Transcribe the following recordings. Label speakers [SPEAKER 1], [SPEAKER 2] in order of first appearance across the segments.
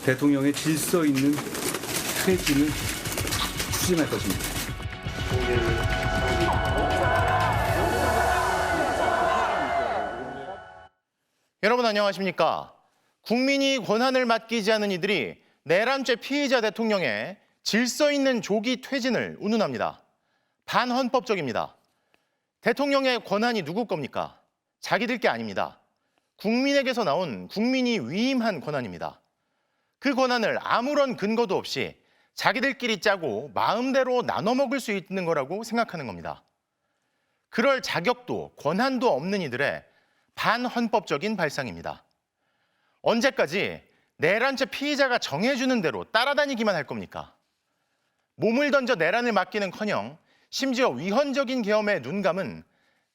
[SPEAKER 1] 대통령의 질서 있는 퇴진을 추진할 것입니다.
[SPEAKER 2] 여러분 안녕하십니까? 국민이 권한을 맡기지 않은 이들이 내란죄 피의자 대통령의 질서 있는 조기 퇴진을 운운합니다. 반헌법적입니다. 대통령의 권한이 누구 겁니까? 자기들 게 아닙니다. 국민에게서 나온 국민이 위임한 권한입니다. 그 권한을 아무런 근거도 없이 자기들끼리 짜고 마음대로 나눠 먹을 수 있는 거라고 생각하는 겁니다. 그럴 자격도 권한도 없는 이들의 반헌법적인 발상입니다. 언제까지 내란죄 피의자가 정해주는 대로 따라다니기만 할 겁니까? 몸을 던져 내란을 맡기는커녕 심지어 위헌적인 계엄에 눈감은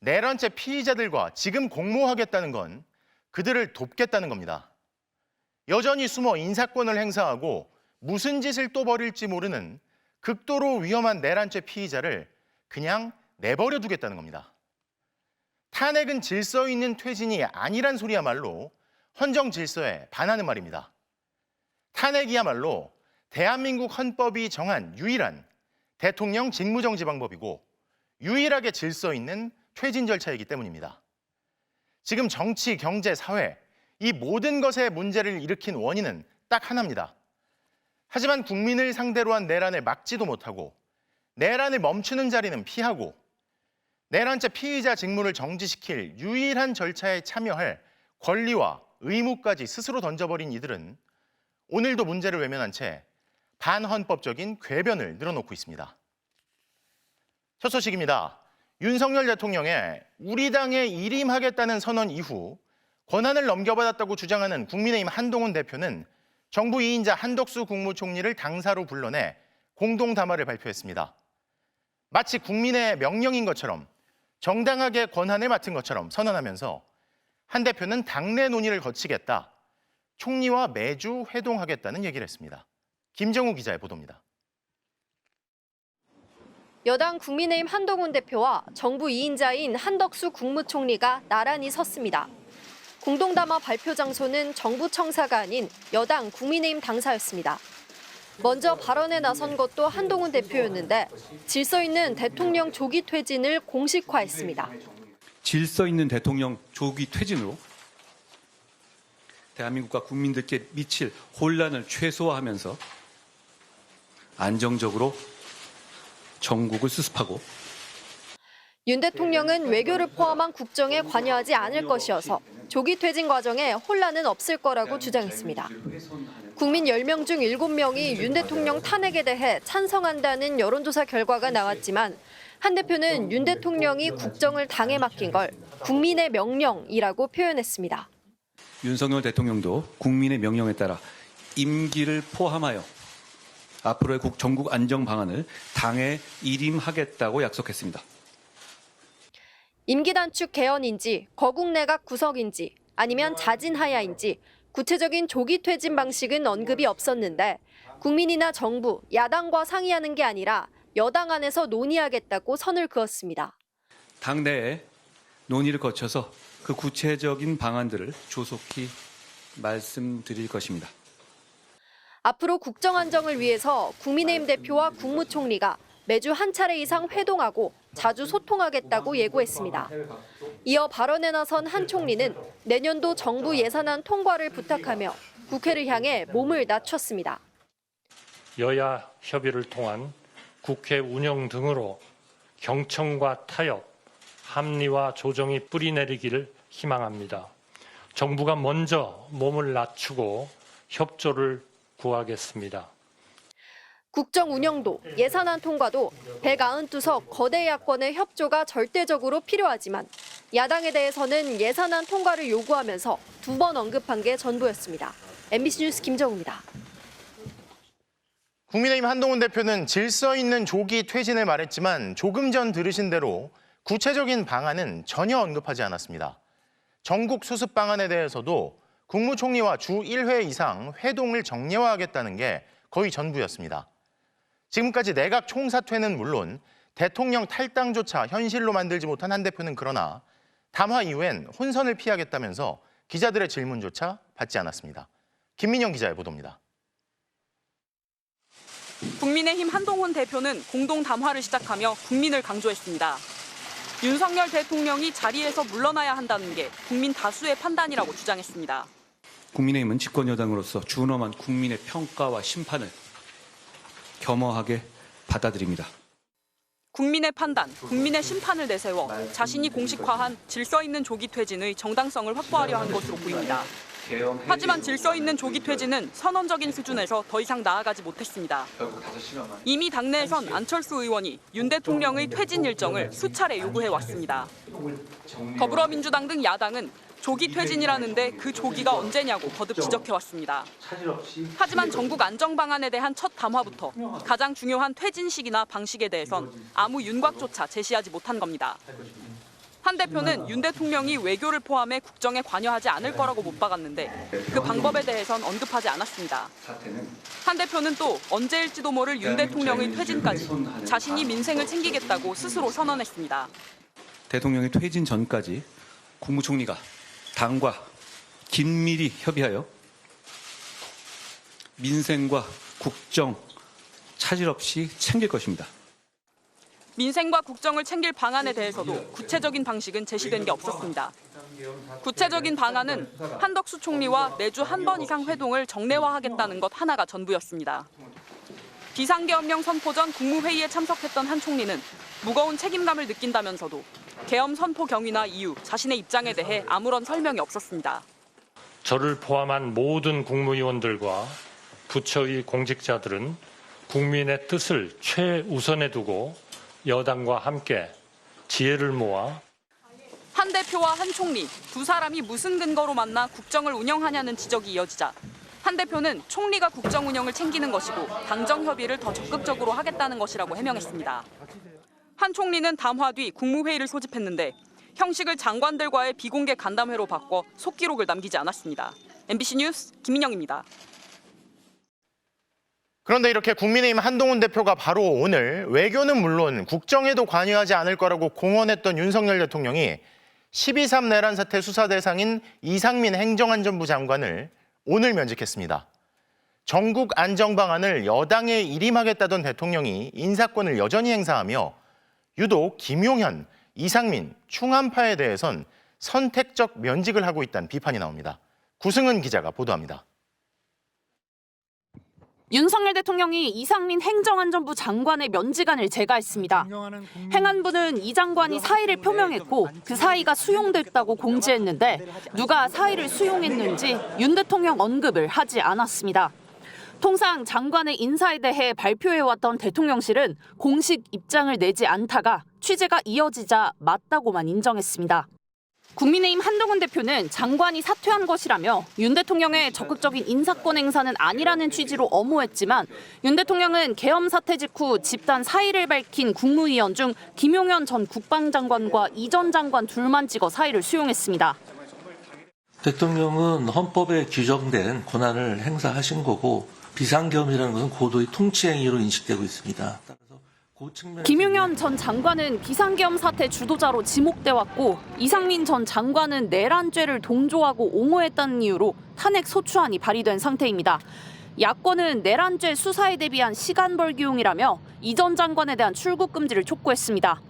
[SPEAKER 2] 내란죄 피의자들과 지금 공모하겠다는 건 그들을 돕겠다는 겁니다. 여전히 숨어 인사권을 행사하고 무슨 짓을 또 벌일지 모르는 극도로 위험한 내란죄 피의자를 그냥 내버려 두겠다는 겁니다. 탄핵은 질서 있는 퇴진이 아니란 소리야말로 헌정 질서에 반하는 말입니다. 탄핵이야말로 대한민국 헌법이 정한 유일한 대통령 직무정지 방법이고 유일하게 질서 있는 퇴진 절차이기 때문입니다. 지금 정치, 경제, 사회 이 모든 것에 문제를 일으킨 원인은 딱 하나입니다. 하지만 국민을 상대로 한 내란을 막지도 못하고 내란을 멈추는 자리는 피하고 내란죄 피의자 직무를 정지시킬 유일한 절차에 참여할 권리와 의무까지 스스로 던져버린 이들은 오늘도 문제를 외면한 채 반헌법적인 궤변을 늘어놓고 있습니다. 첫 소식입니다. 윤석열 대통령의 우리 당에 일임하겠다는 선언 이후 권한을 넘겨받았다고 주장하는 국민의힘 한동훈 대표는 정부 2인자 한덕수 국무총리를 당사로 불러내 공동담화를 발표했습니다. 마치 국민의 명령인 것처럼 정당하게 권한을 맡은 것처럼 선언하면서 한 대표는 당내 논의를 거치겠다, 총리와 매주 회동하겠다는 얘기를 했습니다. 김정우 기자의 보도입니다.
[SPEAKER 3] 여당 국민의힘 한동훈 대표와 정부 2인자인 한덕수 국무총리가 나란히 섰습니다. 공동담화 발표 장소는 정부 청사가 아닌 여당 국민의힘 당사였습니다. 먼저 발언에 나선 것도 한동훈 대표였는데 질서 있는 대통령 조기 퇴진을 공식화했습니다.
[SPEAKER 1] 질서 있는 대통령 조기 퇴진으로 대한민국과 국민들께 미칠 혼란을 최소화하면서 안정적으로 정국을 수습하고
[SPEAKER 3] 윤 대통령은 외교를 포함한 국정에 관여하지 않을 것이어서 조기 퇴진 과정에 혼란은 없을 거라고 주장했습니다. 국민 10명 중 7명이 윤 대통령 탄핵에 대해 찬성한다는 여론조사 결과가 나왔지만 한 대표는 윤 대통령이 국정을 당에 맡긴 걸 국민의 명령이라고 표현했습니다.
[SPEAKER 1] 윤석열 대통령도 국민의 명령에 따라 임기를 포함하여 앞으로의 전국 안정 방안을 당에 일임하겠다고 약속했습니다.
[SPEAKER 3] 임기 단축 개헌인지 거국 내각 구성인지 아니면 자진하야인지 구체적인 조기 퇴진 방식은 언급이 없었는데 국민이나 정부, 야당과 상의하는 게 아니라 여당 안에서 논의하겠다고 선을 그었습니다.
[SPEAKER 1] 당내에 논의를 거쳐서 그 구체적인 방안들을 조속히 말씀드릴 것입니다.
[SPEAKER 3] 앞으로 국정 안정을 위해서 국민의힘 대표와 국무총리가 매주 한 차례 이상 회동하고 자주 소통하겠다고 예고했습니다. 이어 발언에 나선 한 총리는 내년도 정부 예산안 통과를 부탁하며 국회를 향해 몸을 낮췄습니다.
[SPEAKER 4] 여야 협의를 통한 국회 운영 등으로 경청과 타협, 합리와 조정이 뿌리내리기를 희망합니다. 정부가 먼저 몸을 낮추고 협조를 구하겠습니다.
[SPEAKER 3] 국정 운영도 예산안 통과도 192석 거대 야권의 협조가 절대적으로 필요하지만 야당에 대해서는 예산안 통과를 요구하면서 2번 언급한 게 전부였습니다. MBC 뉴스 김정우입니다.
[SPEAKER 2] 국민의힘 한동훈 대표는 질서 있는 조기 퇴진을 말했지만 조금 전 들으신 대로 구체적인 방안은 전혀 언급하지 않았습니다. 전국 수습 방안에 대해서도 국무총리와 주 1회 이상 회동을 정례화하겠다는 게 거의 전부였습니다. 지금까지 내각 총사퇴는 물론 대통령 탈당조차 현실로 만들지 못한 한 대표는 그러나 담화 이후엔 혼선을 피하겠다면서 기자들의 질문조차 받지 않았습니다. 김민영 기자의 보도입니다.
[SPEAKER 5] 국민의힘 한동훈 대표는 공동 담화를 시작하며 국민을 강조했습니다. 윤석열 대통령이 자리에서 물러나야 한다는 게 국민 다수의 판단이라고 주장했습니다.
[SPEAKER 1] 국민의힘은 집권 여당으로서 준엄한 국민의 평가와 심판을 겸허하게 받아들입니다.
[SPEAKER 5] 국민의 판단, 국민의 심판을 내세워 자신이 공식화한 질서 있는 조기 퇴진의 정당성을 확보하려 한 것으로 보입니다. 하지만 질서 있는 조기 퇴진은 선언적인 수준에서 더 이상 나아가지 못했습니다. 이미 당내에선 안철수 의원이 윤 대통령의 퇴진 일정을 수차례 요구해왔습니다. 더불어민주당 등 야당은 조기 퇴진이라는데 그 조기가 언제냐고 거듭 지적해왔습니다. 하지만 전국 안정 방안에 대한 첫 담화부터 가장 중요한 퇴진 시기나 방식에 대해선 아무 윤곽조차 제시하지 못한 겁니다. 한 대표는 윤 대통령이 외교를 포함해 국정에 관여하지 않을 거라고 못 박았는데 그 방법에 대해선 언급하지 않았습니다. 한 대표는 또 언제일지도 모를 윤 대통령의 퇴진까지 자신이 민생을 챙기겠다고 스스로 선언했습니다.
[SPEAKER 1] 대통령의 퇴진 전까지 국무총리가 당과 긴밀히 협의하여 민생과 국정 차질 없이 챙길 것입니다.
[SPEAKER 5] 민생과 국정을 챙길 방안에 대해서도 구체적인 방식은 제시된 게 없었습니다. 구체적인 방안은 한덕수 총리와 매주 한 번 이상 회동을 정례화하겠다는 것 하나가 전부였습니다. 비상계엄령 선포 전 국무회의에 참석했던 한 총리는 무거운 책임감을 느낀다면서도 계엄 선포 경위나 이유, 자신의 입장에 대해 아무런 설명이 없었습니다.
[SPEAKER 4] 저를 포함한 모든 국무위원들과 부처의 공직자들은 국민의 뜻을 최우선에 두고 여당과 함께 지혜를 모아
[SPEAKER 5] 한 대표와 한 총리, 두 사람이 무슨 근거로 만나 국정을 운영하냐는 지적이 이어지자 한 대표는 총리가 국정 운영을 챙기는 것이고 당정 협의를 더 적극적으로 하겠다는 것이라고 해명했습니다. 한 총리는 담화 뒤 국무회의를 소집했는데 형식을 장관들과의 비공개 간담회로 바꿔 속기록을 남기지 않았습니다. MBC 뉴스 김민영입니다.
[SPEAKER 2] 그런데 이렇게 국민의힘 한동훈 대표가 바로 오늘 외교는 물론 국정에도 관여하지 않을 거라고 공언했던 윤석열 대통령이 12.3 내란 사태 수사 대상인 이상민 행정안전부 장관을 오늘 면직했습니다. 전국 안정 방안을 여당에 일임하겠다던 대통령이 인사권을 여전히 행사하며 유독 김용현, 이상민, 충암파에 대해선 선택적 면직을 하고 있다는 비판이 나옵니다. 구승은 기자가 보도합니다.
[SPEAKER 6] 윤석열 대통령이 이상민 행정안전부 장관의 면직안을 제거했습니다. 행안부는 이 장관이 사의를 표명했고 그 사의가 수용됐다고 공지했는데 누가 사의를 수용했는지 윤 대통령 언급을 하지 않았습니다. 통상 장관의 인사에 대해 발표해왔던 대통령실은 공식 입장을 내지 않다가 취재가 이어지자 맞다고만 인정했습니다. 국민의힘 한동훈 대표는 장관이 사퇴한 것이라며 윤 대통령의 적극적인 인사권 행사는 아니라는 취지로 엄호했지만 윤 대통령은 계엄 사태 직후 집단 사의를 밝힌 국무위원 중 김용현 전 국방장관과 이 전 장관 둘만 찍어 사의를 수용했습니다.
[SPEAKER 7] 대통령은 헌법에 규정된 권한을 행사하신 거고 비상계엄이라는 것은 고도의 통치행위로 인식되고 있습니다.
[SPEAKER 6] 김용현 전 장관은 비상계엄 사태 주도자로 지목돼 왔고 이상민 전 장관은 내란죄를 동조하고 옹호했다는 이유로 탄핵 소추안이 발의된 상태입니다. 야권은 내란죄 수사에 대비한 시간 벌기용이라며 이 전 장관에 대한 출국 금지를 촉구했습니다.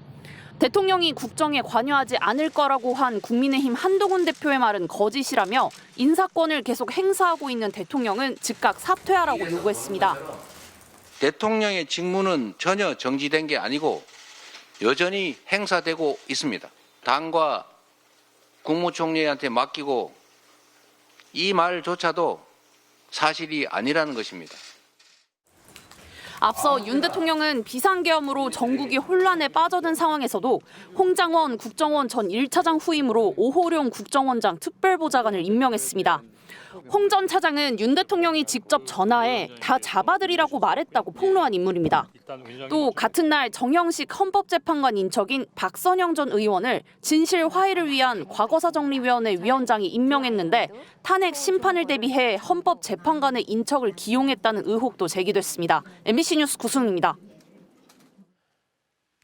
[SPEAKER 6] 대통령이 국정에 관여하지 않을 거라고 한 국민의힘 한동훈 대표의 말은 거짓이라며 인사권을 계속 행사하고 있는 대통령은 즉각 사퇴하라고 요구했습니다.
[SPEAKER 8] 대통령의 직무는 전혀 정지된 게 아니고 여전히 행사되고 있습니다. 당과 국무총리한테 맡기고 이 말조차도 사실이 아니라는 것입니다.
[SPEAKER 6] 앞서 윤 대통령은 비상계엄으로 전국이 혼란에 빠져든 상황에서도 홍장원 국정원 전 1차장 후임으로 오호룡 국정원장 특별보좌관을 임명했습니다. 홍 전 차장은 윤 대통령이 직접 전화해 다 잡아들이라고 말했다고 폭로한 인물입니다. 또 같은 날 정영식 헌법재판관 인척인 박선영 전 의원을 진실 화해를 위한 과거사정리위원회 위원장이 임명했는데 탄핵 심판을 대비해 헌법재판관의 인척을 기용했다는 의혹도 제기됐습니다. MBC 뉴스 구승입니다.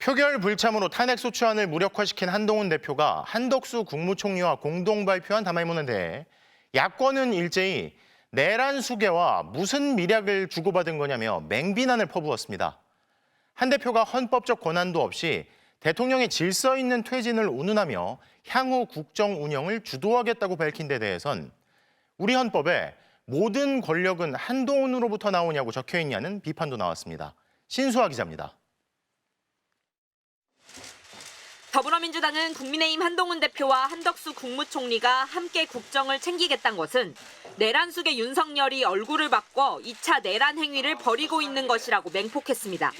[SPEAKER 2] 표결 불참으로 탄핵 소추안을 무력화시킨 한동훈 대표가 한덕수 국무총리와 공동 발표한 담화문에 대해 야권은 일제히 내란 수계와 무슨 미략을 주고받은 거냐며 맹비난을 퍼부었습니다. 한 대표가 헌법적 권한도 없이 대통령의 질서 있는 퇴진을 운운하며 향후 국정 운영을 주도하겠다고 밝힌 데 대해선 우리 헌법에 모든 권력은 한동훈으로부터 나오냐고 적혀 있냐는 비판도 나왔습니다. 신수아 기자입니다.
[SPEAKER 9] 더불어민주당은 국민의힘 한동훈 대표와 한덕수 국무총리가 함께 국정을 챙기겠다는 것은 내란 속의 윤석열이 얼굴을 바꿔 2차 내란 행위를 벌이고 있는 것이라고 맹폭했습니다.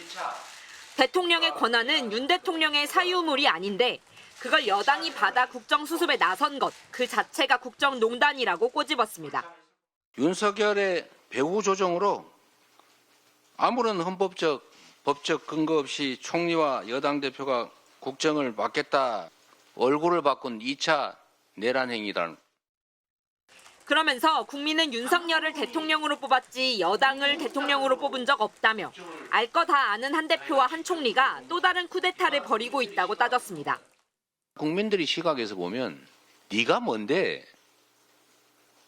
[SPEAKER 9] 대통령의 권한은 윤 대통령의 사유물이 아닌데 그걸 여당이 받아 국정수습에 나선 것 그 자체가 국정농단이라고 꼬집었습니다.
[SPEAKER 8] 윤석열의 배후 조정으로 아무런 헌법적, 법적 근거 없이 총리와 여당 대표가 국정을 맡겠다, 얼굴을 바꾼 2차 내란 행위라는.
[SPEAKER 9] 그러면서 국민은 윤석열을 대통령으로 뽑았지 여당을 대통령으로 뽑은 적 없다며 알 거 다 아는 한 대표와 한 총리가 또 다른 쿠데타를 벌이고 있다고 따졌습니다.
[SPEAKER 8] 국민들이 시각에서 보면 네가 뭔데?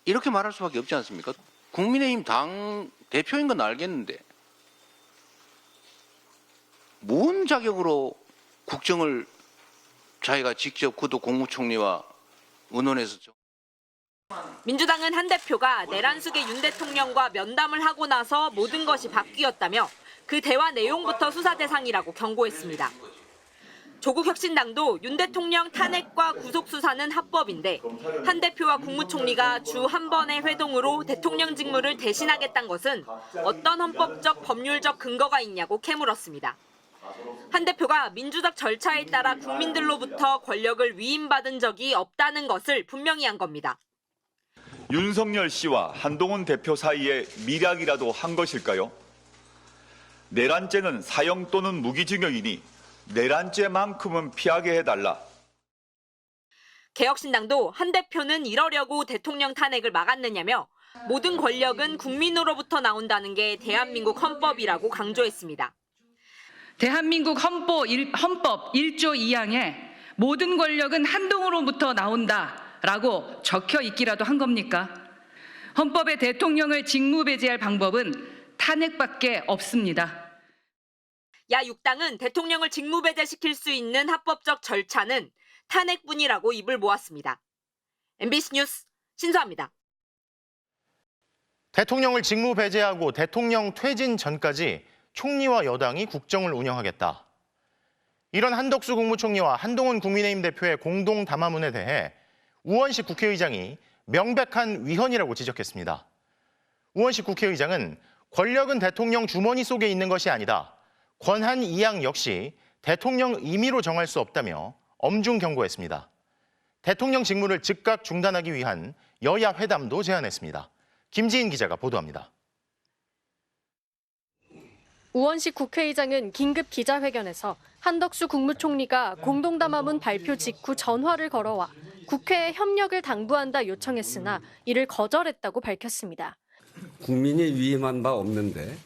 [SPEAKER 8] 이렇게 말할 수밖에 없지 않습니까? 국민의힘 당 대표인 건 알겠는데 뭔 자격으로 국정을 자기가 직접 구도 국무총리와 의논해서.
[SPEAKER 9] 민주당은 한 대표가 내란 속의 윤 대통령과 면담을 하고 나서 모든 것이 바뀌었다며 그 대화 내용부터 수사 대상이라고 경고했습니다. 조국 혁신당도 윤 대통령 탄핵과 구속 수사는 합법인데 한 대표와 국무총리가 주 한 번의 회동으로 대통령 직무를 대신하겠다는 것은 어떤 헌법적 법률적 근거가 있냐고 캐물었습니다. 한 대표가 민주적 절차에 따라 국민들로부터 권력을 위임받은 적이 없다는 것을 분명히 한 겁니다.
[SPEAKER 10] 윤석열 씨와 한동훈 대표 사이에 미략이라도 한 것일까요? 내란죄는 사형 또는 무기징역이니 내란죄만큼은 피하게 해달라.
[SPEAKER 9] 개혁신당도 한 대표는 이러려고 대통령 탄핵을 막았느냐며 모든 권력은 국민으로부터 나온다는 게 대한민국 헌법이라고 강조했습니다.
[SPEAKER 11] 대한민국 헌법 1조 2항에 모든 권력은 한동훈으로부터 나온다라고 적혀 있기라도 한 겁니까? 헌법에 대통령을 직무배제할 방법은 탄핵밖에 없습니다.
[SPEAKER 9] 야 6당은 대통령을 직무배제시킬 수 있는 합법적 절차는 탄핵뿐이라고 입을 모았습니다. MBC 뉴스 신수아입니다.
[SPEAKER 2] 대통령을 직무배제하고 대통령 퇴진 전까지 총리와 여당이 국정을 운영하겠다. 이런 한덕수 국무총리와 한동훈 국민의힘 대표의 공동 담화문에 대해 우원식 국회의장이 명백한 위헌이라고 지적했습니다. 우원식 국회의장은 권력은 대통령 주머니 속에 있는 것이 아니다. 권한 이양 역시 대통령 임의로 정할 수 없다며 엄중 경고했습니다. 대통령 직무를 즉각 중단하기 위한 여야 회담도 제안했습니다. 김지인 기자가 보도합니다.
[SPEAKER 3] 우원식 국회의장은 긴급 기자회견에서 한덕수 국무총리가 공동담화문 발표 직후 전화를 걸어와 국회에 협력을 당부한다 요청했으나 이를 거절했다고 밝혔습니다.
[SPEAKER 12] 국민이 위임한 바 없는데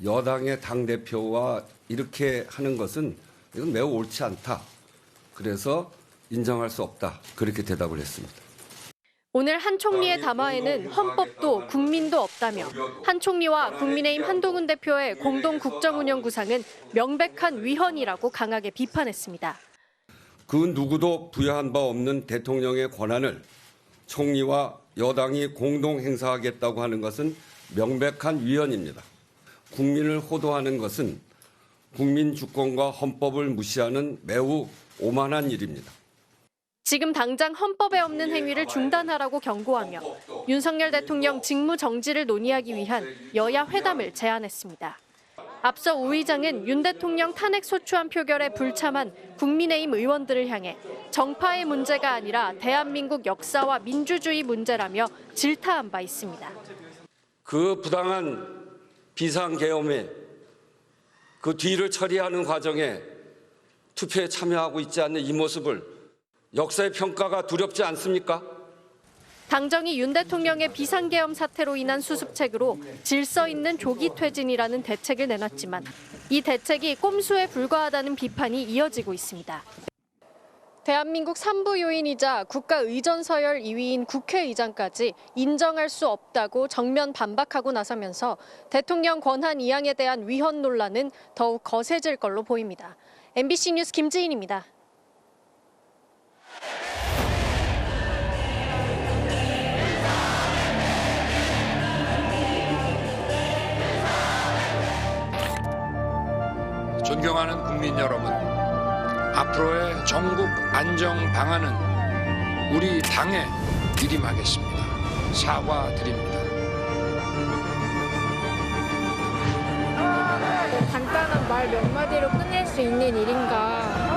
[SPEAKER 12] 여당의 당대표와 이렇게 하는 것은 이건 매우 옳지 않다. 그래서 인정할 수 없다. 그렇게 대답을 했습니다.
[SPEAKER 3] 오늘 한 총리의 담화에는 헌법도 국민도 없다며 한 총리와 국민의힘 한동훈 대표의 공동 국정운영 구상은 명백한 위헌이라고 강하게 비판했습니다.
[SPEAKER 12] 그 누구도 부여한 바 없는 대통령의 권한을 총리와 여당이 공동 행사하겠다고 하는 것은 명백한 위헌입니다. 국민을 호도하는 것은 국민 주권과 헌법을 무시하는 매우 오만한 일입니다.
[SPEAKER 3] 지금 당장 헌법에 없는 행위를 중단하라고 경고하며 윤석열 대통령 직무 정지를 논의하기 위한 여야 회담을 제안했습니다. 앞서 우 의장은 윤 대통령 탄핵 소추안 표결에 불참한 국민의힘 의원들을 향해 정파의 문제가 아니라 대한민국 역사와 민주주의 문제라며 질타한 바 있습니다.
[SPEAKER 12] 그 부당한 비상계엄에 그 뒤를 처리하는 과정에 투표에 참여하고 있지 않는 이 모습을 역사의 평가가 두렵지 않습니까?
[SPEAKER 3] 당정이 윤 대통령의 비상계엄 사태로 인한 수습책으로 질서 있는 조기 퇴진이라는 대책을 내놨지만 이 대책이 꼼수에 불과하다는 비판이 이어지고 있습니다. 대한민국 3부 요인이자 국가의전서열 2위인 국회의장까지 인정할 수 없다고 정면 반박하고 나서면서 대통령 권한 이양에 대한 위헌 논란은 더욱 거세질 걸로 보입니다. MBC 뉴스 김지인입니다.
[SPEAKER 13] 존경하는 국민 여러분, 앞으로의 전국 안정 방안은 우리 당에 위임하겠습니다. 사과드립니다.
[SPEAKER 14] 간단한 말 몇 마디로 끝낼 수 있는 일인가.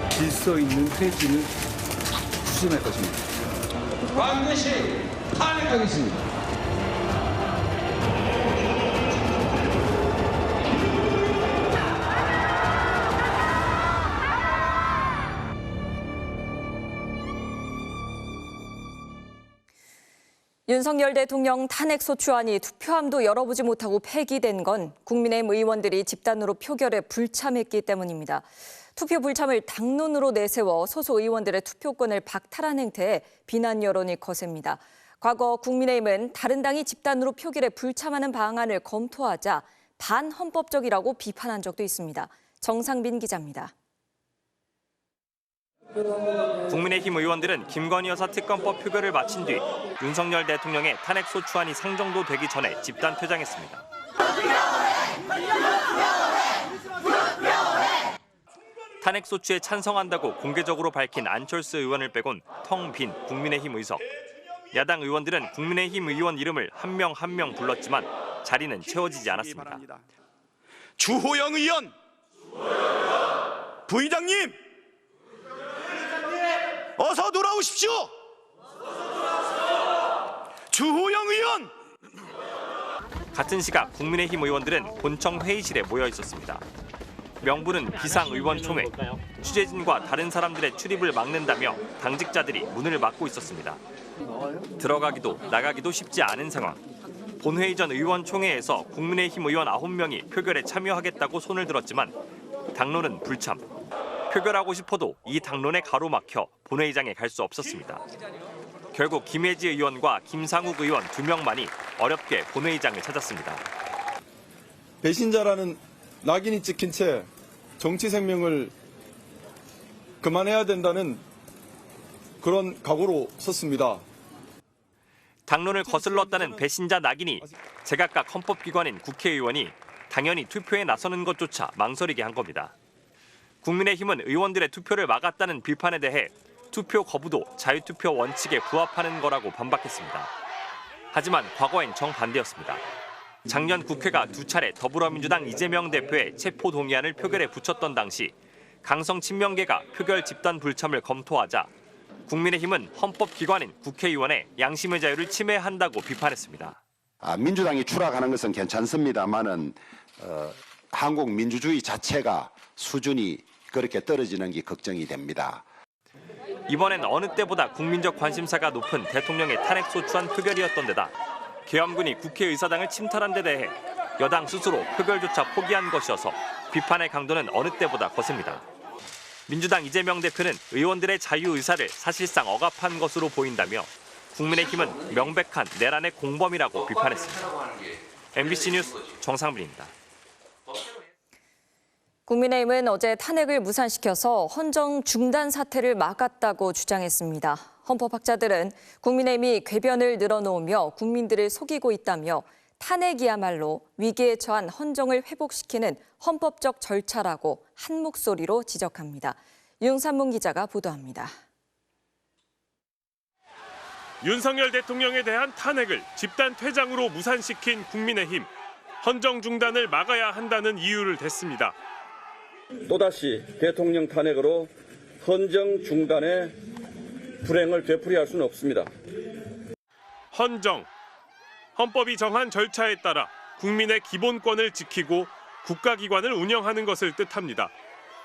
[SPEAKER 1] 질서 있는 퇴진을 추진할 것입니다.
[SPEAKER 13] 반드시 탄핵하겠습니다.
[SPEAKER 15] 윤석열 대통령 탄핵소추안이 투표함도 열어보지 못하고 폐기된 건 국민의힘 의원들이 집단으로 표결에 불참했기 때문입니다. 투표 불참을 당론으로 내세워 소수 의원들의 투표권을 박탈한 행태에 비난 여론이 거셉니다. 과거 국민의힘은 다른 당이 집단으로 표결에 불참하는 방안을 검토하자 반헌법적이라고 비판한 적도 있습니다. 정상빈 기자입니다.
[SPEAKER 16] 국민의힘 의원들은 김건희 여사 특검법 표결을 마친 뒤 윤석열 대통령의 탄핵소추안이 상정도 되기 전에 집단 퇴장했습니다. 탄핵소추에 찬성한다고 공개적으로 밝힌 안철수 의원을 빼곤 텅 빈 국민의힘 의석. 야당 의원들은 국민의힘 의원 이름을 한 명 한 명 불렀지만 자리는 채워지지 않았습니다.
[SPEAKER 10] 주호영 의원, 부의장님, 어서 돌아오십시오. 주호영 의원.
[SPEAKER 16] 같은 시각 국민의힘 의원들은 본청 회의실에 모여 있었습니다. 명분은 비상의원총회, 취재진과 다른 사람들의 출입을 막는다며 당직자들이 문을 막고 있었습니다. 들어가기도 나가기도 쉽지 않은 상황. 본회의 전 의원총회에서 국민의힘 의원 9명이 표결에 참여하겠다고 손을 들었지만 당론은 불참. 표결하고 싶어도 이 당론에 가로막혀 본회의장에 갈 수 없었습니다. 결국 김혜지 의원과 김상욱 의원 2명만이 어렵게 본회의장을 찾았습니다.
[SPEAKER 17] 배신자라는 낙인이 찍힌 채 정치 생명을 그만해야 된다는 그런 각오로 섰습니다.
[SPEAKER 16] 당론을 거슬렀다는 배신자 낙인이 제각각 헌법기관인 국회의원이 당연히 투표에 나서는 것조차 망설이게 한 겁니다. 국민의힘은 의원들의 투표를 막았다는 비판에 대해 투표 거부도 자유투표 원칙에 부합하는 거라고 반박했습니다. 하지만 과거엔 정반대였습니다. 작년 국회가 2차례 더불어민주당 이재명 대표의 체포 동의안을 표결에 붙였던 당시 강성 친명계가 표결 집단 불참을 검토하자 국민의힘은 헌법기관인 국회의원의 양심의 자유를 침해한다고 비판했습니다.
[SPEAKER 18] 민주당이 추락하는 것은 괜찮습니다만은 한국 민주주의 자체가 수준이 그렇게 떨어지는 게 걱정이 됩니다.
[SPEAKER 16] 이번엔 어느 때보다 국민적 관심사가 높은 대통령의 탄핵소추안 표결이었던 데다 계엄군이 국회의사당을 침탈한 데 대해 여당 스스로 표결조차 포기한 것이어서 비판의 강도는 어느 때보다 거셉니다. 민주당 이재명 대표는 의원들의 자유의사를 사실상 억압한 것으로 보인다며 국민의힘은 명백한 내란의 공범이라고 비판했습니다. MBC 뉴스 정상빈입니다.
[SPEAKER 15] 국민의힘은 어제 탄핵을 무산시켜서 헌정 중단 사태를 막았다고 주장했습니다. 헌법학자들은 국민의힘이 궤변을 늘어놓으며 국민들을 속이고 있다며 탄핵이야말로 위기에 처한 헌정을 회복시키는 헌법적 절차라고 한 목소리로 지적합니다. 윤산문 기자가 보도합니다.
[SPEAKER 19] 윤석열 대통령에 대한 탄핵을 집단 퇴장으로 무산시킨 국민의힘. 헌정 중단을 막아야 한다는 이유를 댔습니다.
[SPEAKER 12] 또다시 대통령 탄핵으로 헌정 중단의 불행을 되풀이할 수는 없습니다.
[SPEAKER 19] 헌정. 헌법이 정한 절차에 따라 국민의 기본권을 지키고 국가기관을 운영하는 것을 뜻합니다.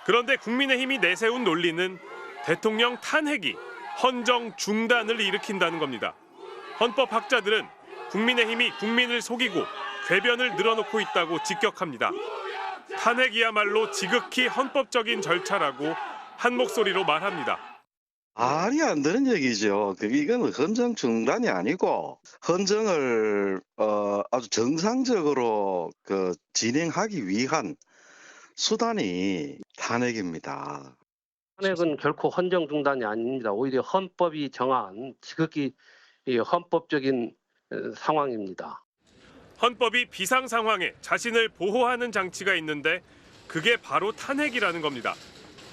[SPEAKER 19] 그런데 국민의힘이 내세운 논리는 대통령 탄핵이 헌정 중단을 일으킨다는 겁니다. 헌법학자들은 국민의힘이 국민을 속이고 궤변을 늘어놓고 있다고 직격합니다. 탄핵이야말로 지극히 헌법적인 절차라고 한 목소리로 말합니다.
[SPEAKER 20] 말이 안 되는 얘기죠. 이건 헌정 중단이 아니고 헌정을 아주 정상적으로 진행하기 위한 수단이 탄핵입니다.
[SPEAKER 21] 탄핵은 결코 헌정 중단이 아닙니다. 오히려 헌법이 정한 지극히 헌법적인 상황입니다.
[SPEAKER 19] 헌법이 비상 상황에 자신을 보호하는 장치가 있는데 그게 바로 탄핵이라는 겁니다.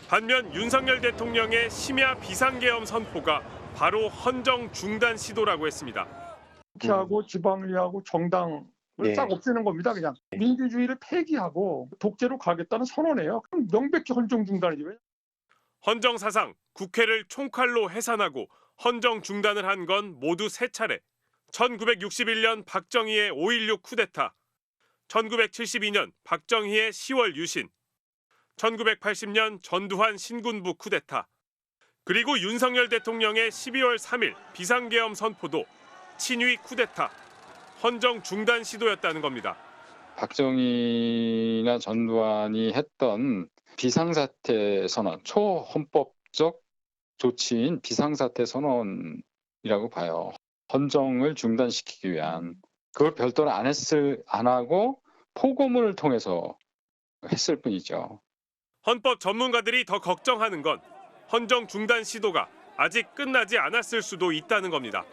[SPEAKER 19] 반면 윤석열 대통령의 심야 비상계엄 선포가 바로 헌정 중단 시도라고 했습니다.
[SPEAKER 22] 국회하고 지방의회하고 정당을 싹 없애는 겁니다. 그냥 민주주의를 폐기하고 독재로 가겠다는 선언이에요. 그럼 명백히 헌정 중단이지.
[SPEAKER 19] 헌정 사상, 국회를 총칼로 해산하고 헌정 중단을 한 건 모두 세 차례. 1961년 박정희의 5.16 쿠데타, 1972년 박정희의 10월 유신, 1980년 전두환 신군부 쿠데타, 그리고 윤석열 대통령의 12월 3일 비상계엄 선포도 친위 쿠데타, 헌정 중단 시도였다는 겁니다.
[SPEAKER 23] 박정희나 전두환이 했던 비상사태 선언, 초헌법적 조치인 비상사태 선언이라고 봐요. 헌정을 중단시키기 위한, 그걸 별도로 안 하고 포고문을 통해서 했을 뿐이죠.
[SPEAKER 19] 헌법 전문가들이 더 걱정하는 건 헌정 중단 시도가 아직 끝나지 않았을 수도 있다는 겁니다.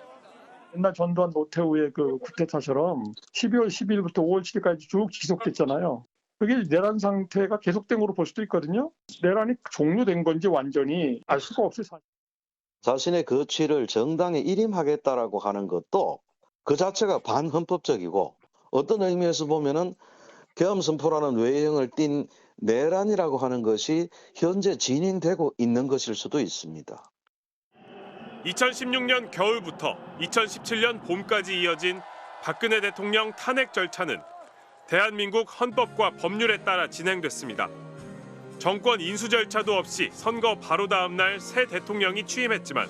[SPEAKER 22] 옛날 전두환 노태우의 그 쿠데타처럼 12월 12일부터 5월 7일까지 쭉 지속됐잖아요. 그게 내란 상태가 계속된 거로 볼 수도 있거든요. 내란이 종료된 건지 완전히 알 수가 없을 사실.
[SPEAKER 24] 자신의 거취를 정당에 일임하겠다라고 하는 것도 그 자체가 반헌법적이고, 어떤 의미에서 보면은 계엄 선포라는 외형을 띤 내란이라고 하는 것이 현재 진행되고 있는 것일 수도 있습니다.
[SPEAKER 19] 2016년 겨울부터 2017년 봄까지 이어진 박근혜 대통령 탄핵 절차는 대한민국 헌법과 법률에 따라 진행됐습니다. 정권 인수 절차도 없이 선거 바로 다음 날 새 대통령이 취임했지만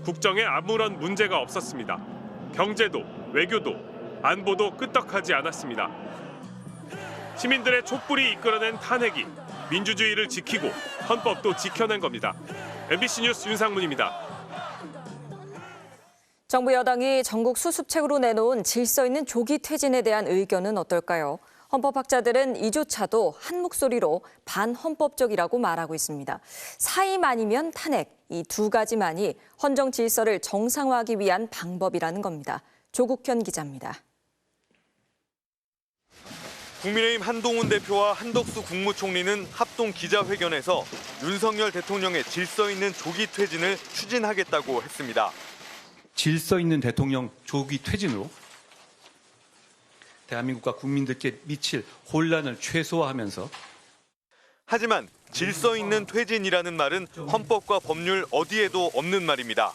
[SPEAKER 19] 국정에 아무런 문제가 없었습니다. 경제도, 외교도, 안보도 끄떡하지 않았습니다. 시민들의 촛불이 이끌어낸 탄핵이 민주주의를 지키고 헌법도 지켜낸 겁니다. MBC 뉴스 윤상문입니다.
[SPEAKER 15] 정부 여당이 전국 수습책으로 내놓은 질서 있는 조기 퇴진에 대한 의견은 어떨까요? 헌법학자들은 이조차도 한 목소리로 반헌법적이라고 말하고 있습니다. 사임 아니면 탄핵, 이 두 가지만이 헌정 질서를 정상화하기 위한 방법이라는 겁니다. 조국현 기자입니다.
[SPEAKER 25] 국민의힘 한동훈 대표와 한덕수 국무총리는 합동 기자회견에서 윤석열 대통령의 질서 있는 조기 퇴진을 추진하겠다고 했습니다.
[SPEAKER 1] 질서 있는 대통령 조기 퇴진으로 대한민국과 국민들께 미칠 혼란을 최소화하면서,
[SPEAKER 25] 하지만 질서 있는 퇴진이라는 말은 헌법과 법률 어디에도 없는 말입니다.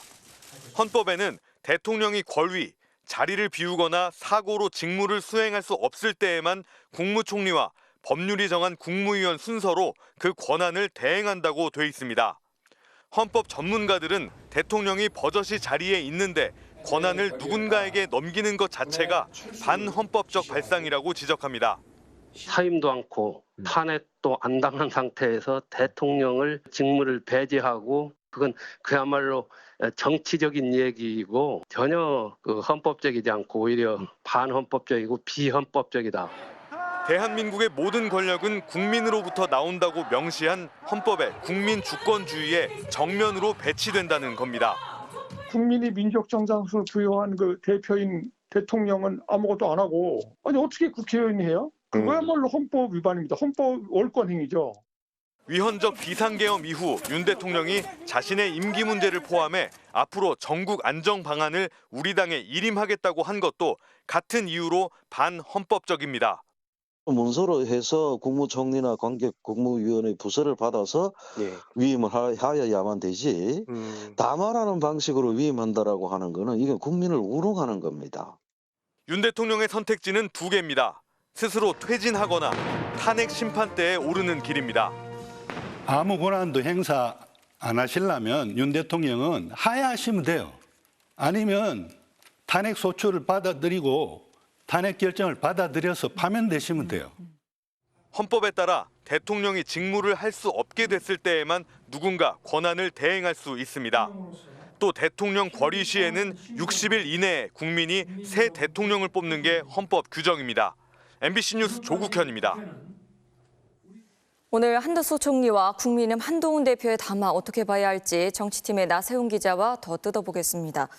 [SPEAKER 25] 헌법에는 대통령이 권위, 자리를 비우거나 사고로 직무를 수행할 수 없을 때에만 국무총리와 법률이 정한 국무위원 순서로 그 권한을 대행한다고 돼 있습니다. 헌법 전문가들은 대통령이 버젓이 자리에 있는데 권한을 누군가에게 넘기는 것 자체가 반헌법적 발상이라고 지적합니다.
[SPEAKER 21] 사임도 않고 탄핵도 안 당한 상태에서 대통령을 직무를 배제하고, 그건 그야말로 정치적인 얘기이고 전혀 헌법적이지 않고 오히려 반헌법적이고 비헌법적이다.
[SPEAKER 25] 대한민국의 모든 권력은 국민으로부터 나온다고 명시한 헌법의 국민 주권주의에 정면으로 배치된다는 겁니다.
[SPEAKER 22] 국민이 민족 정당성을 부여한 그 대표인 대통령은 아무것도 안 하고, 아니 어떻게 국회의원이 해요? 그거야말로 헌법 위반입니다. 헌법 월권 행위죠.
[SPEAKER 25] 위헌적 비상계엄 이후 윤 대통령이 자신의 임기 문제를 포함해 앞으로 전국 안정 방안을 우리 당에 일임하겠다고 한 것도 같은 이유로 반헌법적입니다.
[SPEAKER 24] 문서로 해서 국무총리나 관계 국무위원의 부서를 받아서 위임을 하여야만 되지, 담화라는 방식으로 위임한다라고 하는 거는 이게 국민을 우롱하는 겁니다.
[SPEAKER 25] 윤 대통령의 선택지는 두 개입니다. 스스로 퇴진하거나 탄핵 심판대에 오르는 길입니다.
[SPEAKER 4] 아무 권한도 행사 안 하시려면 윤 대통령은 하야하시면 돼요. 아니면 탄핵 소추를 받아들이고 탄핵 결정을 받아들여서 파면되시면 돼요.
[SPEAKER 25] 헌법에 따라 대통령이 직무를 할 수 없게 됐을 때에만 누군가 권한을 대행할 수 있습니다. 또 대통령 권위 시에는 60일 이내에 국민이 새 대통령을 뽑는 게 헌법 규정입니다. MBC 뉴스 조국현입니다.
[SPEAKER 15] 오늘 한덕수 총리와 국민의힘 한동훈 대표의 담화 어떻게 봐야 할지 정치팀의 나세훈 기자와 더 뜯어보겠습니다.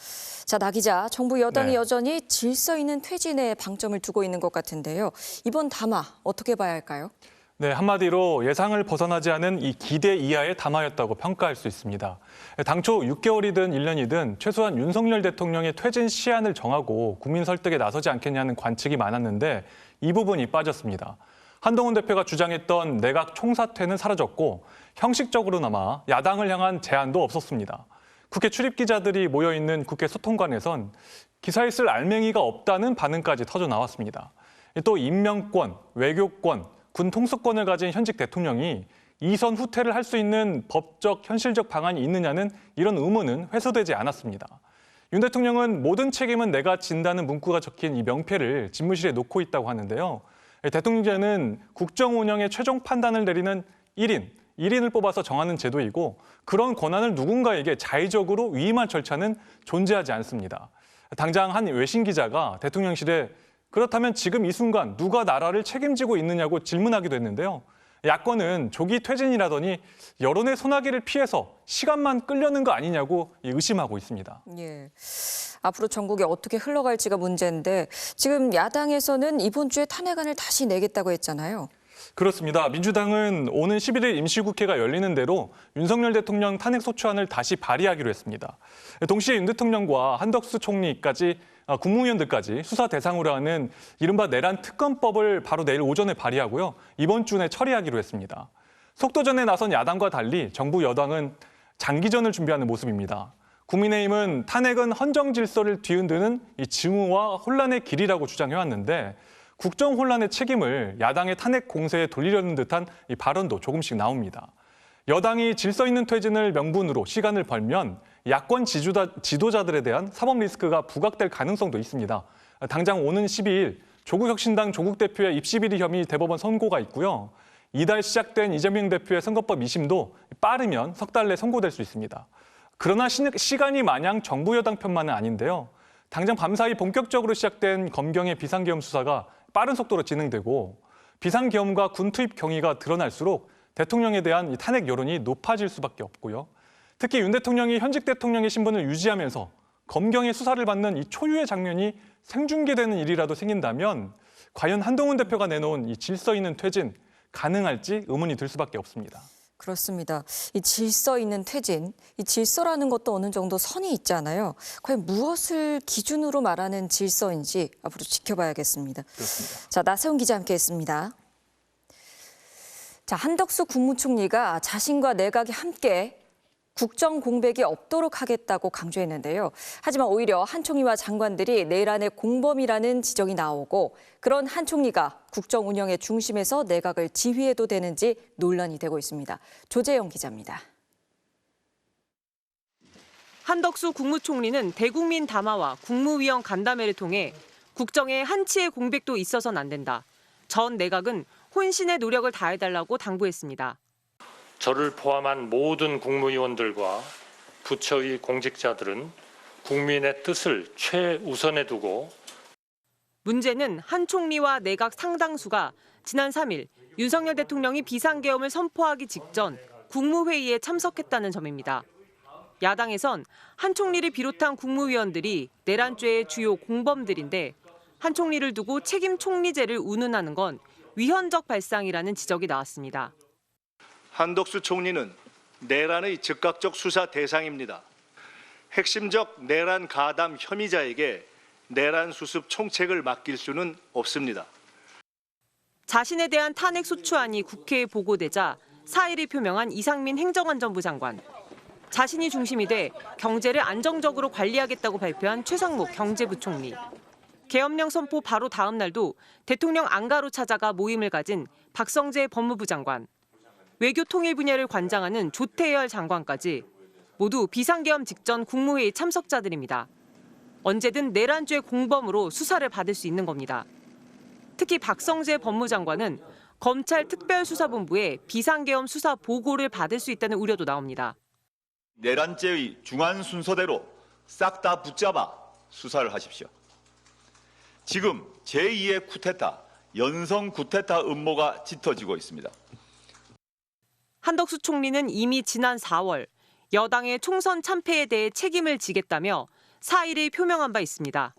[SPEAKER 15] 자, 나 기자, 정부 여당이 여전히 질서 있는 퇴진에 방점을 두고 있는 것 같은데요. 이번 담화 어떻게 봐야 할까요?
[SPEAKER 5] 네, 한마디로 예상을 벗어나지 않은 이 기대 이하의 담화였다고 평가할 수 있습니다. 당초 6개월이든 1년이든 최소한 윤석열 대통령의 퇴진 시한을 정하고 국민 설득에 나서지 않겠냐는 관측이 많았는데 이 부분이 빠졌습니다. 한동훈 대표가 주장했던 내각 총사퇴는 사라졌고 형식적으로나마 야당을 향한 제안도 없었습니다. 국회 출입기자들이 모여있는 국회 소통관에선 기사에 쓸 알맹이가 없다는 반응까지 터져 나왔습니다. 또 임명권, 외교권, 군 통수권을 가진 현직 대통령이 이선 후퇴를 할 수 있는 법적, 현실적 방안이 있느냐는 이런 의문은 회수되지 않았습니다. 윤 대통령은 모든 책임은 내가 진다는 문구가 적힌 이 명패를 집무실에 놓고 있다고 하는데요. 대통령제는 국정 운영의 최종 판단을 내리는 1인을 뽑아서 정하는 제도이고 그런 권한을 누군가에게 자의적으로 위임할 절차는 존재하지 않습니다. 당장 한 외신 기자가 대통령실에 그렇다면 지금 이 순간 누가 나라를 책임지고 있느냐고 질문하기도 했는데요. 야권은 조기 퇴진이라더니 여론의 소나기를 피해서 시간만 끌려는 거 아니냐고 의심하고 있습니다.
[SPEAKER 15] 예. 앞으로 전국이 어떻게 흘러갈지가 문제인데 지금 야당에서는 이번 주에 탄핵안을 다시 내겠다고 했잖아요.
[SPEAKER 5] 그렇습니다. 민주당은 오는 11일 임시국회가 열리는 대로 윤석열 대통령 탄핵 소추안을 다시 발의하기로 했습니다. 동시에 윤 대통령과 한덕수 총리까지 국무위원들까지 수사 대상으로 하는 이른바 내란 특검법을 바로 내일 오전에 발의하고요. 이번 주 내 처리하기로 했습니다. 속도전에 나선 야당과 달리 정부 여당은 장기전을 준비하는 모습입니다. 국민의힘은 탄핵은 헌정 질서를 뒤흔드는 이 증오와 혼란의 길이라고 주장해왔는데 국정 혼란의 책임을 야당의 탄핵 공세에 돌리려는 듯한 이 발언도 조금씩 나옵니다. 여당이 질서 있는 퇴진을 명분으로 시간을 벌면 야권 지도자들에 대한 사법 리스크가 부각될 가능성도 있습니다. 당장 오는 12일 조국혁신당 조국 대표의 입시비리 혐의 대법원 선고가 있고요. 이달 시작된 이재명 대표의 선거법 2심도 빠르면 석 달 내 선고될 수 있습니다. 그러나 시간이 마냥 정부 여당 편만은 아닌데요. 당장 밤사이 본격적으로 시작된 검경의 비상계엄 수사가 빠른 속도로 진행되고 비상계엄과 군 투입 경위가 드러날수록 대통령에 대한 이 탄핵 여론이 높아질 수밖에 없고요. 특히 윤 대통령이 현직 대통령의 신분을 유지하면서 검경의 수사를 받는 이 초유의 장면이 생중계되는 일이라도 생긴다면 과연 한동훈 대표가 내놓은 이 질서 있는 퇴진 가능할지 의문이 들 수밖에 없습니다.
[SPEAKER 15] 그렇습니다. 이 질서 있는 퇴진, 이 질서라는 것도 어느 정도 선이 있잖아요. 과연 무엇을 기준으로 말하는 질서인지 앞으로 지켜봐야겠습니다.
[SPEAKER 5] 그렇습니다.
[SPEAKER 15] 자, 나세훈 기자 함께했습니다. 자, 한덕수 국무총리가 자신과 내각이 함께 국정 공백이 없도록 하겠다고 강조했는데요. 하지만 오히려 한 총리와 장관들이 내일 안에 공범이라는 지적이 나오고 그런 한 총리가 국정 운영의 중심에서 내각을 지휘해도 되는지 논란이 되고 있습니다. 조재영 기자입니다.
[SPEAKER 6] 한덕수 국무총리는 대국민 담화와 국무위원 간담회를 통해 국정에 한치의 공백도 있어서는 안 된다. 전 내각은 혼신의 노력을 다해달라고 당부했습니다.
[SPEAKER 7] 저를 포함한 모든 국무위원들과 부처의 공직자들은 국민의 뜻을 최우선에 두고
[SPEAKER 6] 문제는 한 총리와 내각 상당수가 지난 3일 윤석열 대통령이 비상계엄을 선포하기 직전 국무회의에 참석했다는 점입니다. 야당에선 한 총리를 비롯한 국무위원들이 내란죄의 주요 공범들인데 한 총리를 두고 책임 총리제를 운운하는 건 위헌적 발상이라는 지적이 나왔습니다.
[SPEAKER 8] 한덕수 총리는 내란의 즉각적 수사 대상입니다. 핵심적 내란 가담 혐의자에게 내란 수습 총책을 맡길 수는 없습니다.
[SPEAKER 6] 자신에 대한 탄핵 소추안이 국회에 보고되자 사의를 표명한 이상민 행정안전부 장관. 자신이 중심이 돼 경제를 안정적으로 관리하겠다고 발표한 최상목 경제부총리. 계엄령 선포 바로 다음 날도 대통령 안가로 찾아가 모임을 가진 박성재 법무부 장관, 외교 통일 분야를 관장하는 조태열 장관까지 모두 비상계엄 직전 국무회의 참석자들입니다. 언제든 내란죄 공범으로 수사를 받을 수 있는 겁니다. 특히 박성재 법무장관은 검찰 특별수사본부에 비상계엄 수사 보고를 받을 수 있다는 우려도 나옵니다.
[SPEAKER 10] 내란죄의 중한 순서대로 싹 다 붙잡아 수사를 하십시오. 지금 제2의 쿠데타, 연성 쿠데타 음모가 짙어지고 있습니다.
[SPEAKER 6] 한덕수 총리는 이미 지난 4월 여당의 총선 참패에 대해 책임을 지겠다며 사의를 표명한 바 있습니다.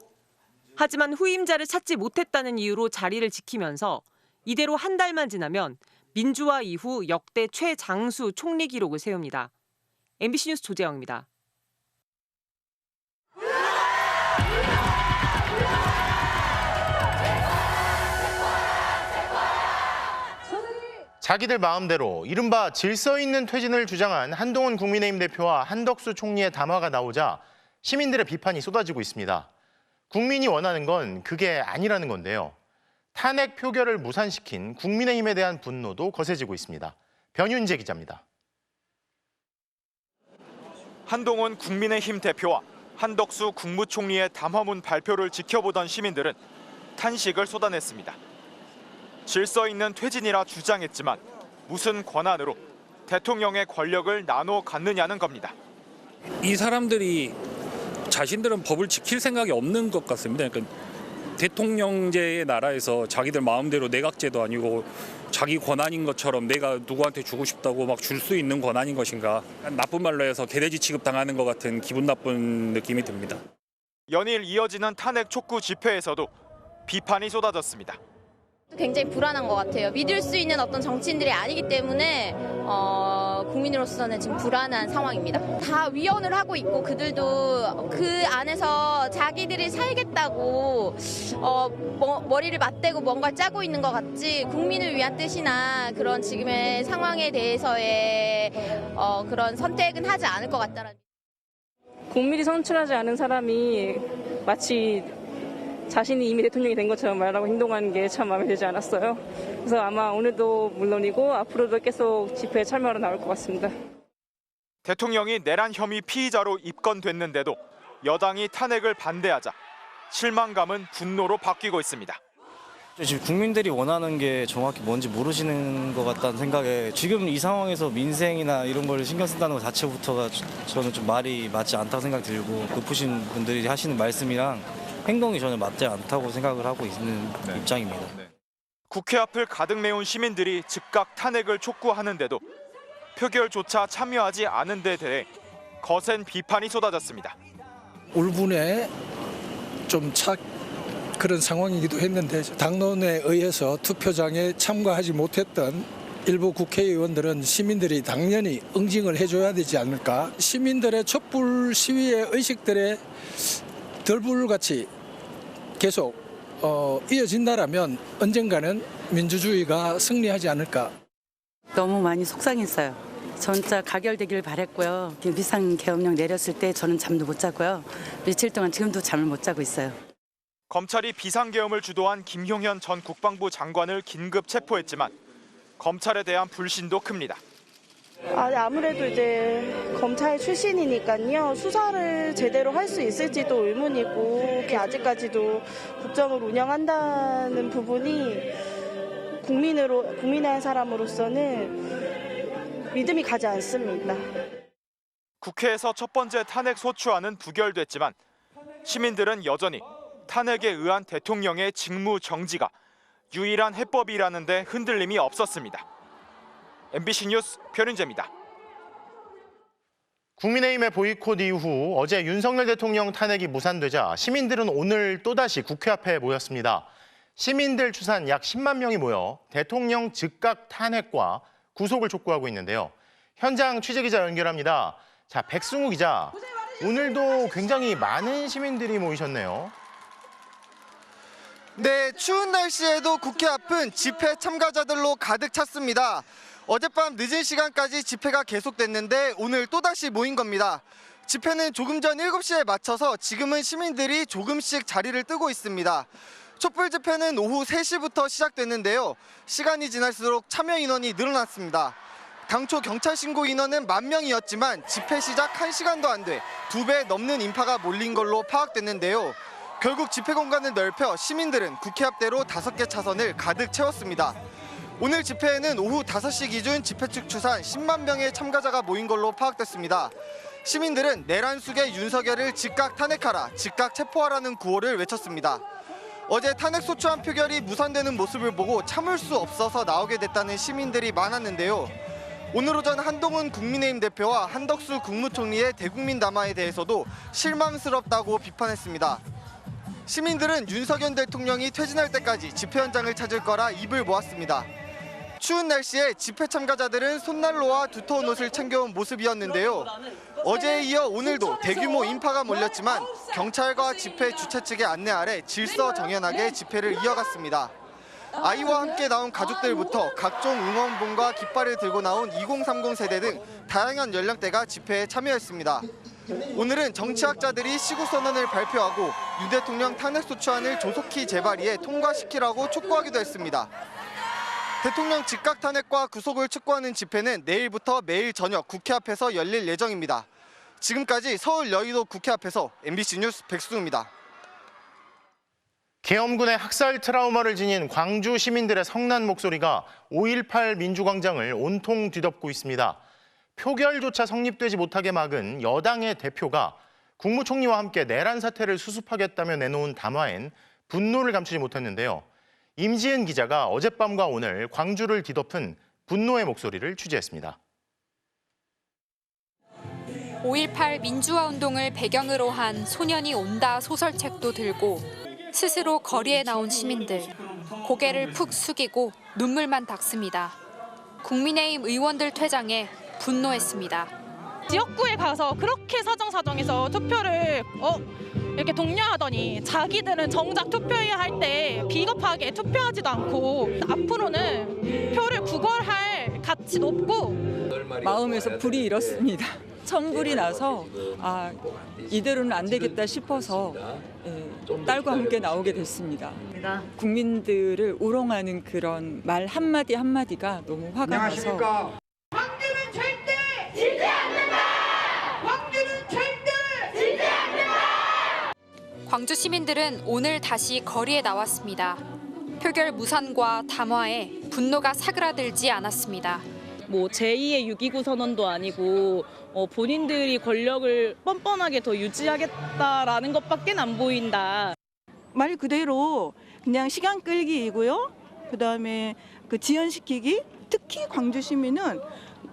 [SPEAKER 6] 하지만 후임자를 찾지 못했다는 이유로 자리를 지키면서 이대로 한 달만 지나면 민주화 이후 역대 최장수 총리 기록을 세웁니다. MBC 뉴스 조재영입니다.
[SPEAKER 2] 자기들 마음대로 이른바 질서 있는 퇴진을 주장한 한동훈 국민의힘 대표와 한덕수 총리의 담화가 나오자 시민들의 비판이 쏟아지고 있습니다. 국민이 원하는 건 그게 아니라는 건데요. 탄핵 표결을 무산시킨 국민의힘에 대한 분노도 거세지고 있습니다. 변윤재 기자입니다.
[SPEAKER 10] 한동훈 국민의힘 대표와 한덕수 국무총리의 담화문 발표를 지켜보던 시민들은 탄식을 쏟아냈습니다. 질서 있는 퇴진이라 주장했지만 무슨 권한으로 대통령의 권력을 나눠 갖느냐는 겁니다.
[SPEAKER 3] 이 사람들이 자신들은 법을 지킬 생각이 없는 것 같습니다. 그러니까 대통령제의 나라에서 자기들 마음대로 내각제도 아니고 자기 권한인 것처럼 내가 누구한테 주고 싶다고 막 줄 수 있는 권한인 것인가. 나쁜 말로 해서 개돼지 취급당하는 것 같은 기분 나쁜 느낌이 듭니다.
[SPEAKER 10] 연일 이어지는 탄핵 촉구 집회에서도 비판이 쏟아졌습니다.
[SPEAKER 9] 굉장히 불안한 것 같아요. 믿을 수 있는 어떤 정치인들이 아니기 때문에 국민으로서는 지금 불안한 상황입니다. 다 위헌을 하고 있고 그들도 그 안에서 자기들이 살겠다고 머리를 맞대고 뭔가 짜고 있는 것 같지 국민을 위한 뜻이나 그런 지금의 상황에 대해서의 그런 선택은 하지 않을 것 같다는.
[SPEAKER 11] 국민이 선출하지 않은 사람이 마치 자신이 이미 대통령이 된 것처럼 말하고 행동하는 게 참 마음에 들지 않았어요. 그래서 아마 오늘도 물론이고 앞으로도 계속 집회에 참여하러 나올 것 같습니다.
[SPEAKER 10] 대통령이 내란 혐의 피의자로 입건됐는데도 여당이 탄핵을 반대하자 실망감은 분노로 바뀌고 있습니다.
[SPEAKER 14] 지금 국민들이 원하는 게 정확히 뭔지 모르시는 것 같다는 생각에 지금 이 상황에서 민생이나 이런 걸 신경 쓴다는 것 자체부터가 저는 좀 말이 맞지 않다고 생각이 들고 높으신 분들이 하시는 말씀이랑 행동이 전혀 맞지 않다고 생각을 하고 있는 입장입니다.
[SPEAKER 10] 국회 앞을 가득 메운 시민들이 즉각 탄핵을 촉구하는데도 표결조차 참여하지 않은 데 대해 거센 비판이 쏟아졌습니다.
[SPEAKER 26] 울분에 좀 그런 상황이기도 했는데 당론에 의해서 투표장에 참가하지 못했던 일부 국회의원들은 시민들이 당연히 응징을 해줘야 되지 않을까. 시민들의 촛불 시위의 의식들에 덜불같이 계속 이어진다라면 언젠가는 민주주의가 승리하지 않을까.
[SPEAKER 27] 너무 많이 속상했어요. 진짜 가결되길 바랬고요. 비상계엄령 내렸을 때 저는 잠도 못 자고요. 며칠 동안 지금도 잠을 못 자고 있어요.
[SPEAKER 10] 검찰이 비상계엄을 주도한 김용현 전 국방부 장관을 긴급 체포했지만 검찰에 대한 불신도 큽니다.
[SPEAKER 28] 아무래도 이제 검찰 출신이니까요. 수사를 제대로 할 수 있을지도 의문이고 아직까지도 국정을 운영한다는 부분이 국민의 사람으로서는 믿음이 가지 않습니다.
[SPEAKER 10] 국회에서 첫 번째 탄핵 소추안은 부결됐지만 시민들은 여전히 탄핵에 의한 대통령의 직무 정지가 유일한 해법이라는 데 흔들림이 없었습니다. MBC 뉴스 변윤재입니다.
[SPEAKER 2] 국민의힘의 보이콧 이후 어제 윤석열 대통령 탄핵이 무산되자 시민들은 오늘 또다시 국회 앞에 모였습니다. 시민들 추산 약 10만 명이 모여 대통령 즉각 탄핵과 구속을 촉구하고 있는데요. 현장 취재기자 연결합니다. 자, 백승우 기자, 오늘도 굉장히 많은 시민들이 모이셨네요.
[SPEAKER 29] 네, 추운 날씨에도 국회 앞은 집회 참가자들로 가득 찼습니다. 어젯밤 늦은 시간까지 집회가 계속됐는데 오늘 또다시 모인 겁니다. 집회는 조금 전 7시에 맞춰서 지금은 시민들이 조금씩 자리를 뜨고 있습니다. 촛불 집회는 오후 3시부터 시작됐는데요. 시간이 지날수록 참여 인원이 늘어났습니다. 당초 경찰 신고 인원은 10,000명이었지만 집회 시작 1시간도 안 돼 2배 넘는 인파가 몰린 걸로 파악됐는데요. 결국 집회 공간을 넓혀 시민들은 국회 앞대로 5개 차선을 가득 채웠습니다. 오늘 집회에는 오후 5시 기준 집회 측 추산 10만 명의 참가자가 모인 걸로 파악됐습니다. 시민들은 내란 수계 윤석열을 즉각 탄핵하라, 즉각 체포하라는 구호를 외쳤습니다. 어제 탄핵 소추안 표결이 무산되는 모습을 보고 참을 수 없어서 나오게 됐다는 시민들이 많았는데요. 오늘 오전 한동훈 국민의힘 대표와 한덕수 국무총리의 대국민 담화에 대해서도 실망스럽다고 비판했습니다. 시민들은 윤석열 대통령이 퇴진할 때까지 집회 현장을 찾을 거라 입을 모았습니다. 추운 날씨에 집회 참가자들은 손난로와 두터운 옷을 챙겨온 모습이었는데요. 어제에 이어 오늘도 대규모 인파가 몰렸지만 경찰과 집회 주최 측의 안내 아래 질서 정연하게 집회를 이어갔습니다. 아이와 함께 나온 가족들부터 각종 응원봉과 깃발을 들고 나온 2030 세대 등 다양한 연령대가 집회에 참여했습니다. 오늘은 정치학자들이 시국선언을 발표하고 윤 대통령 탄핵소추안을 조속히 재발의해 통과시키라고 촉구하기도 했습니다. 대통령 즉각 탄핵과 구속을 촉구하는 집회는 내일부터 매일 저녁 국회 앞에서 열릴 예정입니다. 지금까지 서울 여의도 국회 앞에서 MBC 뉴스 백수입니다.
[SPEAKER 2] 계엄군의 학살 트라우마를 지닌 광주 시민들의 성난 목소리가 5.18 민주광장을 온통 뒤덮고 있습니다. 표결조차 성립되지 못하게 막은 여당의 대표가 국무총리와 함께 내란 사태를 수습하겠다며 내놓은 담화엔 분노를 감추지 못했는데요. 임지은 기자가 어젯밤과 오늘 광주를 뒤덮은 분노의 목소리를 취재했습니다.
[SPEAKER 1] 5.18 민주화 운동을 배경으로 한 소년이 온다 소설책도 들고 스스로 거리에 나온 시민들, 고개를 푹 숙이고 눈물만 닦습니다. 국민의힘 의원들 퇴장에 분노했습니다.
[SPEAKER 12] 지역구에 가서 그렇게 사정사정해서 투표를 이렇게 독려하더니 자기들은 정작 투표해야 할 때 비겁하게 투표하지도 않고 앞으로는 표를 구걸할 가치 높고
[SPEAKER 13] 마음에서 불이 일었습니다. 천불이 나서 이대로는 안 되겠다 싶어서 딸과 함께 나오게 됐습니다. 국민들을 우롱하는 그런 말 한마디 한마디가 너무 화가 나서
[SPEAKER 16] 광주는 절대 지지 않는다! 광주는 절대 지지 않는다!
[SPEAKER 1] 광주 시민들은 오늘 다시 거리에 나왔습니다. 표결 무산과 담화에 분노가 사그라들지 않았습니다.
[SPEAKER 12] 뭐 제2의 6.29 선언도 아니고 본인들이 권력을 뻔뻔하게 더 유지하겠다라는 것밖에 안 보인다.
[SPEAKER 17] 말 그대로 그냥 시간 끌기이고요. 그다음에 그 지연시키기. 특히 광주 시민은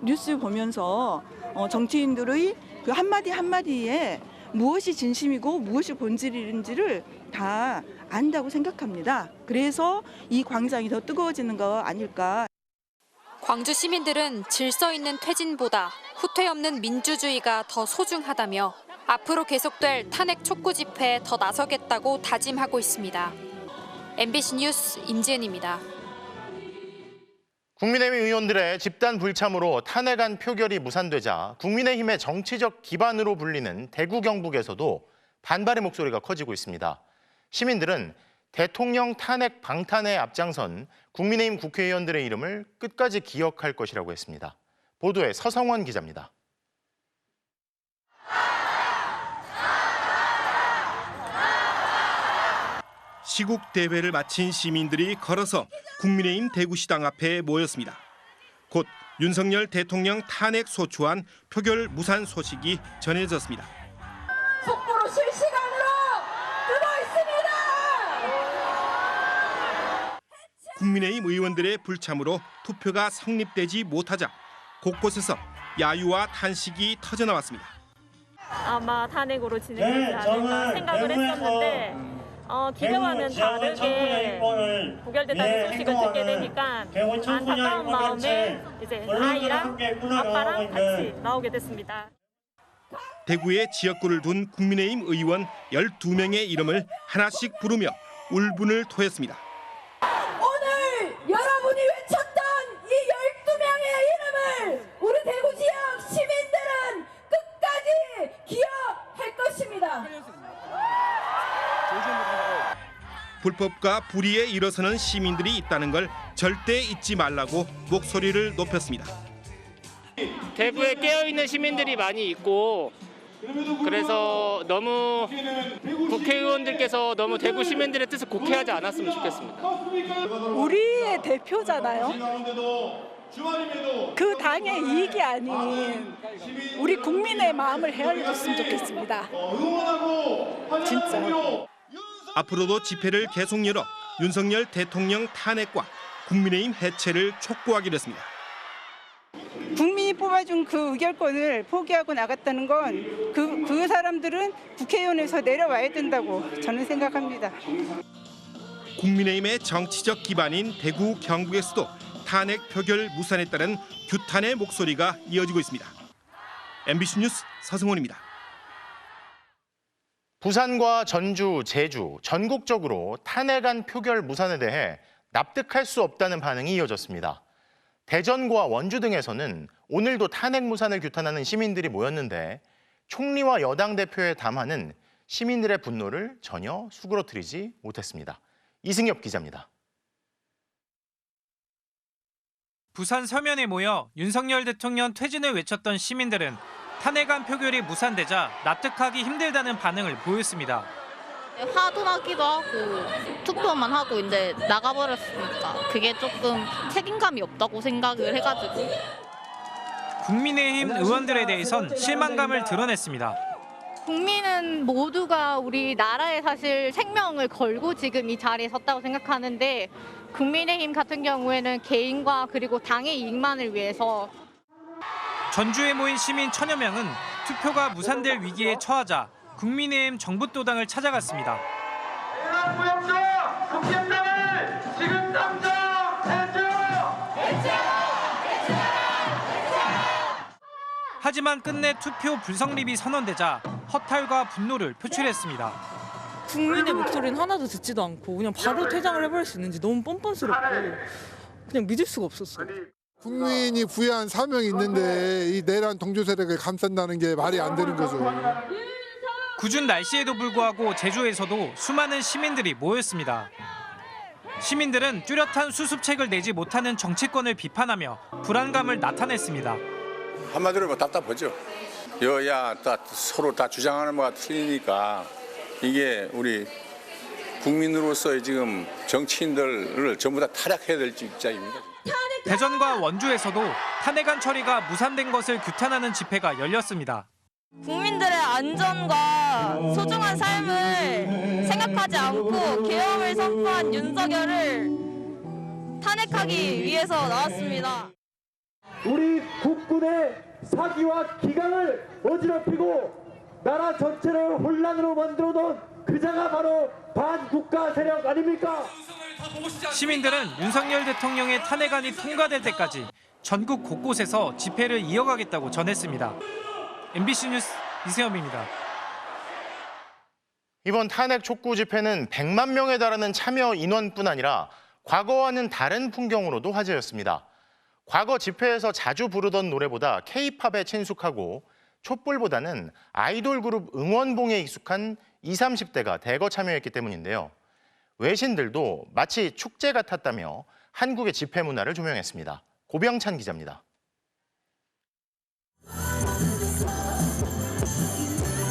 [SPEAKER 17] 뉴스 보면서 정치인들의 그 한마디 한마디에 무엇이 진심이고 무엇이 본질인지를 다 안다고 생각합니다. 그래서 이 광장이 더 뜨거워지는 거 아닐까.
[SPEAKER 1] 광주 시민들은 질서 있는 퇴진보다 후퇴 없는 민주주의가 더 소중하다며 앞으로 계속될 탄핵 촉구 집회에 더 나서겠다고 다짐하고 있습니다. MBC 뉴스 임지은입니다.
[SPEAKER 2] 국민의힘 의원들의 집단 불참으로 탄핵안 표결이 무산되자 국민의힘의 정치적 기반으로 불리는 대구 경북에서도 반발의 목소리가 커지고 있습니다. 시민들은 대통령 탄핵 방탄에 앞장선 국민의힘 국회의원들의 이름을 끝까지 기억할 것이라고 했습니다. 보도에 서성원 기자입니다.
[SPEAKER 18] 시국 대회를 마친 시민들이 걸어서 국민의힘 대구시당 앞에 모였습니다. 곧 윤석열 대통령 탄핵 소추안 표결 무산 소식이 전해졌습니다.
[SPEAKER 16] 속보로 실시간으로 뜨고 있습니다.
[SPEAKER 18] 국민의힘 의원들의 불참으로 투표가 성립되지 못하자 곳곳에서 야유와 탄식이 터져나왔습니다.
[SPEAKER 19] 아마 탄핵으로 진행되지 않을까 생각을 했었는데 기대와는 다르게 부결됐다는 소식을 듣게 되니까 안타까운 마음에 이제 아이랑 아빠랑 같이 나오게 됐습니다.
[SPEAKER 18] 대구에 지역구를 둔 국민의힘 의원 12명의 이름을 하나씩 부르며 울분을 토했습니다.
[SPEAKER 16] 오늘 여러분이 외쳤던 이 12명의 이름을 우리 대구 지역 시민들은 끝까지 기억
[SPEAKER 18] 불법과 불의에 일어서는 시민들이 있다는 걸 절대 잊지 말라고 목소리를 높였습니다.
[SPEAKER 4] 대구에 깨어있는 시민들이 많이 있고 그래서 너무 국회의원들께서 너무 대구 시민들의 뜻을 곡해하지 않았으면 좋겠습니다.
[SPEAKER 5] 우리의 대표잖아요. 그 당의 이익이 아닌 우리 국민의 마음을 헤아려줬으면 좋겠습니다. 진짜.
[SPEAKER 18] 앞으로도 집회를 계속 열어 윤석열 대통령 탄핵과 국민의힘 해체를 촉구하기로 했습니다.
[SPEAKER 17] 국민이 뽑아준 그 의결권을 포기하고 나갔다는 건 그 사람들은 국회의원에서 내려와야 된다고 저는 생각합니다.
[SPEAKER 18] 국민의힘의 정치적 기반인 대구, 경북에서도 탄핵 표결 무산에 따른 규탄의 목소리가 이어지고 있습니다. MBC 뉴스 서승원입니다.
[SPEAKER 2] 부산과 전주, 제주, 전국적으로 탄핵안 표결 무산에 대해 납득할 수 없다는 반응이 이어졌습니다. 대전과 원주 등에서는 오늘도 탄핵 무산을 규탄하는 시민들이 모였는데 총리와 여당 대표의 담화는 시민들의 분노를 전혀 수그러뜨리지 못했습니다. 이승엽 기자입니다.
[SPEAKER 15] 부산 서면에 모여 윤석열 대통령 퇴진을 외쳤던 시민들은 탄핵안 표결이 무산되자 납득하기 힘들다는 반응을 보였습니다.
[SPEAKER 20] 화도 나기도 하고 투표만 하고 이제 나가버렸으니까 그게 조금 책임감이 없다고 생각을 해가지고.
[SPEAKER 15] 국민의힘 의원들에 대해선 실망감을 드러냈습니다.
[SPEAKER 21] 국민은 모두가 우리 나라에 사실 생명을 걸고 지금 이 자리에 섰다고 생각하는데 국민의힘 같은 경우에는 개인과 그리고 당의 이익만을 위해서.
[SPEAKER 15] 전주에 모인 시민 1000여 명은 투표가 무산될 위기에 처하자 국민의힘 정북도당을 찾아갔습니다.
[SPEAKER 16] 국힘당을 지금 당장 해체하라!
[SPEAKER 15] 하지만 끝내 투표 불성립이 선언되자 허탈과 분노를 표출했습니다.
[SPEAKER 11] 국민의 목소리는 하나도 듣지도 않고 그냥 바로 퇴장을 해버릴 수 있는지 너무 뻔뻔스럽고 그냥 믿을 수가 없었어요.
[SPEAKER 22] 국민이 부여한 사명이 있는데 이 내란 동조 세력을 감싼다는 게 말이 안 되는 거죠.
[SPEAKER 15] 궂은 날씨에도 불구하고 제주에서도 수많은 시민들이 모였습니다. 시민들은 뚜렷한 수습책을 내지 못하는 정치권을 비판하며 불안감을 나타냈습니다.
[SPEAKER 23] 한마디로 뭐 답답하죠. 여야 다 서로 다 주장하는 바가 틀리니까 이게 우리 국민으로서의 지금 정치인들을 전부 다 타락해야 될 입장입니다.
[SPEAKER 15] 대전과 원주에서도 탄핵안 처리가 무산된 것을 규탄하는 집회가 열렸습니다.
[SPEAKER 21] 국민들의 안전과 소중한 삶을 생각하지 않고 계엄을 선포한 윤석열을 탄핵하기 위해서 나왔습니다.
[SPEAKER 16] 우리 국군의 사기와 기강을 어지럽히고 나라 전체를 혼란으로 만들어놓은 그자가 바로 반국가 세력 아닙니까?
[SPEAKER 15] 시민들은 윤석열 대통령의 탄핵안이 통과될 때까지 전국 곳곳에서 집회를 이어가겠다고 전했습니다. MBC 뉴스 이세영입니다.
[SPEAKER 2] 이번 탄핵 촉구 집회는 100만 명에 달하는 참여 인원뿐 아니라 과거와는 다른 풍경으로도 화제였습니다. 과거 집회에서 자주 부르던 노래보다 K-팝에 친숙하고 촛불보다는 아이돌 그룹 응원봉에 익숙한 20, 30대가 대거 참여했기 때문인데요. 외신들도 마치 축제 같았다며 한국의 집회 문화를 조명했습니다. 고병찬 기자입니다.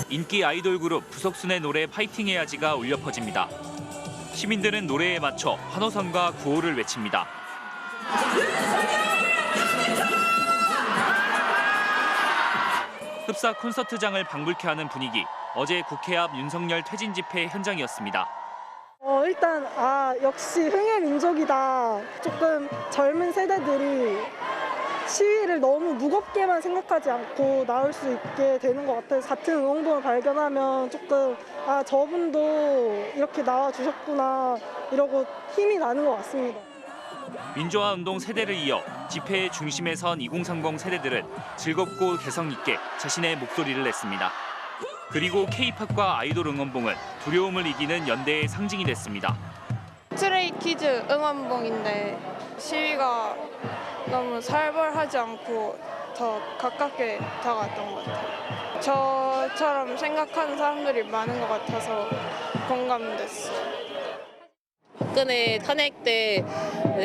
[SPEAKER 24] 인기 아이돌 그룹 부석순의 노래 파이팅해야지가 울려 퍼집니다. 시민들은 노래에 맞춰 환호성과 구호를 외칩니다. 흡사 콘서트장을 방불케 하는 분위기, 어제 국회 앞 윤석열 퇴진 집회 현장이었습니다.
[SPEAKER 28] 일단 역시 흥의 민족이다. 조금 젊은 세대들이 시위를 너무 무겁게만 생각하지 않고 나올 수 있게 되는 것 같아요. 같은 응원봉을 발견하면 조금 저분도 이렇게 나와주셨구나 이러고 힘이 나는 것 같습니다.
[SPEAKER 24] 민주화 운동 세대를 이어 집회의 중심에 선 2030 세대들은 즐겁고 개성 있게 자신의 목소리를 냈습니다. 그리고 K-팝과 아이돌 응원봉은 두려움을 이기는 연대의 상징이 됐습니다.
[SPEAKER 25] 스트레이키즈 응원봉인데 시위가 너무 살벌하지 않고 더 가깝게 다가왔던 것 같아요. 저처럼 생각하는 사람들이 많은 것 같아서 공감됐어요.
[SPEAKER 3] 박근혜 탄핵 때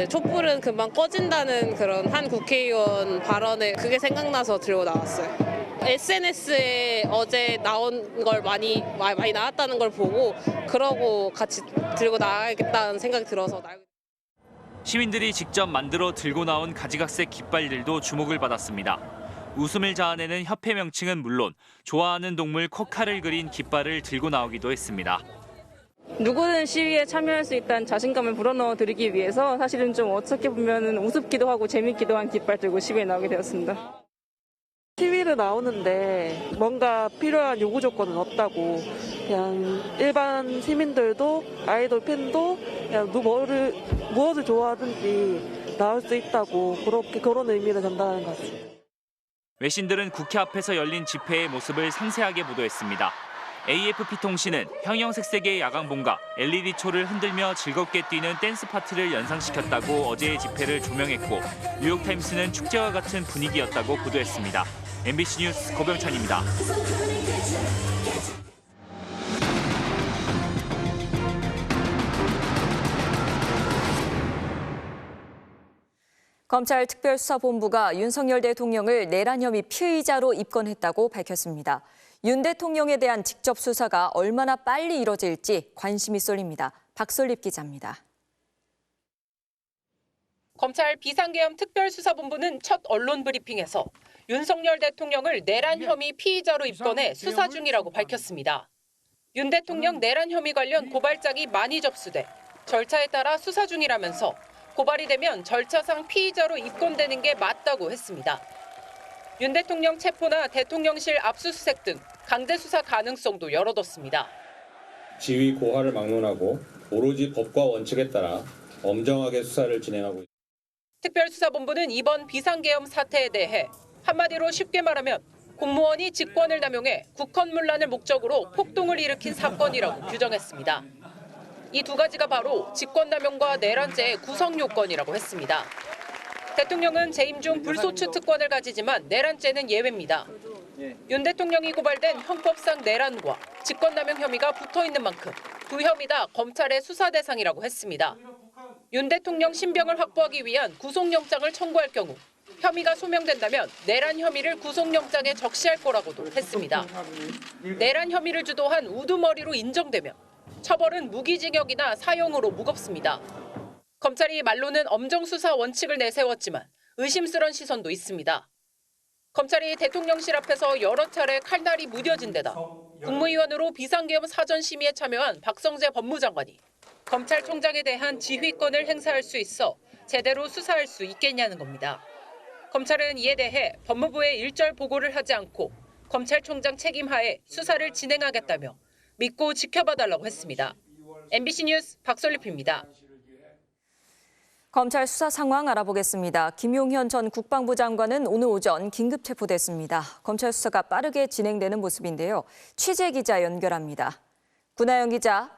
[SPEAKER 3] 촛불은 금방 꺼진다는 그런 한 국회의원 발언에 그게 생각나서 들고 나왔어요. SNS에 어제 나온 걸 많이 나왔다는 걸 보고 그러고 같이 들고 나가야겠다는 생각이 들어서.
[SPEAKER 24] 시민들이 직접 만들어 들고 나온 가지각색 깃발들도 주목을 받았습니다. 웃음을 자아내는 협회 명칭은 물론 좋아하는 동물 코카를 그린 깃발을 들고 나오기도 했습니다.
[SPEAKER 11] 누구든 시위에 참여할 수 있다는 자신감을 불어넣어 드리기 위해서 사실은 좀 어떻게 보면 우습기도 하고 재밌기도 한 깃발 들고 시위에 나오게 되었습니다.
[SPEAKER 6] 시위를 나오는데 뭔가 필요한 요구 조건은 없다고, 그냥 일반 시민들도 아이돌 팬도 그냥 무엇을 좋아하든지 나올 수 있다고, 그런 의미를 전달하는 것 같습니다.
[SPEAKER 24] 외신들은 국회 앞에서 열린 집회의 모습을 상세하게 보도했습니다. AFP-통신은 형형색색의 야광봉과 LED초를 흔들며 즐겁게 뛰는 댄스 파티를 연상시켰다고 어제의 집회를 조명했고, 뉴욕타임스는 축제와 같은 분위기였다고 보도했습니다. MBC 뉴스 고병찬입니다.
[SPEAKER 7] 검찰 특별수사본부가 윤석열 대통령을 내란 혐의 피의자로 입건했다고 밝혔습니다. 윤 대통령에 대한 직접 수사가 얼마나 빨리 이뤄질지 관심이 쏠립니다. 박솔립 기자입니다.
[SPEAKER 8] 검찰 비상계엄 특별수사본부는 첫 언론 브리핑에서 윤석열 대통령을 내란 혐의 피의자로 입건해 수사 중이라고 밝혔습니다. 윤 대통령 내란 혐의 관련 고발장이 많이 접수돼 절차에 따라 수사 중이라면서 고발이 되면 절차상 피의자로 입건되는 게 맞다고 했습니다. 윤 대통령 체포나 대통령실 압수수색 등 강제 수사 가능성도 열어뒀습니다.
[SPEAKER 9] 지위 고하를 막론하고 오로지 법과 원칙에 따라 엄정하게 수사를 진행하고 있습니다.
[SPEAKER 8] 특별수사본부는 이번 비상계엄 사태에 대해 한마디로 쉽게 말하면 공무원이 직권을 남용해 국헌문란을 목적으로 폭동을 일으킨 사건이라고 규정했습니다. 이 두 가지가 바로 직권남용과 내란죄의 구성 요건이라고 했습니다. 대통령은 재임 중 불소추 특권을 가지지만 내란죄는 예외입니다. 윤 대통령이 고발된 형법상 내란과 직권남용 혐의가 붙어있는 만큼 두 혐의 다 검찰의 수사 대상이라고 했습니다. 윤 대통령 신병을 확보하기 위한 구속영장을 청구할 경우 혐의가 소명된다면 내란 혐의를 구속영장에 적시할 거라고도 했습니다. 내란 혐의를 주도한 우두머리로 인정되면 처벌은 무기징역이나 사형으로 무겁습니다. 검찰이 말로는 엄정수사 원칙을 내세웠지만 의심스런 시선도 있습니다. 검찰이 대통령실 앞에서 여러 차례 칼날이 무뎌진 데다 국무위원으로 비상계엄 사전심의에 참여한 박성재 법무장관이 검찰총장에 대한 지휘권을 행사할 수 있어 제대로 수사할 수 있겠냐는 겁니다. 검찰은 이에 대해 법무부에 일절 보고를 하지 않고 검찰총장 책임하에 수사를 진행하겠다며 믿고 지켜봐달라고 했습니다. MBC 뉴스 박솔립입니다.
[SPEAKER 7] 검찰 수사 상황 알아보겠습니다. 김용현 전 국방부 장관은 오늘 오전 긴급 체포됐습니다. 검찰 수사가 빠르게 진행되는 모습인데요. 취재 기자 연결합니다. 구나영 기자.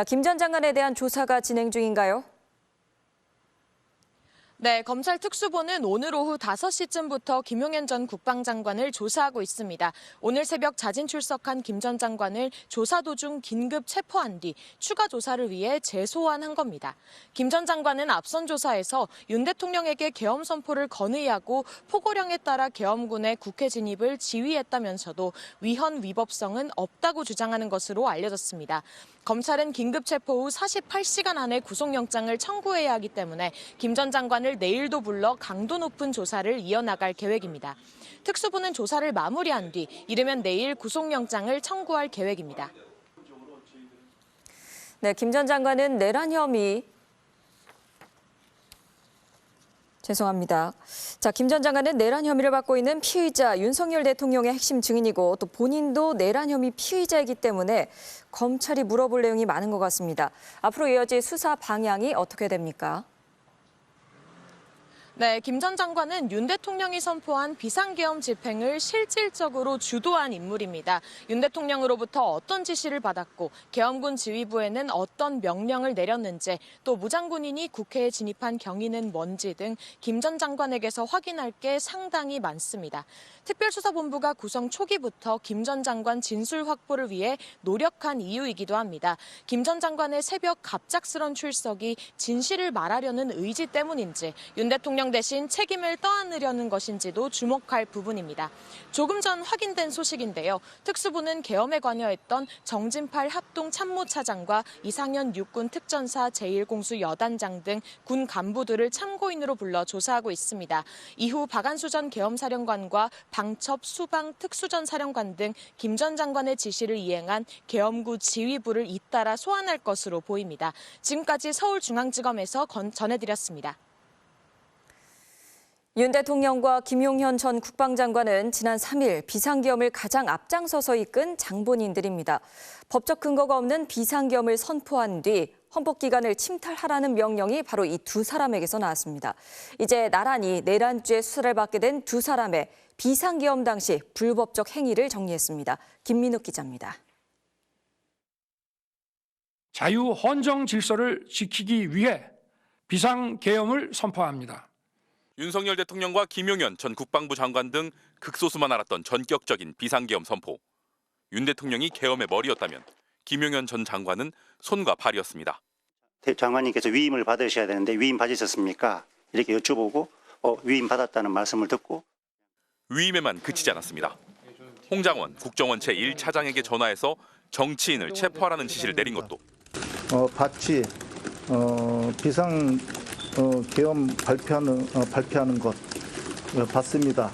[SPEAKER 7] 김 전 장관에 대한 조사가 진행 중인가요?
[SPEAKER 10] 네, 검찰 특수본은 오늘 오후 5시쯤부터 김용현 전 국방장관을 조사하고 있습니다. 오늘 새벽 자진 출석한 김 전 장관을 조사 도중 긴급 체포한 뒤 추가 조사를 위해 재소환한 겁니다. 김 전 장관은 앞선 조사에서 윤 대통령에게 계엄 선포를 건의하고 포고령에 따라 계엄군의 국회 진입을 지휘했다면서도 위헌 위법성은 없다고 주장하는 것으로 알려졌습니다. 검찰은 긴급 체포 후 48시간 안에 구속영장을 청구해야 하기 때문에 김 전 장관을 내일도 불러 강도 높은 조사를 이어나갈 계획입니다. 특수부는 조사를 마무리한 뒤 이르면 내일 구속영장을 청구할 계획입니다.
[SPEAKER 7] 네, 김 전 장관은 내란 혐의 김 전 장관은 내란 혐의를 받고 있는 피의자 윤석열 대통령의 핵심 증인이고 또 본인도 내란 혐의 피의자이기 때문에 검찰이 물어볼 내용이 많은 것 같습니다. 앞으로 이어질 수사 방향이 어떻게 됩니까?
[SPEAKER 10] 네, 김 전 장관은 윤 대통령이 선포한 비상계엄 집행을 실질적으로 주도한 인물입니다. 윤 대통령으로부터 어떤 지시를 받았고 계엄군 지휘부에는 어떤 명령을 내렸는지, 또 무장군인이 국회에 진입한 경위는 뭔지 등 김 전 장관에게서 확인할 게 상당히 많습니다. 특별수사본부가 구성 초기부터 김 전 장관 진술 확보를 위해 노력한 이유이기도 합니다. 김 전 장관의 새벽 갑작스런 출석이 진실을 말하려는 의지 때문인지, 윤 대통령 대신 책임을 떠안으려는 것인지도 주목할 부분입니다. 조금 전 확인된 소식인데요. 특수부는 계엄에 관여했던 정진팔 합동참모차장과 이상현 육군 특전사 제1공수 여단장 등 군 간부들을 참고인으로 불러 조사하고 있습니다. 이후 박안수 전 계엄사령관과 방첩, 수방, 특수전 사령관 등 김 전 장관의 지시를 이행한 계엄구 지휘부를 잇따라 소환할 것으로 보입니다. 지금까지 서울중앙지검에서 전해드렸습니다.
[SPEAKER 7] 윤 대통령과 김용현 전 국방장관은 지난 3일 비상계엄을 가장 앞장서서 이끈 장본인들입니다. 법적 근거가 없는 비상계엄을 선포한 뒤 헌법기관을 침탈하라는 명령이 바로 이 두 사람에게서 나왔습니다. 이제 나란히 내란죄 수사를 받게 된 두 사람의 비상계엄 당시 불법적 행위를 정리했습니다. 김민욱 기자입니다.
[SPEAKER 1] 자유헌정 질서를 지키기 위해 비상계엄을 선포합니다.
[SPEAKER 4] 윤석열 대통령과 김용현 전 국방부 장관 등 극소수만 알았던 전격적인 비상계엄 선포. 윤 대통령이 계엄의 머리였다면 김용현 전 장관은 손과 발이었습니다.
[SPEAKER 12] 장관님께서 위임을 받으셔야 되는데 위임 받으셨습니까? 이렇게 여쭤보고 위임 받았다는 말씀을 듣고
[SPEAKER 4] 위임에만 그치지 않았습니다. 홍장원 국정원 제1차장에게 전화해서 정치인을 체포하라는 지시를 내린 것도
[SPEAKER 13] 같이 비상 계엄 발표하는 것 봤습니다.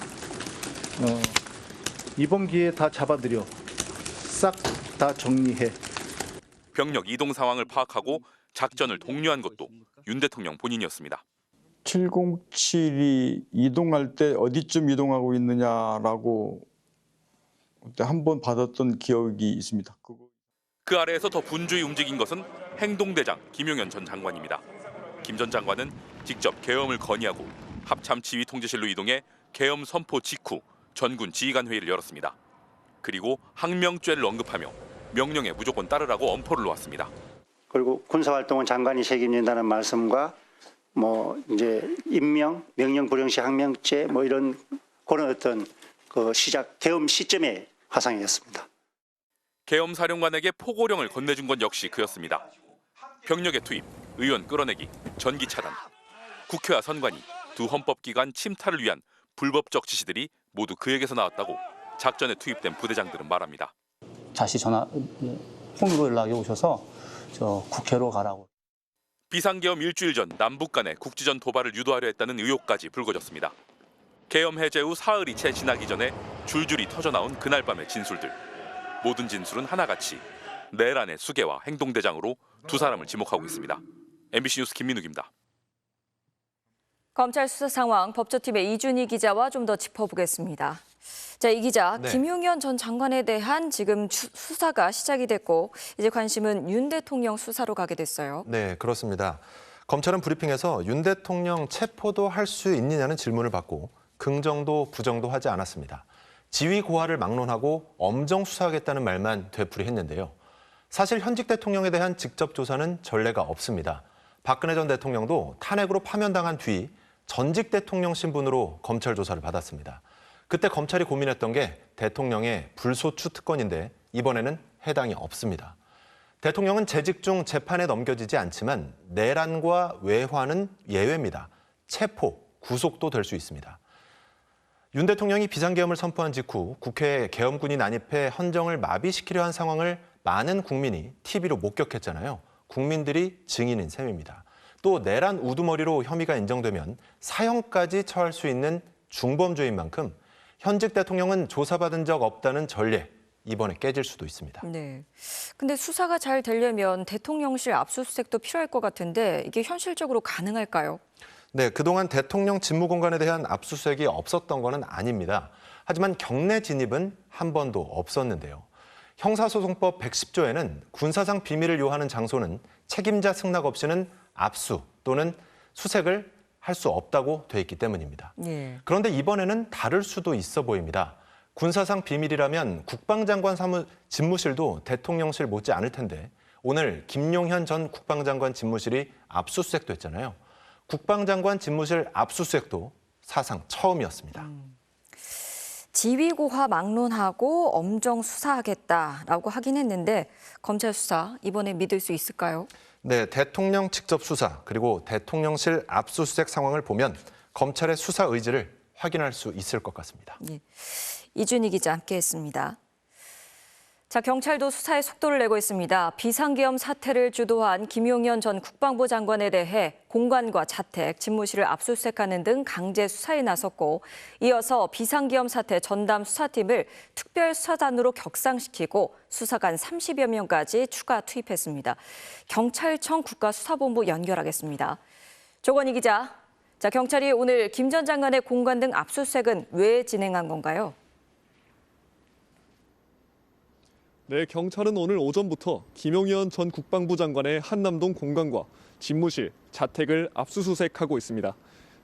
[SPEAKER 13] 이번 기회에 다 잡아들여 싹 다 정리해.
[SPEAKER 4] 병력 이동 상황을 파악하고 작전을 독려한 것도 윤 대통령 본인이었습니다.
[SPEAKER 14] 707이 이동할 때 어디쯤 이동하고 있느냐라고 그때 한 번 받았던 기억이 있습니다.
[SPEAKER 4] 그 아래에서 더 분주히 움직인 것은 행동대장 김용현 전 장관입니다. 김 전 장관은 직접 계엄을 건의하고 합참지휘 통제실로 이동해 계엄 선포 직후 전군 지휘관 회의를 열었습니다. 그리고 항명죄를 언급하며 명령에 무조건 따르라고 엄포를 놓았습니다.
[SPEAKER 12] 그리고 군사활동은 장관이 책임진다는 말씀과 이제 임명, 명령 불응시 항명죄 이런 그런 어떤 그 시작 계엄 시점의 화상이었습니다.
[SPEAKER 4] 계엄 사령관에게 포고령을 건네준 건 역시 그였습니다. 병력의 투입, 의원 끌어내기, 전기 차단, 국회와 선관위, 두 헌법기관 침탈을 위한 불법적 지시들이 모두 그에게서 나왔다고 작전에 투입된 부대장들은 말합니다.
[SPEAKER 19] 다시 통으로 연락이 오셔서 국회로 가라고.
[SPEAKER 4] 비상계엄 일주일 전 남북 간의 국지전 도발을 유도하려 했다는 의혹까지 불거졌습니다. 계엄 해제 후 사흘이 채 지나기 전에 줄줄이 터져나온 그날 밤의 진술들. 모든 진술은 하나같이 내란의 수괴와 행동대장으로 두 사람을 지목하고 있습니다. MBC 뉴스 김민욱입니다.
[SPEAKER 7] 검찰 수사 상황 법조팀의 이준희 기자와 좀 더 짚어보겠습니다. 자, 이 기자,
[SPEAKER 2] 네.
[SPEAKER 7] 김용현 전 장관에 대한 지금 수사가 시작이 됐고 이제 관심은 윤 대통령 수사로 가게 됐어요.
[SPEAKER 26] 네, 그렇습니다. 검찰은 브리핑에서 윤 대통령 체포도 할 수 있느냐는 질문을 받고 긍정도 부정도 하지 않았습니다. 지위 고하를 막론하고 엄정 수사하겠다는 말만 되풀이했는데요. 사실 현직 대통령에 대한 직접 조사는 전례가 없습니다. 박근혜 전 대통령도 탄핵으로 파면당한 뒤 전직 대통령 신분으로 검찰 조사를 받았습니다. 그때 검찰이 고민했던 게 대통령의 불소추 특권인데 이번에는 해당이 없습니다. 대통령은 재직 중 재판에 넘겨지지 않지만 내란과 외환은 예외입니다. 체포, 구속도 될 수 있습니다. 윤 대통령이 비상계엄을 선포한 직후 국회에 계엄군이 난입해 헌정을 마비시키려 한 상황을 많은 국민이 TV로 목격했잖아요. 국민들이 증인인 셈입니다. 또 내란 우두머리로 혐의가 인정되면 사형까지 처할 수 있는 중범죄인 만큼 현직 대통령은 조사받은 적 없다는 전례, 이번에 깨질 수도 있습니다.
[SPEAKER 7] 네. 근데 수사가 잘 되려면 대통령실 압수수색도 필요할 것 같은데 이게 현실적으로 가능할까요?
[SPEAKER 26] 네, 그동안 대통령 직무 공간에 대한 압수수색이 없었던 건 아닙니다. 하지만 경내 진입은 한 번도 없었는데요. 형사소송법 110조에는 군사상 비밀을 요하는 장소는 책임자 승낙 없이는 압수 또는 수색을 할 수 없다고 돼 있기 때문입니다.
[SPEAKER 7] 예.
[SPEAKER 26] 그런데 이번에는 다를 수도 있어 보입니다. 군사상 비밀이라면 국방장관 집무실도 대통령실 못지 않을 텐데 오늘 김용현 전 국방장관 집무실이 압수수색됐잖아요. 국방장관 집무실 압수수색도 사상 처음이었습니다.
[SPEAKER 7] 지위고하 막론하고 엄정 수사하겠다라고 하긴 했는데 검찰 수사 이번에 믿을 수 있을까요?
[SPEAKER 26] 네, 대통령 직접 수사 그리고 대통령실 압수수색 상황을 보면 검찰의 수사 의지를 확인할 수 있을 것 같습니다.
[SPEAKER 7] 예. 이준희 기자 함께했습니다. 자, 경찰도 수사에 속도를 내고 있습니다. 비상계엄 사태를 주도한 김용현 전 국방부 장관에 대해 공관과 자택, 집무실을 압수수색하는 등 강제 수사에 나섰고 이어서 비상계엄 사태 전담 수사팀을 특별수사단으로 격상시키고 수사관 30여 명까지 추가 투입했습니다. 경찰청 국가수사본부 연결하겠습니다. 조건희 기자, 자, 경찰이 오늘 김 전 장관의 공관 등 압수수색은 왜 진행한 건가요?
[SPEAKER 5] 네, 경찰은 오늘 오전부터 김용현 전 국방부 장관의 한남동 공관과 집무실, 자택을 압수수색하고 있습니다.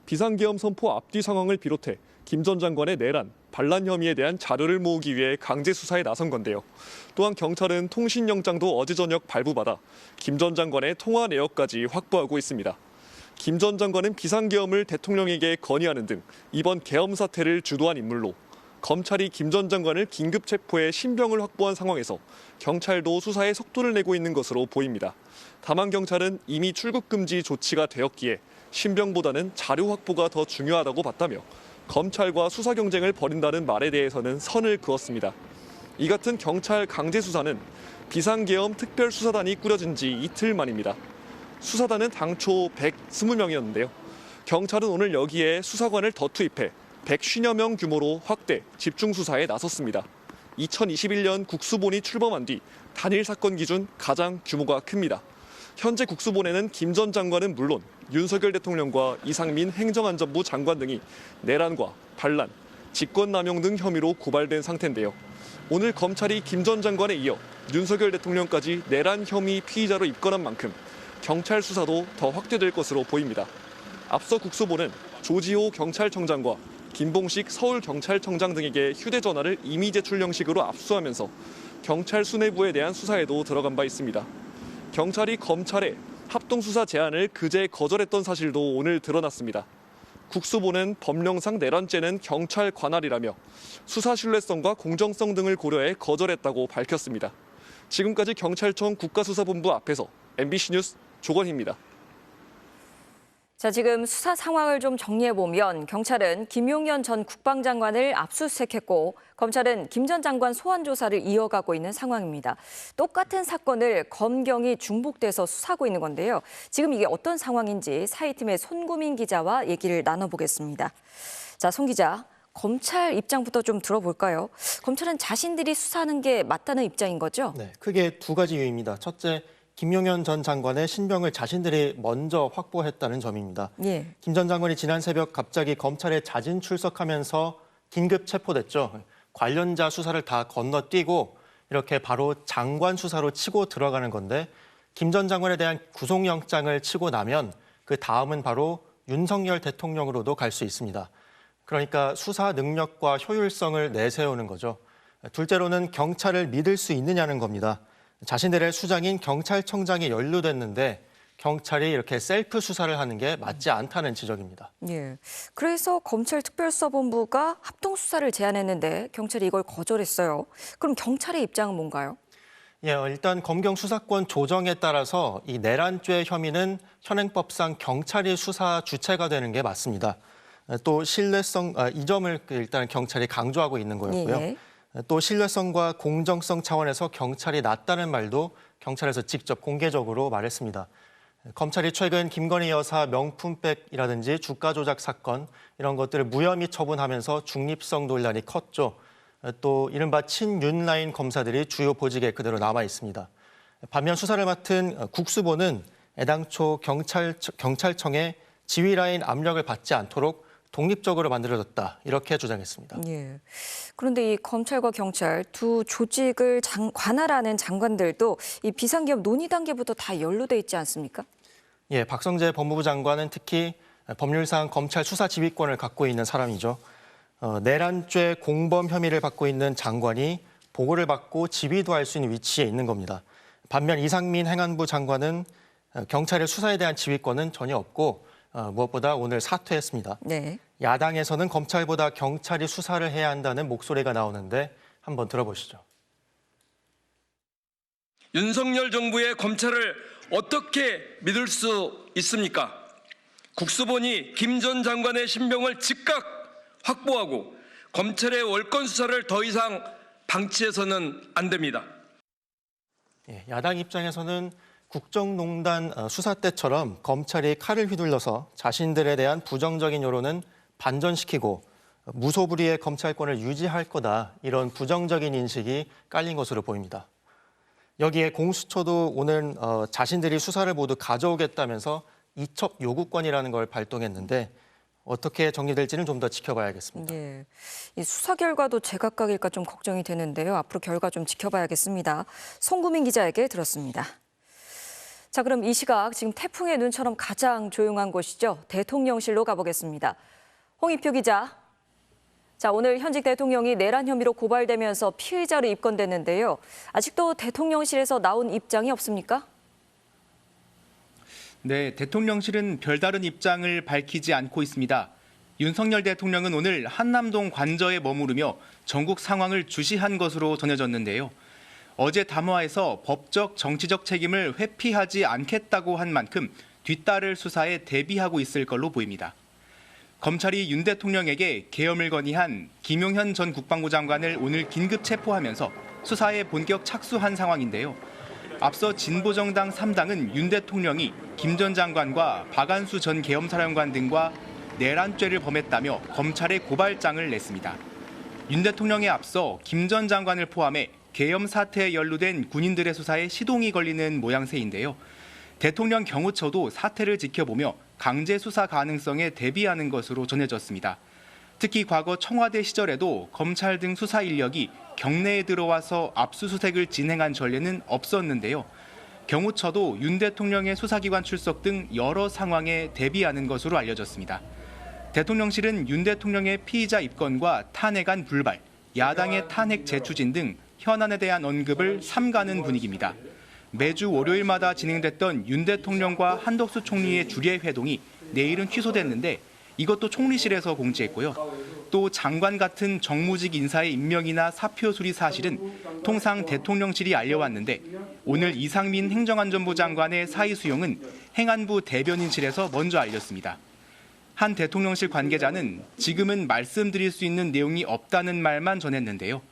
[SPEAKER 5] 비상계엄 선포 앞뒤 상황을 비롯해 김 전 장관의 내란, 반란 혐의에 대한 자료를 모으기 위해 강제 수사에 나선 건데요. 또한 경찰은 통신영장도 어제 저녁 발부받아 김 전 장관의 통화 내역까지 확보하고 있습니다. 김 전 장관은 비상계엄을 대통령에게 건의하는 등 이번 계엄 사태를 주도한 인물로 검찰이 김 전 장관을 긴급 체포해 신병을 확보한 상황에서 경찰도 수사에 속도를 내고 있는 것으로 보입니다. 다만 경찰은 이미 출국 금지 조치가 되었기에 신병보다는 자료 확보가 더 중요하다고 봤다며 검찰과 수사 경쟁을 벌인다는 말에 대해서는 선을 그었습니다. 이 같은 경찰 강제 수사는 비상계엄 특별수사단이 꾸려진 지 이틀 만입니다. 수사단은 당초 120명이었는데요. 경찰은 오늘 여기에 수사관을 더 투입해 150여 명 규모로 확대, 집중 수사에 나섰습니다. 2021년 국수본이 출범한 뒤 단일 사건 기준 가장 규모가 큽니다. 현재 국수본에는 김 전 장관은 물론 윤석열 대통령과 이상민 행정안전부 장관 등이 내란과 반란, 직권남용 등 혐의로 고발된 상태인데요. 오늘 검찰이 김 전 장관에 이어 윤석열 대통령까지 내란 혐의 피의자로 입건한 만큼 경찰 수사도 더 확대될 것으로 보입니다. 앞서 국수본은 조지호 경찰청장과 김봉식 서울경찰청장 등에게 휴대전화를 임의 제출 형식으로 압수하면서 경찰 수뇌부에 대한 수사에도 들어간 바 있습니다. 경찰이 검찰의 합동수사 제안을 그제 거절했던 사실도 오늘 드러났습니다. 국수본은 법령상 내란죄는 경찰 관할이라며 수사 신뢰성과 공정성 등을 고려해 거절했다고 밝혔습니다. 지금까지 경찰청 국가수사본부 앞에서 MBC 뉴스 조건희입니다.
[SPEAKER 7] 자, 지금 수사 상황을 좀 정리해보면 경찰은 김용현 전 국방장관을 압수수색했고 검찰은 김 전 장관 소환 조사를 이어가고 있는 상황입니다. 똑같은 사건을 검경이 중복돼서 수사하고 있는 건데요. 지금 이게 어떤 상황인지 사이팀의 손구민 기자와 얘기를 나눠보겠습니다. 자, 손 기자, 검찰 입장부터 좀 들어볼까요? 검찰은 자신들이 수사하는 게 맞다는 입장인 거죠?
[SPEAKER 17] 네, 크게 두 가지 이유입니다. 첫째, 김용현 전 장관의 신병을 자신들이 먼저 확보했다는 점입니다.
[SPEAKER 7] 예.
[SPEAKER 17] 김 전 장관이 지난 새벽 갑자기 검찰에 자진 출석하면서 긴급 체포됐죠. 관련자 수사를 다 건너뛰고 이렇게 바로 장관 수사로 치고 들어가는 건데 김 전 장관에 대한 구속영장을 치고 나면 그 다음은 바로 윤석열 대통령으로도 갈 수 있습니다. 그러니까 수사 능력과 효율성을 내세우는 거죠. 둘째로는 경찰을 믿을 수 있느냐는 겁니다. 자신들의 수장인 경찰청장이 연루됐는데 경찰이 이렇게 셀프 수사를 하는 게 맞지 않다는 지적입니다.
[SPEAKER 7] 예. 그래서 검찰특별수사본부가 합동수사를 제안했는데 경찰이 이걸 거절했어요. 그럼 경찰의 입장은 뭔가요?
[SPEAKER 17] 예, 일단 검경 수사권 조정에 따라서 이 내란죄 혐의는 현행법상 경찰이 수사 주체가 되는 게 맞습니다. 또 신뢰성, 이 점을 일단 경찰이 강조하고 있는 거였고요.
[SPEAKER 7] 예.
[SPEAKER 17] 또 신뢰성과 공정성 차원에서 경찰이 낫다는 말도 경찰에서 직접 공개적으로 말했습니다. 검찰이 최근 김건희 여사 명품백이라든지 주가 조작 사건 이런 것들을 무혐의 처분하면서 중립성 논란이 컸죠. 또 이른바 친윤라인 검사들이 주요 보직에 그대로 남아 있습니다. 반면 수사를 맡은 국수본은 애당초 경찰청에 지휘라인 압력을 받지 않도록 독립적으로 만들어졌다 이렇게 주장했습니다.
[SPEAKER 7] 예. 그런데 이 검찰과 경찰 두 조직을 관할하는 장관들도 이 비상계엄 논의 단계부터 다 연루돼 있지 않습니까?
[SPEAKER 17] 예, 박성재 법무부 장관은 특히 법률상 검찰 수사 지휘권을 갖고 있는 사람이죠. 내란죄 공범 혐의를 받고 있는 장관이 보고를 받고 지휘도 할 수 있는 위치에 있는 겁니다. 반면 이상민 행안부 장관은 경찰의 수사에 대한 지휘권은 전혀 없고 무엇보다 오늘 사퇴했습니다.
[SPEAKER 7] 네.
[SPEAKER 17] 야당에서는 검찰보다 경찰이 수사를 해야 한다는 목소리가 나오는데 한번 들어보시죠.
[SPEAKER 15] 윤석열 정부의 검찰을 어떻게 믿을 수 있습니까? 국수본이 김 전 장관의 신병을 즉각 확보하고 검찰의 월권 수사를 더 이상 방치해서는 안 됩니다.
[SPEAKER 17] 야당 입장에서는 국정농단 수사 때처럼 검찰이 칼을 휘둘러서 자신들에 대한 부정적인 여론은 반전시키고 무소불위의 검찰권을 유지할 거다, 이런 부정적인 인식이 깔린 것으로 보입니다. 여기에 공수처도 오늘 자신들이 수사를 모두 가져오겠다면서 이첩 요구권이라는 걸 발동했는데 어떻게 정리될지는 좀 더 지켜봐야겠습니다.
[SPEAKER 7] 예, 이 수사 결과도 제각각일까 좀 걱정이 되는데요. 앞으로 결과 좀 지켜봐야겠습니다. 송구민 기자에게 들었습니다. 자, 그럼 이 시각 지금 태풍의 눈처럼 가장 조용한 곳이죠. 대통령실로 가보겠습니다. 홍익표 기자. 자, 오늘 현직 대통령이 내란 혐의로 고발되면서 피의자로 입건됐는데요. 아직도 대통령실에서 나온 입장이 없습니까?
[SPEAKER 16] 네, 대통령실은 별다른 입장을 밝히지 않고 있습니다. 윤석열 대통령은 오늘 한남동 관저에 머무르며 전국 상황을 주시한 것으로 전해졌는데요. 어제 담화에서 법적, 정치적 책임을 회피하지 않겠다고 한 만큼 뒤따를 수사에 대비하고 있을 걸로 보입니다. 검찰이 윤 대통령에게 계엄을 건의한 김용현 전 국방부 장관을 오늘 긴급 체포하면서 수사에 본격 착수한 상황인데요. 앞서 진보정당 3당은 윤 대통령이 김 전 장관과 박안수 전 계엄사령관 등과 내란죄를 범했다며 검찰에 고발장을 냈습니다. 윤 대통령에 앞서 김 전 장관을 포함해 계엄 사태에 연루된 군인들의 수사에 시동이 걸리는 모양새인데요. 대통령 경호처도 사태를 지켜보며 강제 수사 가능성에 대비하는 것으로 전해졌습니다. 특히 과거 청와대 시절에도 검찰 등 수사 인력이 경내에 들어와서 압수수색을 진행한 전례는 없었는데요. 경호처도 윤 대통령의 수사기관 출석 등 여러 상황에 대비하는 것으로 알려졌습니다. 대통령실은 윤 대통령의 피의자 입건과 탄핵안 불발, 야당의 탄핵 재추진 등 현안에 대한 언급을 삼가는 분위기입니다. 매주 월요일마다 진행됐던 윤 대통령과 한덕수 총리의 주례 회동이 내일은 취소됐는데 이것도 총리실에서 공지했고요. 또 장관 같은 정무직 인사의 임명이나 사표 수리 사실은 통상 대통령실이 알려왔는데 오늘 이상민 행정안전부 장관의 사의 수용은 행안부 대변인실에서 먼저 알렸습니다. 한 대통령실 관계자는 지금은 말씀드릴 수 있는 내용이 없다는 말만 전했는데요.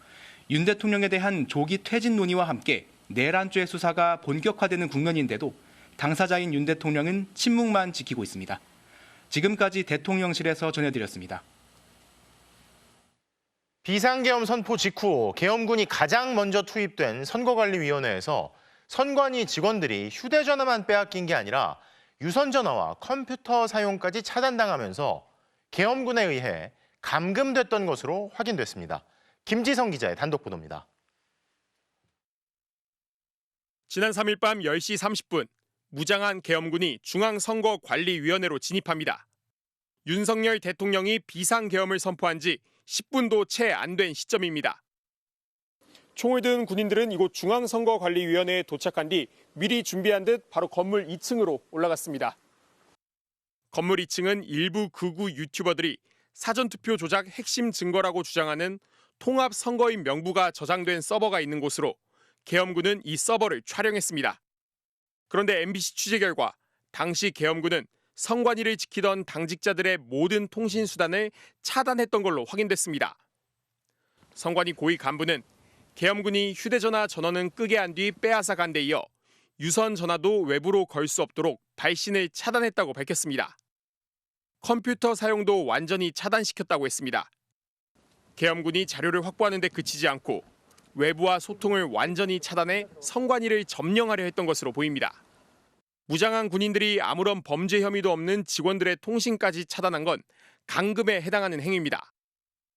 [SPEAKER 16] 윤 대통령에 대한 조기 퇴진 논의와 함께 내란죄 수사가 본격화되는 국면인데도 당사자인 윤 대통령은 침묵만 지키고 있습니다. 지금까지 대통령실에서 전해드렸습니다.
[SPEAKER 2] 비상계엄 선포 직후 계엄군이 가장 먼저 투입된 선거관리위원회에서 선관위 직원들이 휴대전화만 빼앗긴 게 아니라 유선전화와 컴퓨터 사용까지 차단당하면서 계엄군에 의해 감금됐던 것으로 확인됐습니다. 김지성 기자의 단독 보도입니다.
[SPEAKER 18] 지난 3일 밤 10시 30분 무장한 계엄군이 중앙선거관리위원회로 진입합니다. 윤석열 대통령이 비상계엄을 선포한 지 10분도 채 안 된 시점입니다. 총을 든 군인들은 이곳 중앙선거관리위원회에 도착한 뒤 미리 준비한 듯 바로 건물 2층으로 올라갔습니다. 건물 2층은 일부 극우 유튜버들이 사전투표 조작 핵심 증거라고 주장하는 통합선거인 명부가 저장된 서버가 있는 곳으로 계엄군은 이 서버를 촬영했습니다. 그런데 MBC 취재 결과 당시 계엄군은 선관위를 지키던 당직자들의 모든 통신수단을 차단했던 걸로 확인됐습니다. 선관위 고위 간부는 계엄군이 휴대전화 전원은 끄게 한 뒤 빼앗아 간 데 이어 유선 전화도 외부로 걸 수 없도록 발신을 차단했다고 밝혔습니다. 컴퓨터 사용도 완전히 차단시켰다고 했습니다. 계엄군이 자료를 확보하는 데 그치지 않고 외부와 소통을 완전히 차단해 선관위를 점령하려 했던 것으로 보입니다. 무장한 군인들이 아무런 범죄 혐의도 없는 직원들의 통신까지 차단한 건 감금에 해당하는 행위입니다.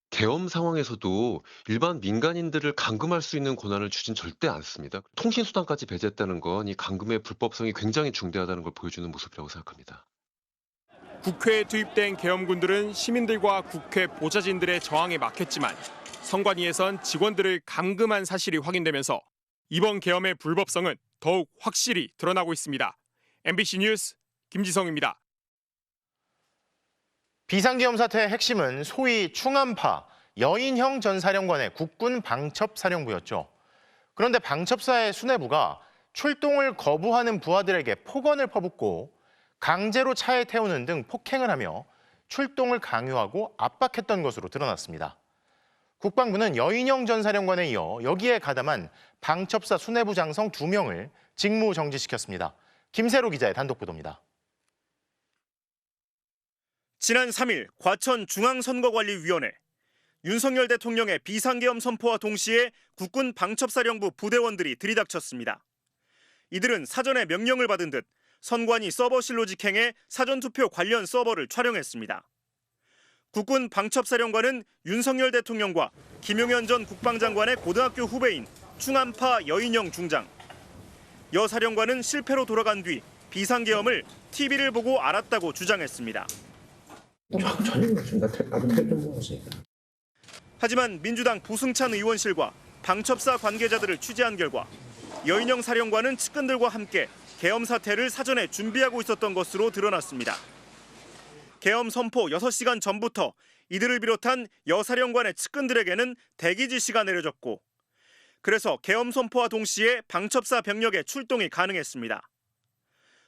[SPEAKER 20] 계엄 상황에서도 일반 민간인들을 감금할 수 있는 권한을 주진 절대 않습니다. 통신수단까지 배제했다는 건 이 감금의 불법성이 굉장히 중대하다는 걸 보여주는 모습이라고 생각합니다.
[SPEAKER 18] 국회에 투입된 계엄군들은 시민들과 국회 보좌진들의 저항에 막혔지만 선관위에선 직원들을 감금한 사실이 확인되면서 이번 계엄의 불법성은 더욱 확실히 드러나고 있습니다. MBC 뉴스 김지성입니다.
[SPEAKER 2] 비상계엄 사태의 핵심은 소위 충암파 여인형 전 사령관의 국군 방첩사령부였죠. 그런데 방첩사의 수뇌부가 출동을 거부하는 부하들에게 폭언을 퍼붓고 강제로 차에 태우는 등 폭행을 하며 출동을 강요하고 압박했던 것으로 드러났습니다. 국방부는 여인형 전 사령관에 이어 여기에 가담한 방첩사 수뇌부 장성 2명을 직무 정지시켰습니다. 김세로 기자의 단독 보도입니다.
[SPEAKER 3] 지난 3일 과천중앙선거관리위원회 윤석열 대통령의 비상계엄 선포와 동시에 국군 방첩사령부 부대원들이 들이닥쳤습니다. 이들은 사전에 명령을 받은 듯 선관위 서버실로 직행해 사전투표 관련 서버를 촬영했습니다. 국군 방첩사령관은 윤석열 대통령과 김용현 전 국방장관의 고등학교 후배인 충암파 여인형 중장. 여 사령관은 실패로 돌아간 뒤 비상계엄을 TV를 보고 알았다고 주장했습니다. 하지만 민주당 부승찬 의원실과 방첩사 관계자들을 취재한 결과 여인형 사령관은 측근들과 함께 계엄 사태를 사전에 준비하고 있었던 것으로 드러났습니다. 계엄 선포 6시간 전부터 이들을 비롯한 여 사령관의 측근들에게는 대기 지시가 내려졌고 그래서 계엄 선포와 동시에 방첩사 병력의 출동이 가능했습니다.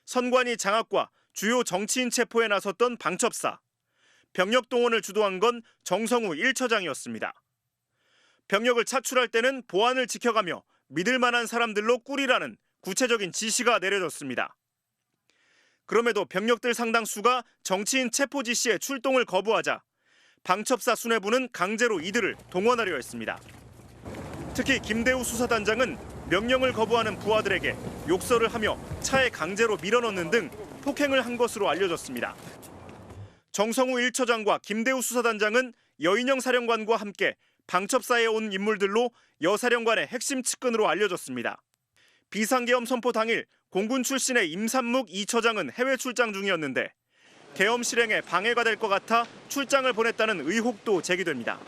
[SPEAKER 3] 선관위 장악과 주요 정치인 체포에 나섰던 방첩사. 병력 동원을 주도한 건 정성우 1처장이었습니다. 병력을 차출할 때는 보안을 지켜가며 믿을 만한 사람들로 꾸리라는 구체적인 지시가 내려졌습니다. 그럼에도 병력들 상당수가 정치인 체포 지시에 출동을 거부하자 방첩사 수뇌부는 강제로 이들을 동원하려 했습니다. 특히 김대우 수사단장은 명령을 거부하는 부하들에게 욕설을 하며 차에 강제로 밀어넣는 등 폭행을 한 것으로 알려졌습니다. 정성우 1처장과 김대우 수사단장은 여인형 사령관과 함께 방첩사에 온 인물들로 여 사령관의 핵심 측근으로 알려졌습니다. 비상계엄 선포 당일 공군 출신의 임산묵 2처장은 해외 출장 중이었는데 계엄 실행에 방해가 될 것 같아 출장을 보냈다는 의혹도 제기됩니다.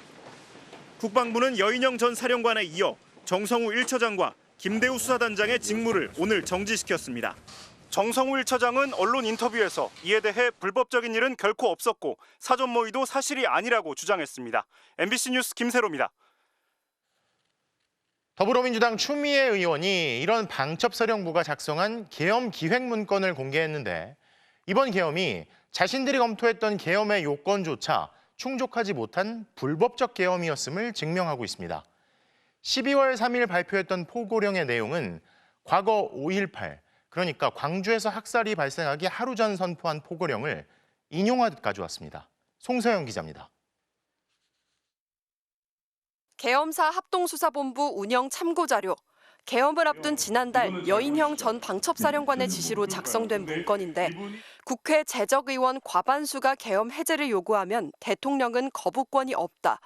[SPEAKER 3] 국방부는 여인형 전 사령관에 이어 정성우 1처장과 김대우 수사단장의 직무를 오늘 정지시켰습니다. 정성우 1처장은 언론 인터뷰에서 이에 대해 불법적인 일은 결코 없었고 사전 모의도 사실이 아니라고 주장했습니다. MBC 뉴스 김세로입니다.
[SPEAKER 2] 더불어민주당 추미애 의원이 이런 방첩사령부가 작성한 계엄 기획 문건을 공개했는데 이번 계엄이 자신들이 검토했던 계엄의 요건조차 충족하지 못한 불법적 계엄이었음을 증명하고 있습니다. 12월 3일 발표했던 포고령의 내용은 과거 5.18, 그러니까 광주에서 학살이 발생하기 하루 전 선포한 포고령을 인용하듯 가져왔습니다. 송서영 기자입니다.
[SPEAKER 11] 계엄사 합동수사본부 운영 참고자료. 계엄을 앞둔 지난달 여인형 전 방첩사령관의 지시로 작성된 문건인데 국회 재적의원 과반수가 계엄 해제를 요구하면 대통령은 거부권이 없다.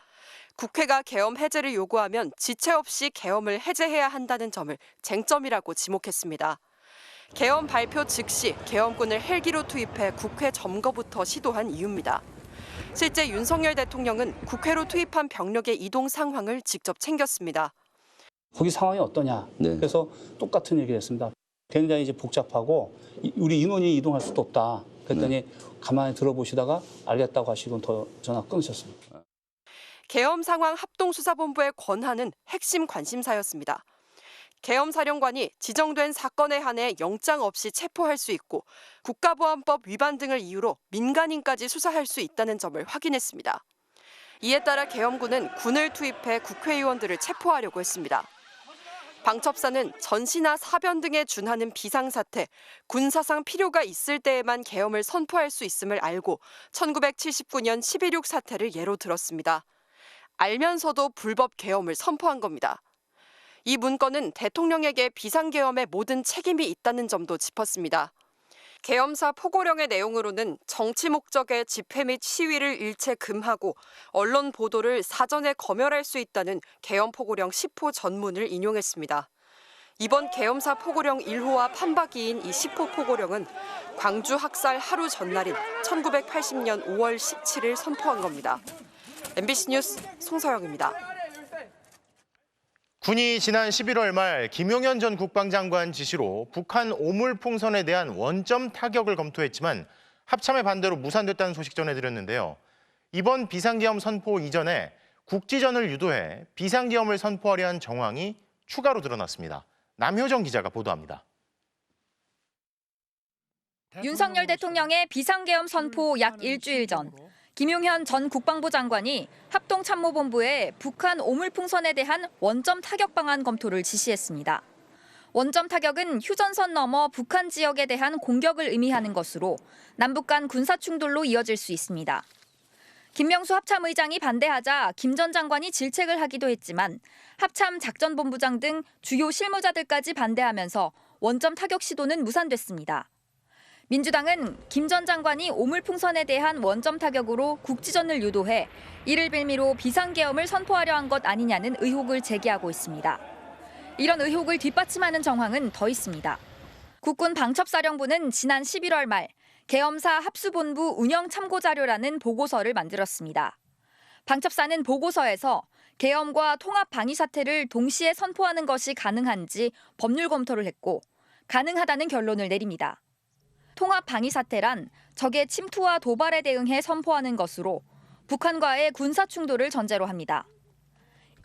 [SPEAKER 11] 국회가 계엄 해제를 요구하면 지체 없이 계엄을 해제해야 한다는 점을 쟁점이라고 지목했습니다. 계엄 발표 즉시 계엄군을 헬기로 투입해 국회 점거부터 시도한 이유입니다. 실제 윤석열 대통령은 국회로 투입한 병력의 이동 상황을 직접 챙겼습니다.
[SPEAKER 19] 거기 상황이 어떠냐. 그래서 똑같은 얘기를 했습니다. 굉장히 이제 복잡하고 우리 인원이 이동할 수도 없다. 그랬더니 가만히 들어보시다가 알겠다고 하시고 더 전화 끊으셨습니다.
[SPEAKER 11] 계엄 상황 합동수사본부의 권한은 핵심 관심사였습니다. 계엄 사령관이 지정된 사건에 한해 영장 없이 체포할 수 있고 국가보안법 위반 등을 이유로 민간인까지 수사할 수 있다는 점을 확인했습니다. 이에 따라 계엄군은 군을 투입해 국회의원들을 체포하려고 했습니다. 방첩사는 전시나 사변 등에 준하는 비상사태, 군사상 필요가 있을 때에만 계엄을 선포할 수 있음을 알고 1979년 11.6 사태를 예로 들었습니다. 알면서도 불법 계엄을 선포한 겁니다. 이 문건은 대통령에게 비상계엄의 모든 책임이 있다는 점도 짚었습니다. 계엄사 포고령의 내용으로는 정치 목적의 집회 및 시위를 일체 금하고 언론 보도를 사전에 검열할 수 있다는 계엄 포고령 10호 전문을 인용했습니다. 이번 계엄사 포고령 1호와 판박이인 이 10호 포고령은 광주 학살 하루 전날인 1980년 5월 17일 선포한 겁니다. MBC 뉴스 송서영입니다.
[SPEAKER 2] 군이 지난 11월 말 김용현 전 국방장관 지시로 북한 오물풍선에 대한 원점 타격을 검토했지만 합참의 반대로 무산됐다는 소식 전해드렸는데요. 이번 비상계엄 선포 이전에 국지전을 유도해 비상계엄을 선포하려 한 정황이 추가로 드러났습니다. 남효정 기자가 보도합니다.
[SPEAKER 6] 윤석열 대통령의 비상계엄 선포 약 일주일 전, 김용현 전 국방부 장관이 합동참모본부에 북한 오물풍선에 대한 원점 타격 방안 검토를 지시했습니다. 원점 타격은 휴전선 넘어 북한 지역에 대한 공격을 의미하는 것으로 남북 간 군사 충돌로 이어질 수 있습니다. 김명수 합참의장이 반대하자 김 전 장관이 질책을 하기도 했지만 합참 작전본부장 등 주요 실무자들까지 반대하면서 원점 타격 시도는 무산됐습니다. 민주당은 김 전 장관이 오물풍선에 대한 원점 타격으로 국지전을 유도해 이를 빌미로 비상계엄을 선포하려 한 것 아니냐는 의혹을 제기하고 있습니다. 이런 의혹을 뒷받침하는 정황은 더 있습니다. 국군 방첩사령부는 지난 11월 말 계엄사 합수본부 운영참고자료라는 보고서를 만들었습니다. 방첩사는 보고서에서 계엄과 통합방위사태를 동시에 선포하는 것이 가능한지 법률 검토를 했고 가능하다는 결론을 내립니다. 통합방위사태란 적의 침투와 도발에 대응해 선포하는 것으로 북한과의 군사충돌을 전제로 합니다.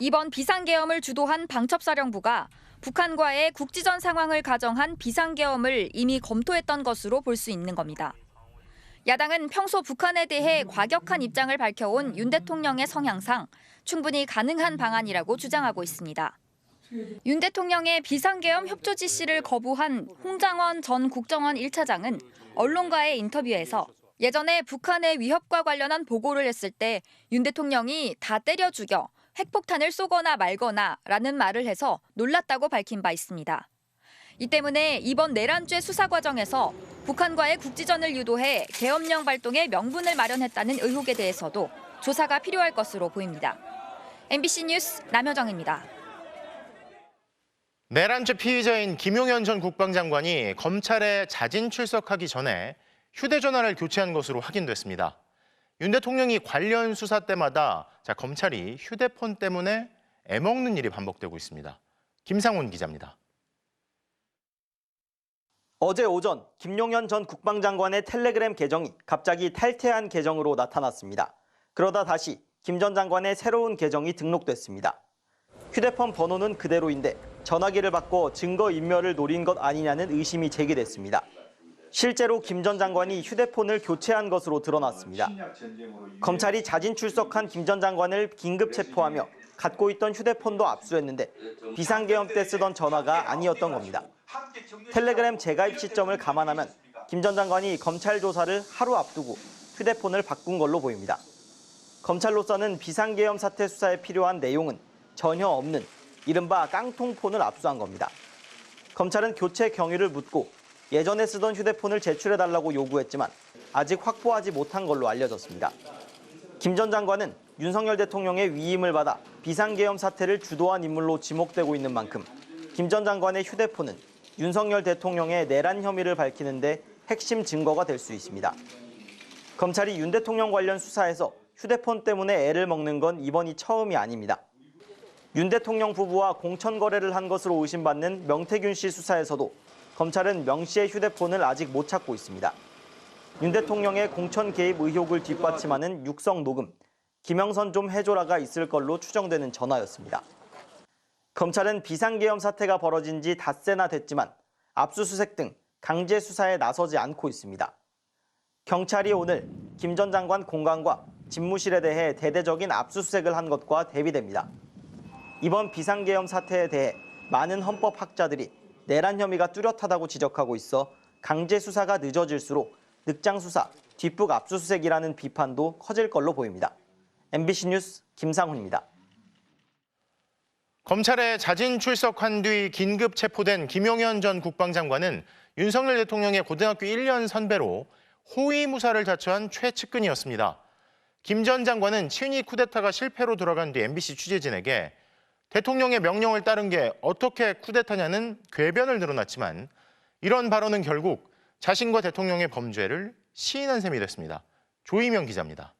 [SPEAKER 6] 이번 비상계엄을 주도한 방첩사령부가 북한과의 국지전 상황을 가정한 비상계엄을 이미 검토했던 것으로 볼 수 있는 겁니다. 야당은 평소 북한에 대해 과격한 입장을 밝혀온 윤 대통령의 성향상 충분히 가능한 방안이라고 주장하고 있습니다. 윤 대통령의 비상계엄 협조 지시를 거부한 홍장원 전 국정원 1차장은 언론과의 인터뷰에서 예전에 북한의 위협과 관련한 보고를 했을 때 윤 대통령이 다 때려 죽여 핵폭탄을 쏘거나 말거나 라는 말을 해서 놀랐다고 밝힌 바 있습니다. 이 때문에 이번 내란죄 수사 과정에서 북한과의 국지전을 유도해 계엄령 발동의 명분을 마련했다는 의혹에 대해서도 조사가 필요할 것으로 보입니다. MBC 뉴스 남효정입니다.
[SPEAKER 2] 내란죄 피의자인 김용현 전 국방장관이 검찰에 자진 출석하기 전에 휴대전화를 교체한 것으로 확인됐습니다. 윤 대통령이 관련 수사 때마다 검찰이 휴대폰 때문에 애먹는 일이 반복되고 있습니다. 김상훈 기자입니다.
[SPEAKER 21] 어제 오전 김용현 전 국방장관의 텔레그램 계정이 갑자기 탈퇴한 계정으로 나타났습니다. 그러다 다시 김 전 장관의 새로운 계정이 등록됐습니다. 휴대폰 번호는 그대로인데 전화기를 바꿔 증거인멸을 노린 것 아니냐는 의심이 제기됐습니다. 실제로 김 전 장관이 휴대폰을 교체한 것으로 드러났습니다. 검찰이 자진 출석한 김 전 장관을 긴급 체포하며 갖고 있던 휴대폰도 압수했는데 비상계엄 때 쓰던 전화가 아니었던 겁니다. 텔레그램 재가입 시점을 감안하면 김 전 장관이 검찰 조사를 하루 앞두고 휴대폰을 바꾼 걸로 보입니다. 검찰로서는 비상계엄 사태 수사에 필요한 내용은 전혀 없는 이른바 깡통폰을 압수한 겁니다. 검찰은 교체 경위를 묻고 예전에 쓰던 휴대폰을 제출해달라고 요구했지만 아직 확보하지 못한 걸로 알려졌습니다. 김 전 장관은 윤석열 대통령의 위임을 받아 비상계엄 사태를 주도한 인물로 지목되고 있는 만큼 김 전 장관의 휴대폰은 윤석열 대통령의 내란 혐의를 밝히는 데 핵심 증거가 될 수 있습니다. 검찰이 윤 대통령 관련 수사에서 휴대폰 때문에 애를 먹는 건 이번이 처음이 아닙니다. 윤 대통령 부부와 공천 거래를 한 것으로 의심받는 명태균 씨 수사에서도 검찰은 명 씨의 휴대폰을 아직 못 찾고 있습니다. 윤 대통령의 공천 개입 의혹을 뒷받침하는 육성 녹음, 김영선 좀 해줘라가 있을 걸로 추정되는 전화였습니다. 검찰은 비상계엄 사태가 벌어진 지 닷새나 됐지만 압수수색 등 강제 수사에 나서지 않고 있습니다. 경찰이 오늘 김 전 장관 공간과 집무실에 대해 대대적인 압수수색을 한 것과 대비됩니다. 이번 비상계엄 사태에 대해 많은 헌법학자들이 내란 혐의가 뚜렷하다고 지적하고 있어 강제 수사가 늦어질수록 늑장 수사, 뒷북 압수수색이라는 비판도 커질 걸로 보입니다. MBC 뉴스 김상훈입니다.
[SPEAKER 2] 검찰에 자진 출석한 뒤 긴급 체포된 김용현 전 국방장관은 윤석열 대통령의 고등학교 1년 선배로 호위무사를 자처한 최측근이었습니다. 김 전 장관은 친위 쿠데타가 실패로 돌아간 뒤 MBC 취재진에게 대통령의 명령을 따른 게 어떻게 쿠데타냐는 궤변을 늘어놨지만 이런 발언은 결국 자신과 대통령의 범죄를 시인한 셈이 됐습니다. 조희명 기자입니다.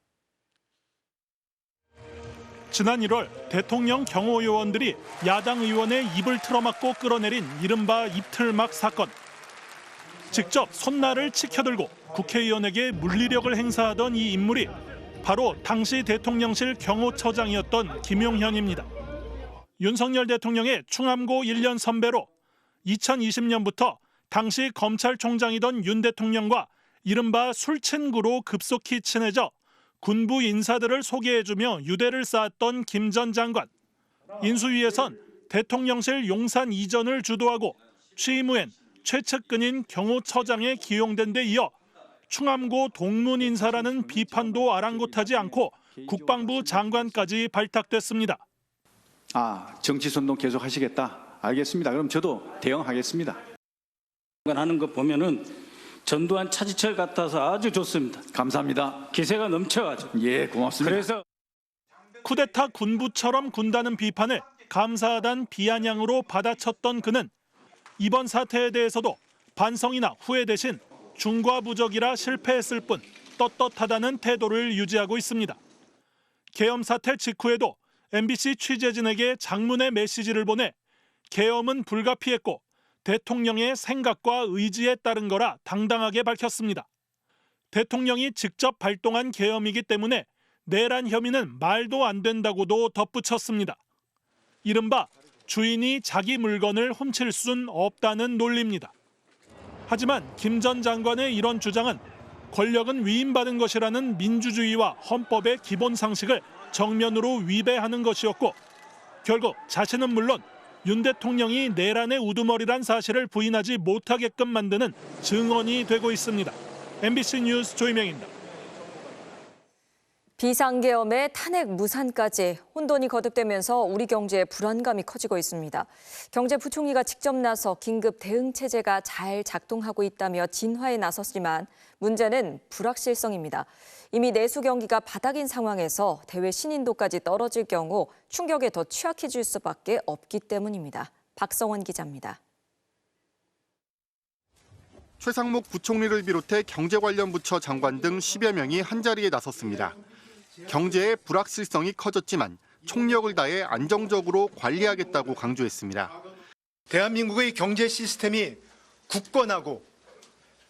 [SPEAKER 8] 지난 1월 대통령 경호 요원들이 야당 의원의 입을 틀어막고 끌어내린 이른바 입틀막 사건. 직접 손날을 치켜들고 국회의원에게 물리력을 행사하던 이 인물이 바로 당시 대통령실 경호처장이었던 김용현입니다. 윤석열 대통령의 충암고 1년 선배로 2020년부터 당시 검찰총장이던 윤 대통령과 이른바 술친구로 급속히 친해져 군부 인사들을 소개해주며 유대를 쌓았던 김 전 장관. 인수위에선 대통령실 용산 이전을 주도하고 취임 후엔 최측근인 경호처장에 기용된 데 이어 충암고 동문 인사라는 비판도 아랑곳하지 않고 국방부 장관까지 발탁됐습니다.
[SPEAKER 9] 정치선동 계속 하시겠다. 알겠습니다. 그럼 저도 대응하겠습니다. 하는 거 보면은 전두환 차지철 같아서 아주 좋습니다. 감사합니다. 기세가 넘쳐가지고. 예, 고맙습니다. 그래서
[SPEAKER 8] 쿠데타 군부처럼 군다는 비판을 감사하단 비아냥으로 받아쳤던 그는 이번 사태에 대해서도 반성이나 후회 대신 중과부적이라 실패했을 뿐 떳떳하다는 태도를 유지하고 있습니다. 계엄 사태 직후에도 MBC 취재진에게 장문의 메시지를 보내 계엄은 불가피했고 대통령의 생각과 의지에 따른 거라 당당하게 밝혔습니다. 대통령이 직접 발동한 계엄이기 때문에 내란 혐의는 말도 안 된다고도 덧붙였습니다. 이른바 주인이 자기 물건을 훔칠 순 없다는 논리입니다. 하지만 김 전 장관의 이런 주장은 권력은 위임받은 것이라는 민주주의와 헌법의 기본 상식을 정면으로 위배하는 것이었고 결국 자신은 물론 윤 대통령이 내란의 우두머리란 사실을 부인하지 못하게끔 만드는 증언이 되고 있습니다. MBC 뉴스 조희명입니다.
[SPEAKER 7] 비상계엄에 탄핵 무산까지 혼돈이 거듭되면서 우리 경제의 불안감이 커지고 있습니다. 경제부총리가 직접 나서 긴급 대응 체제가 잘 작동하고 있다며 진화에 나섰지만 문제는 불확실성입니다. 이미 내수 경기가 바닥인 상황에서 대외 신인도까지 떨어질 경우 충격에 더 취약해질 수밖에 없기 때문입니다. 박성원 기자입니다.
[SPEAKER 22] 최상목 부총리를 비롯해 경제 관련 부처 장관 등 10여 명이 한자리에 나섰습니다. 경제의 불확실성이 커졌지만 총력을 다해 안정적으로 관리하겠다고 강조했습니다.
[SPEAKER 23] 대한민국의 경제 시스템이 굳건하고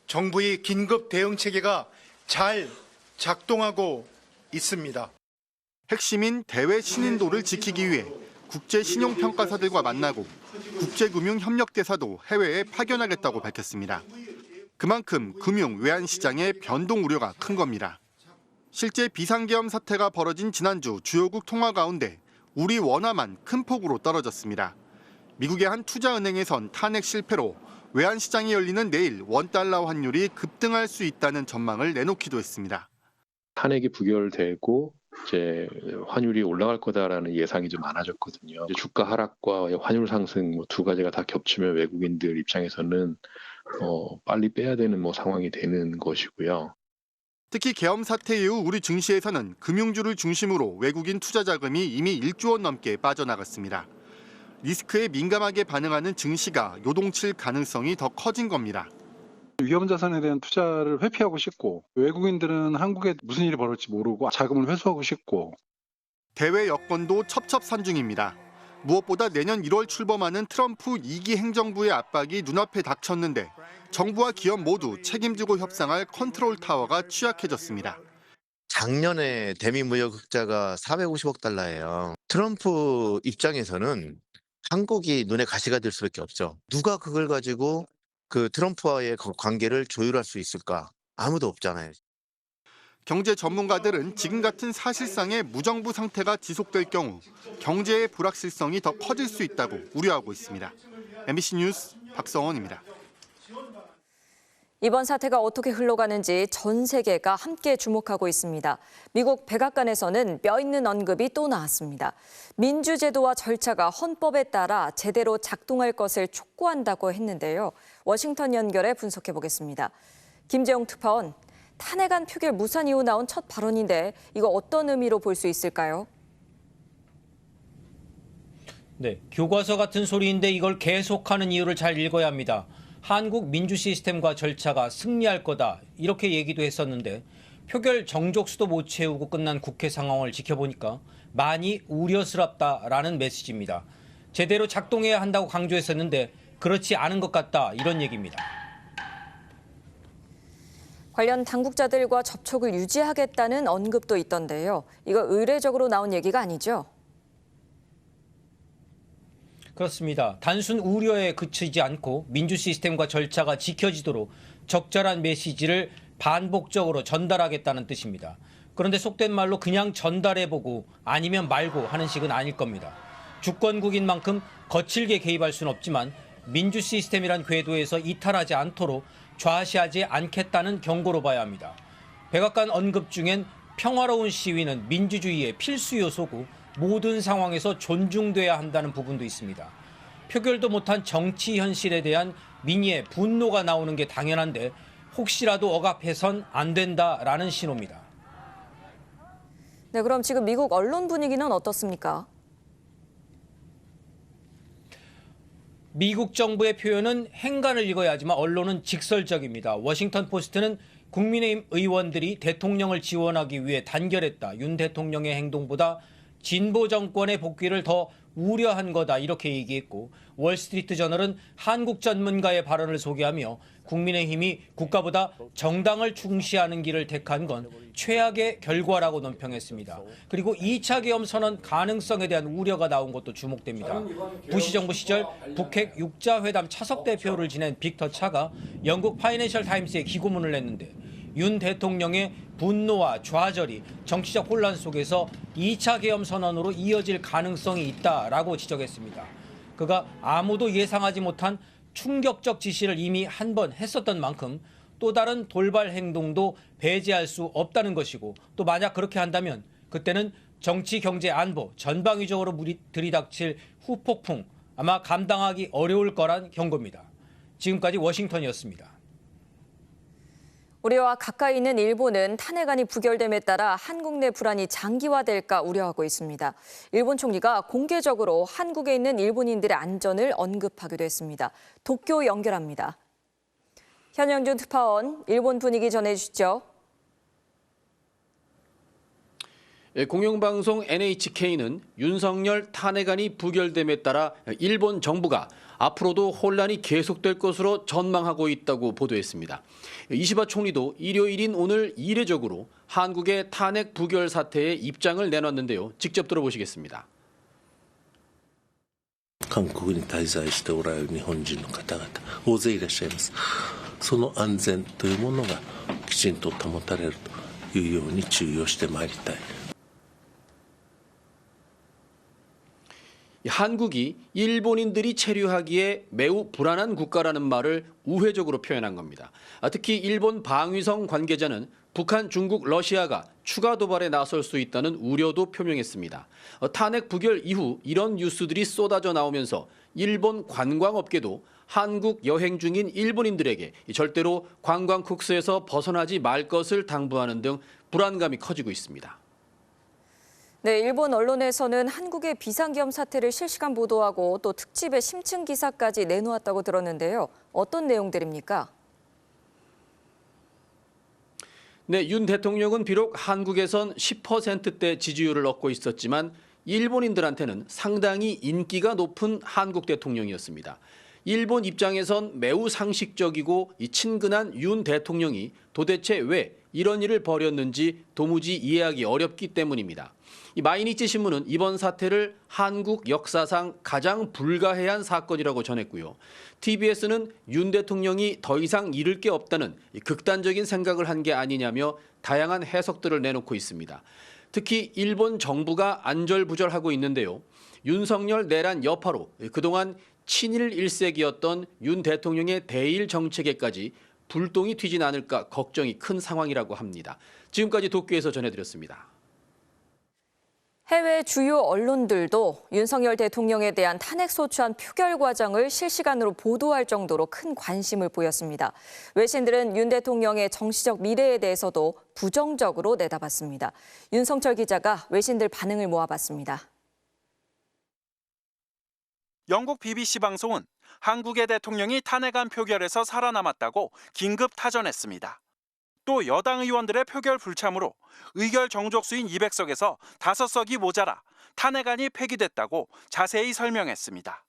[SPEAKER 23] 정부의 긴급 대응 체계가 잘 작동하고 있습니다.
[SPEAKER 22] 핵심인 대외 신인도를 지키기 위해 국제 신용평가사들과 만나고 국제금융협력대사도 해외에 파견하겠다고 밝혔습니다. 그만큼 금융 외환 시장의 변동 우려가 큰 겁니다. 실제 비상계엄 사태가 벌어진 지난주 주요국 통화 가운데 우리 원화만 큰 폭으로 떨어졌습니다. 미국의 한 투자은행에선 탄핵 실패로 외환시장이 열리는 내일 원달러 환율이 급등할 수 있다는 전망을 내놓기도 했습니다.
[SPEAKER 24] 탄핵이 부결되고 이제 환율이 올라갈 거다라는 예상이 좀 많아졌거든요. 이제 주가 하락과 환율 상승 두 가지가 다 겹치면 외국인들 입장에서는 빨리 빼야 되는 상황이 되는 것이고요.
[SPEAKER 22] 특히 계엄 사태 이후 우리 증시에서는 금융주를 중심으로 외국인 투자 자금이 이미 1조 원 넘게 빠져나갔습니다. 리스크에 민감하게 반응하는 증시가 요동칠 가능성이 더 커진 겁니다.
[SPEAKER 25] 위험 자산에 대한 투자를 회피하고 싶고 외국인들은 한국에 무슨 일이 벌어질지 모르고 자금을 회수하고 싶고
[SPEAKER 22] 대외 여건도 첩첩산중입니다. 무엇보다 내년 1월 출범하는 트럼프 2기 행정부의 압박이 눈앞에 닥쳤는데 정부와 기업 모두 책임지고 협상할 컨트롤 타워가 취약해졌습니다.
[SPEAKER 27] 작년에 대미 무역 흑자가 450억 달러예요. 트럼프 입장에서는 한국이 눈에 가시가 될 수밖에 없죠. 누가 그걸 가지고 그 트럼프와의 관계를 조율할 수 있을까? 아무도 없잖아요.
[SPEAKER 22] 경제 전문가들은 지금 같은 사실상의 무정부 상태가 지속될 경우 경제의 불확실성이 더 커질 수 있다고 우려하고 있습니다. MBC 뉴스 박성원입니다.
[SPEAKER 7] 이번 사태가 어떻게 흘러가는지 전 세계가 함께 주목하고 있습니다. 미국 백악관에서는 뼈 있는 언급이 또 나왔습니다. 민주제도와 절차가 헌법에 따라 제대로 작동할 것을 촉구한다고 했는데요. 워싱턴 연결해 분석해 보겠습니다. 김재용 특파원, 탄핵안 표결 무산 이후 나온 첫 발언인데 이거 어떤 의미로 볼 수 있을까요?
[SPEAKER 1] 네, 교과서 같은 소리인데 이걸 계속하는 이유를 잘 읽어야 합니다. 한국 민주 시스템과 절차가 승리할 거다 이렇게 얘기도 했었는데 표결 정족수도 못 채우고 끝난 국회 상황을 지켜보니까 많이 우려스럽다라는 메시지입니다. 제대로 작동해야 한다고 강조했었는데 그렇지 않은 것 같다 이런 얘기입니다.
[SPEAKER 7] 관련 당국자들과 접촉을 유지하겠다는 언급도 있던데요. 이거 의례적으로 나온 얘기가 아니죠?
[SPEAKER 1] 그렇습니다. 단순 우려에 그치지 않고 민주 시스템과 절차가 지켜지도록 적절한 메시지를 반복적으로 전달하겠다는 뜻입니다. 그런데 속된 말로 그냥 전달해보고 아니면 말고 하는 식은 아닐 겁니다. 주권국인 만큼 거칠게 개입할 수는 없지만 민주 시스템이란 궤도에서 이탈하지 않도록 좌시하지 않겠다는 경고로 봐야 합니다. 백악관 언급 중엔 평화로운 시위는 민주주의의 필수 요소고 모든 상황에서 존중돼야 한다는 부분도 있습니다. 표결도 못한 정치 현실에 대한 민의의 분노가 나오는 게 당연한데 혹시라도 억압해선 안 된다라는 신호입니다.
[SPEAKER 7] 네, 그럼 지금 미국 언론 분위기는 어떻습니까?
[SPEAKER 1] 미국 정부의 표현은 행간을 읽어야 하지만 언론은 직설적입니다. 워싱턴 포스트는 국민의힘 의원들이 대통령을 지원하기 위해 단결했다. 윤 대통령의 행동보다 진보 정권의 복귀를 더 우려한 거다 이렇게 얘기했고 월스트리트 저널은 한국 전문가의 발언을 소개하며 국민의힘이 국가보다 정당을 중시하는 길을 택한 건 최악의 결과라고 논평했습니다. 그리고 2차 계엄 선언 가능성에 대한 우려가 나온 것도 주목됩니다. 부시 정부 시절 북핵 6자 회담 차석 대표를 지낸 빅터 차가 영국 파이낸셜 타임스에 기고문을 냈는데 윤 대통령의 분노와 좌절이 정치적 혼란 속에서 2차 계엄 선언으로 이어질 가능성이 있다라고 지적했습니다. 그가 아무도 예상하지 못한 충격적 지시를 이미 한 번 했었던 만큼 또 다른 돌발 행동도 배제할 수 없다는 것이고 또 만약 그렇게 한다면 그때는 정치, 경제, 안보 전방위적으로 들이닥칠 후폭풍 아마 감당하기 어려울 거란 경고입니다. 지금까지 워싱턴이었습니다.
[SPEAKER 7] 우리와 가까이 있는 일본은 탄핵안이 부결됨에 따라 한국 내 불안이 장기화될까 우려하고 있습니다. 일본 총리가 공개적으로 한국에 있는 일본인들의 안전을 언급하기도 했습니다. 도쿄 연결합니다. 현영준 특파원, 일본 분위기 전해주시죠.
[SPEAKER 4] 공영방송 NHK는 윤석열 탄핵안이 부결됨에 따라 일본 정부가 앞으로도 혼란이 계속될 것으로 전망하고 있다고 보도했습니다. 이시바 총리도 일요일인 오늘 이례적으로 한국의 탄핵 부결 사태에 입장을 내놨는데요. 직접 들어보시겠습니다.
[SPEAKER 10] 韓国に滞在しておられる日本人の方々大勢いらっしゃいます。その安全というものがきちんと保たれるというように注意をしてまいりたい。
[SPEAKER 4] 한국이 일본인들이 체류하기에 매우 불안한 국가라는 말을 우회적으로 표현한 겁니다. 특히 일본 방위성 관계자는 북한, 중국, 러시아가 추가 도발에 나설 수 있다는 우려도 표명했습니다. 탄핵 부결 이후 이런 뉴스들이 쏟아져 나오면서 일본 관광업계도 한국 여행 중인 일본인들에게 절대로 관광 코스에서 벗어나지 말 것을 당부하는 등 불안감이 커지고 있습니다.
[SPEAKER 7] 네, 일본 언론에서는 한국의 비상계엄 사태를 실시간 보도하고 또 특집의 심층 기사까지 내놓았다고 들었는데요. 어떤 내용들입니까?
[SPEAKER 4] 네, 윤 대통령은 비록 한국에선 10%대 지지율을 얻고 있었지만 일본인들한테는 상당히 인기가 높은 한국 대통령이었습니다. 일본 입장에선 매우 상식적이고 친근한 윤 대통령이 도대체 왜 이런 일을 벌였는지 도무지 이해하기 어렵기 때문입니다. 이 마이니치 신문은 이번 사태를 한국 역사상 가장 불가해한 사건이라고 전했고요. TBS는 윤 대통령이 더 이상 잃을 게 없다는 극단적인 생각을 한 게 아니냐며 다양한 해석들을 내놓고 있습니다. 특히 일본 정부가 안절부절하고 있는데요. 윤석열 내란 여파로 그동안 친일 일색이었던 윤 대통령의 대일 정책에까지 불똥이 튀진 않을까 걱정이 큰 상황이라고 합니다. 지금까지 도쿄에서 전해드렸습니다.
[SPEAKER 7] 해외 주요 언론들도 윤석열 대통령에 대한 탄핵소추안 표결 과정을 실시간으로 보도할 정도로 큰 관심을 보였습니다. 외신들은 윤 대통령의 정치적 미래에 대해서도 부정적으로 내다봤습니다. 윤성철 기자가 외신들 반응을 모아봤습니다.
[SPEAKER 5] 영국 BBC 방송은 한국의 대통령이 탄핵안 표결에서 살아남았다고 긴급 타전했습니다. 또 여당 의원들의 표결 불참으로 의결 정족수인 200석에서 5석이 모자라 탄핵안이 폐기됐다고 자세히 설명했습니다.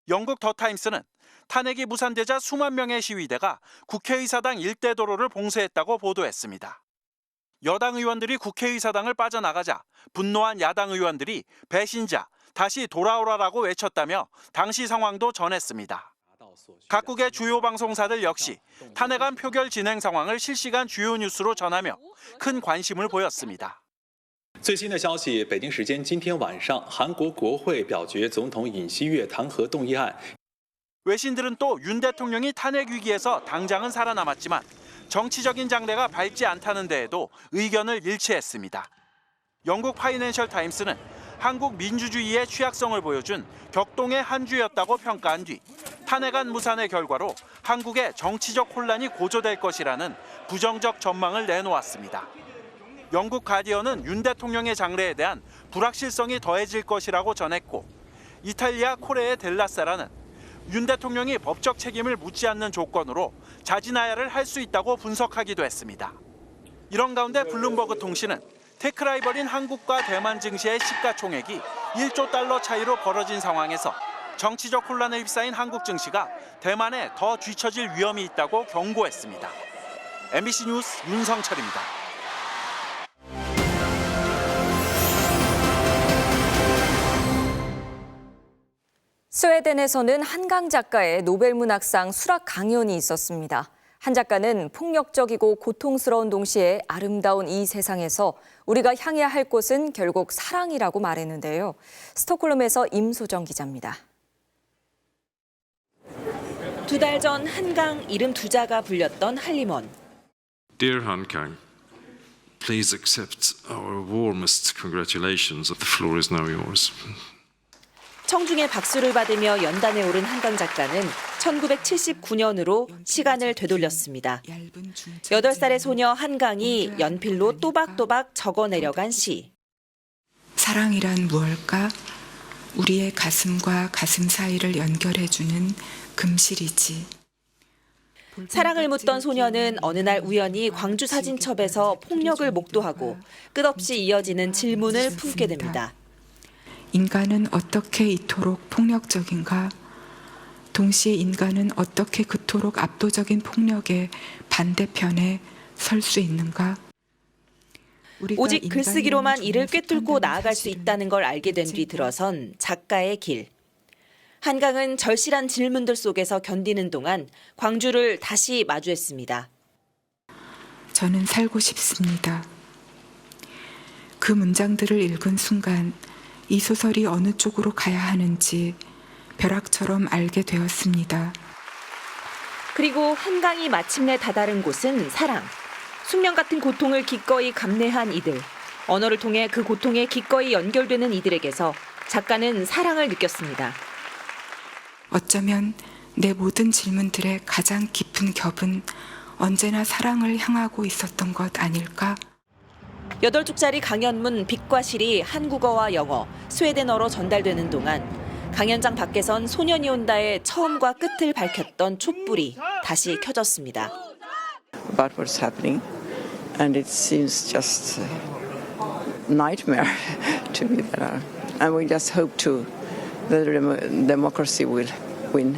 [SPEAKER 5] 영국 더타임스는 탄핵이 무산되자 수만 명의 시위대가 국회의사당 일대 도로를 봉쇄했다고 보도했습니다. 여당 의원들이 국회의사당을 빠져나가자 분노한 야당 의원들이 배신자, 다시 돌아오라라고 외쳤다며 당시 상황도 전했습니다. 각국의 주요 방송사들 역시 탄핵안 표결 진행 상황을 실시간 주요 뉴스로 전하며 큰 관심을 보였습니다.
[SPEAKER 12] 最新的消息，北京时间今天晚上，韩国国会表决总统尹锡悦弹劾动议案。
[SPEAKER 5] 외신들은 또 윤 대통령이 탄핵 위기에서 당장은 살아남았지만 정치적인 장래가 밝지 않다는 데에도 의견을 일치했습니다. 영국 파이낸셜 타임스는 한국 민주주의의 취약성을 보여준 격동의 한 주였다고 평가한 뒤 탄핵안 무산의 결과로 한국의 정치적 혼란이 고조될 것이라는 부정적 전망을 내놓았습니다. 영국 가디언은 윤 대통령의 장래에 대한 불확실성이 더해질 것이라고 전했고, 이탈리아 코레의 델라세라는 윤 대통령이 법적 책임을 묻지 않는 조건으로 자진하야를 할 수 있다고 분석하기도 했습니다. 이런 가운데 블룸버그 통신은 테크라이벌인 한국과 대만 증시의 시가총액이 1조 달러 차이로 벌어진 상황에서 정치적 혼란에 휩싸인 한국 증시가 대만에 더 뒤처질 위험이 있다고 경고했습니다. MBC 뉴스 윤성철입니다.
[SPEAKER 7] 스웨덴에서는 한강 작가의 노벨문학상 수락 강연이 있었습니다. 한 작가는 폭력적이고 고통스러운 동시에 아름다운 이 세상에서 우리가 향해야 할 곳은 결국 사랑이라고 말했는데요. 스톡홀름에서 임소정 기자입니다.
[SPEAKER 13] 2달 전 한강 이름 두 자가 불렸던 한림원.
[SPEAKER 14] Dear Hankang, please accept our warmest congratulations. The floor is now yours.
[SPEAKER 13] 청중의 박수를 받으며 연단에 오른 한강 작가는 1979년으로 시간을 되돌렸습니다. 8살의 소녀 한강이 연필로 또박또박 적어내려간 시.
[SPEAKER 15] 사랑이란 무엇일까? 우리의 가슴과 가슴 사이를 연결해주는 금실이지.
[SPEAKER 13] 사랑을 묻던 소녀는 어느 날 우연히 광주 사진첩에서 폭력을 목도하고 끝없이 이어지는 질문을 품게 됩니다.
[SPEAKER 15] 인간은 어떻게 이토록 폭력적인가? 동시에 인간은 어떻게 그토록 압도적인 폭력의 반대편에 설 수 있는가?
[SPEAKER 13] 오직 글쓰기로만 이를 꿰뚫고 나아갈 수 있다는 걸 알게 된 뒤 들어선 작가의 길. 한강은 절실한 질문들 속에서 견디는 동안 광주를 다시 마주했습니다.
[SPEAKER 15] 저는 살고 싶습니다. 그 문장들을 읽은 순간 이 소설이 어느 쪽으로 가야 하는지 벼락처럼 알게 되었습니다.
[SPEAKER 13] 그리고 한강이 마침내 다다른 곳은 사랑. 숙명 같은 고통을 기꺼이 감내한 이들. 언어를 통해 그 고통에 기꺼이 연결되는 이들에게서 작가는 사랑을 느꼈습니다.
[SPEAKER 15] 어쩌면 내 모든 질문들의 가장 깊은 겹은 언제나 사랑을 향하고 있었던 것 아닐까?
[SPEAKER 13] 8쪽짜리 강연문 빛과 실이 한국어와 영어, 스웨덴어로 전달되는 동안 강연장 밖에선 소년이 온다의 처음과 끝을 밝혔던 촛불이 다시 켜졌습니다.
[SPEAKER 17] About what's happening, and it seems just a nightmare to me that, and we just hope that democracy will win.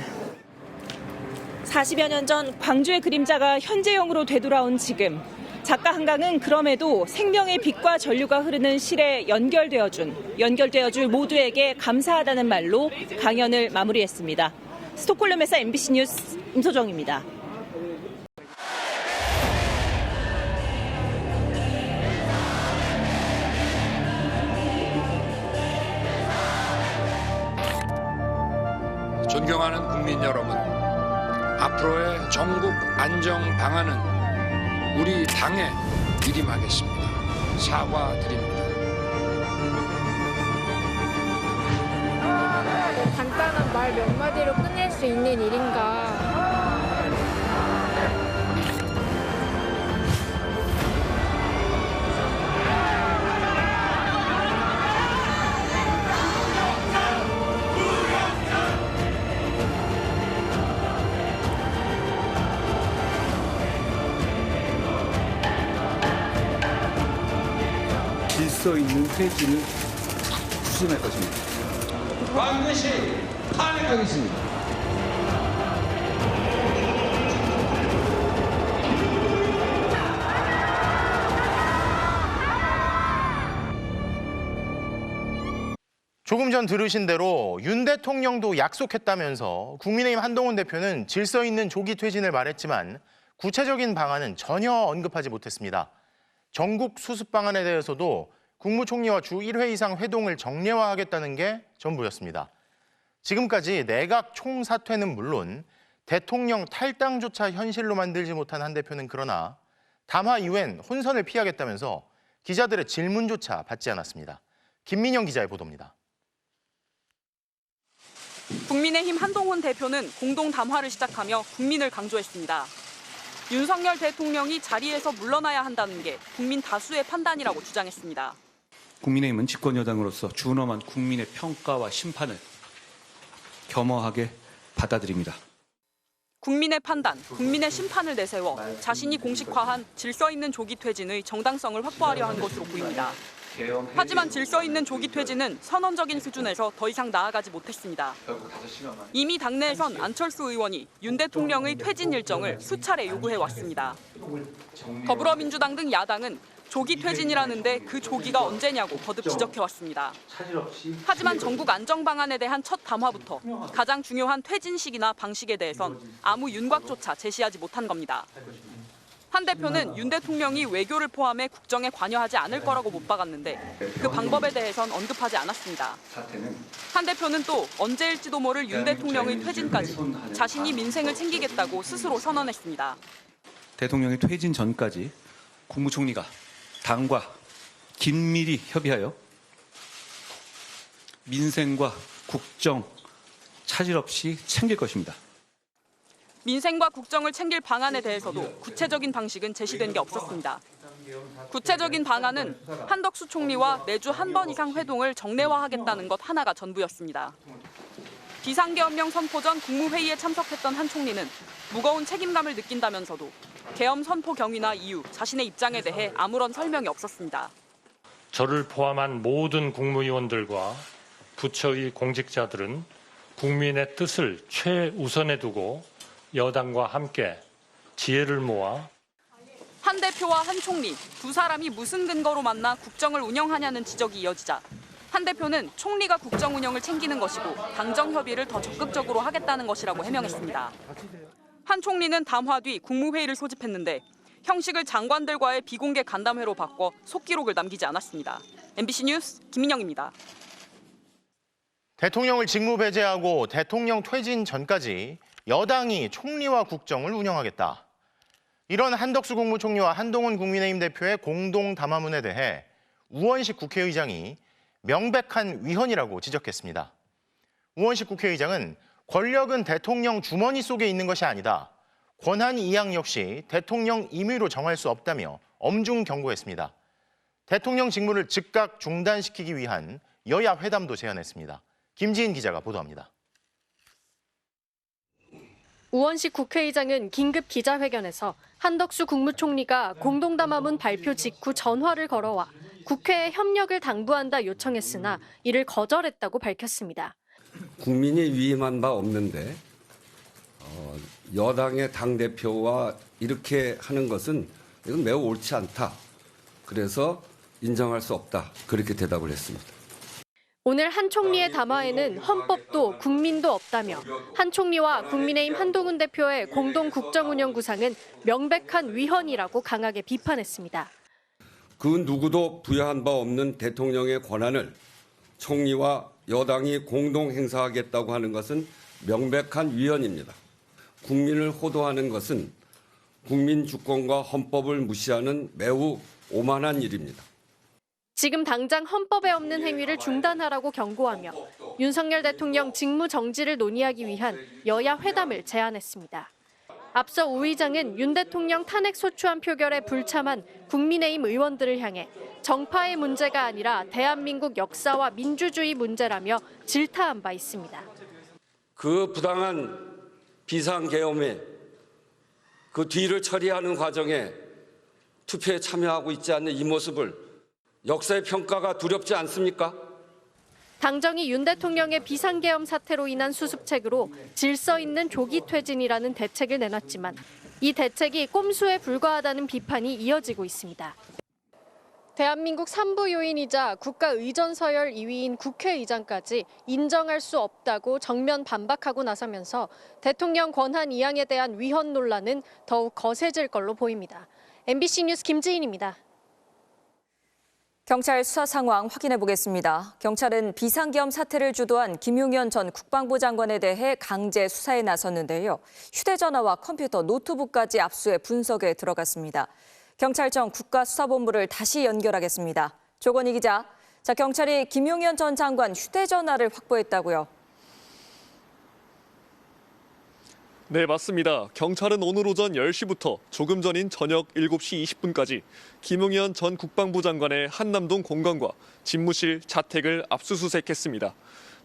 [SPEAKER 13] 40여 년 전 광주의 그림자가 현재형으로 되돌아온 지금. 작가 한강은 그럼에도 생명의 빛과 전류가 흐르는 실에 연결되어줄 모두에게 감사하다는 말로 강연을 마무리했습니다. 스톡홀름에서 MBC 뉴스 임소정입니다.
[SPEAKER 26] 존경하는 국민 여러분, 앞으로의 전국 안정 방안은 우리 당에 일임하겠습니다. 사과드립니다.
[SPEAKER 28] 간단한 말 몇 마디로 끝낼 수 있는 일인가.
[SPEAKER 9] 질서 있는 퇴진을 추진할 것입니다.
[SPEAKER 26] 반드시 탄핵하겠습니다.
[SPEAKER 2] 조금 전 들으신 대로 윤 대통령도 약속했다면서 국민의힘 한동훈 대표는 질서 있는 조기 퇴진을 말했지만 구체적인 방안은 전혀 언급하지 못했습니다. 전국 수습 방안에 대해서도 국무총리와 주 1회 이상 회동을 정례화하겠다는 게 전부였습니다. 지금까지 내각 총사퇴는 물론 대통령 탈당조차 현실로 만들지 못한 한 대표는 그러나 담화 이후엔 혼선을 피하겠다면서 기자들의 질문조차 받지 않았습니다. 김민영 기자의 보도입니다.
[SPEAKER 3] 국민의힘 한동훈 대표는 공동 담화를 시작하며 국민을 강조했습니다. 윤석열 대통령이 자리에서 물러나야 한다는 게 국민 다수의 판단이라고 주장했습니다.
[SPEAKER 9] 국민의힘은 집권여당으로서 준엄한 국민의 평가와 심판을 겸허하게 받아들입니다.
[SPEAKER 3] 국민의 판단, 국민의 심판을 내세워 자신이 공식화한 질서 있는 조기 퇴진의 정당성을 확보하려 한 것으로 보입니다. 하지만 질서 있는 조기 퇴진은 선언적인 수준에서 더 이상 나아가지 못했습니다. 이미 당내에선 안철수 의원이 윤 대통령의 퇴진 일정을 수차례 요구해왔습니다. 더불어민주당 등 야당은 조기 퇴진이라는데 그 조기가 언제냐고 거듭 지적해왔습니다. 하지만 전국 안정 방안에 대한 첫 담화부터 가장 중요한 퇴진 시기나 방식에 대해선 아무 윤곽조차 제시하지 못한 겁니다. 한 대표는 윤 대통령이 외교를 포함해 국정에 관여하지 않을 거라고 못 박았는데 그 방법에 대해선 언급하지 않았습니다. 한 대표는 또 언제일지도 모를 윤 대통령의 퇴진까지 자신이 민생을 챙기겠다고 스스로 선언했습니다.
[SPEAKER 9] 대통령의 퇴진 전까지 국무총리가 당과 긴밀히 협의하여 민생과 국정 차질 없이 챙길 것입니다.
[SPEAKER 3] 민생과 국정을 챙길 방안에 대해서도 구체적인 방식은 제시된 게 없었습니다. 구체적인 방안은 한덕수 총리와 매주 한 번 이상 회동을 정례화하겠다는 것 하나가 전부였습니다. 비상계엄령 선포 전 국무회의에 참석했던 한 총리는 무거운 책임감을 느낀다면서도 계엄 선포 경위나 이유, 자신의 입장에 대해 아무런 설명이 없었습니다.
[SPEAKER 6] 저를 포함한 모든 국무위원들과 부처의 공직자들은 국민의 뜻을 최우선에 두고 여당과 함께 지혜를 모아
[SPEAKER 3] 한 대표와 한 총리, 두 사람이 무슨 근거로 만나 국정을 운영하냐는 지적이 이어지자 한 대표는 총리가 국정 운영을 챙기는 것이고 당정 협의를 더 적극적으로 하겠다는 것이라고 해명했습니다. 한 총리는 담화 뒤 국무회의를 소집했는데 형식을 장관들과의 비공개 간담회로 바꿔 속기록을 남기지 않았습니다. MBC 뉴스 김민영입니다.
[SPEAKER 2] 대통령을 직무 배제하고 대통령 퇴진 전까지 여당이 총리와 국정을 운영하겠다. 이런 한덕수 국무총리와 한동훈 국민의힘 대표의 공동 담화문에 대해 우원식 국회의장이 명백한 위헌이라고 지적했습니다. 우원식 국회의장은 권력은 대통령 주머니 속에 있는 것이 아니다. 권한 이양 역시 대통령 임의로 정할 수 없다며 엄중 경고했습니다. 대통령 직무를 즉각 중단시키기 위한 여야 회담도 제안했습니다. 김지인 기자가 보도합니다.
[SPEAKER 11] 우원식 국회의장은 긴급 기자회견에서 한덕수 국무총리가 공동담화문 발표 직후 전화를 걸어와 국회에 협력을 당부한다 요청했으나 이를 거절했다고 밝혔습니다.
[SPEAKER 16] 국민이 위임한 바 없는데 여당의 당대표와 이렇게 하는 것은 이건 매우 옳지 않다. 그래서 인정할 수 없다. 그렇게 대답을 했습니다.
[SPEAKER 11] 오늘 한 총리의 담화에는 헌법도 국민도 없다며 한 총리와 국민의힘 한동훈 대표의 공동 국정운영 구상은 명백한 위헌이라고 강하게 비판했습니다.
[SPEAKER 16] 그 누구도 부여한 바 없는 대통령의 권한을 총리와 여당이 공동 행사하겠다고 하는 것은 명백한 위헌입니다. 국민을 호도하는 것은 국민 주권과 헌법을 무시하는 매우 오만한 일입니다.
[SPEAKER 11] 지금 당장 헌법에 없는 행위를 중단하라고 경고하며 윤석열 대통령 직무 정지를 논의하기 위한 여야 회담을 제안했습니다. 앞서 우 의장은 윤 대통령 탄핵 소추안 표결에 불참한 국민의힘 의원들을 향해 정파의 문제가 아니라 대한민국 역사와 민주주의 문제라며 질타한 바 있습니다.
[SPEAKER 16] 그 부당한 비상계엄에 그 뒤를 처리하는 과정에 투표에 참여하고 있지 않는 이 모습을
[SPEAKER 9] 역사의 평가가 두렵지 않습니까?
[SPEAKER 11] 당정이 윤 대통령의 비상계엄 사태로 인한 수습책으로 질서 있는 조기 퇴진이라는 대책을 내놨지만 이 대책이 꼼수에 불과하다는 비판이 이어지고 있습니다. 대한민국 3부 요인이자 국가의전 서열 2위인 국회의장까지 인정할 수 없다고 정면 반박하고 나서면서 대통령 권한 이양에 대한 위헌 논란은 더욱 거세질 걸로 보입니다. MBC 뉴스 김지인입니다.
[SPEAKER 7] 경찰 수사 상황 확인해 보겠습니다. 경찰은 비상계엄 사태를 주도한 김용현 전 국방부 장관에 대해 강제 수사에 나섰는데요. 휴대전화와 컴퓨터, 노트북까지 압수해 분석에 들어갔습니다. 경찰청 국가수사본부를 다시 연결하겠습니다. 조건희 기자, 경찰이 김용현 전 장관 휴대전화를 확보했다고요?
[SPEAKER 8] 네, 맞습니다. 경찰은 오늘 오전 10시부터 조금 전인 저녁 7시 20분까지 김용현 전 국방부 장관의 한남동 공간과 집무실, 자택을 압수수색했습니다.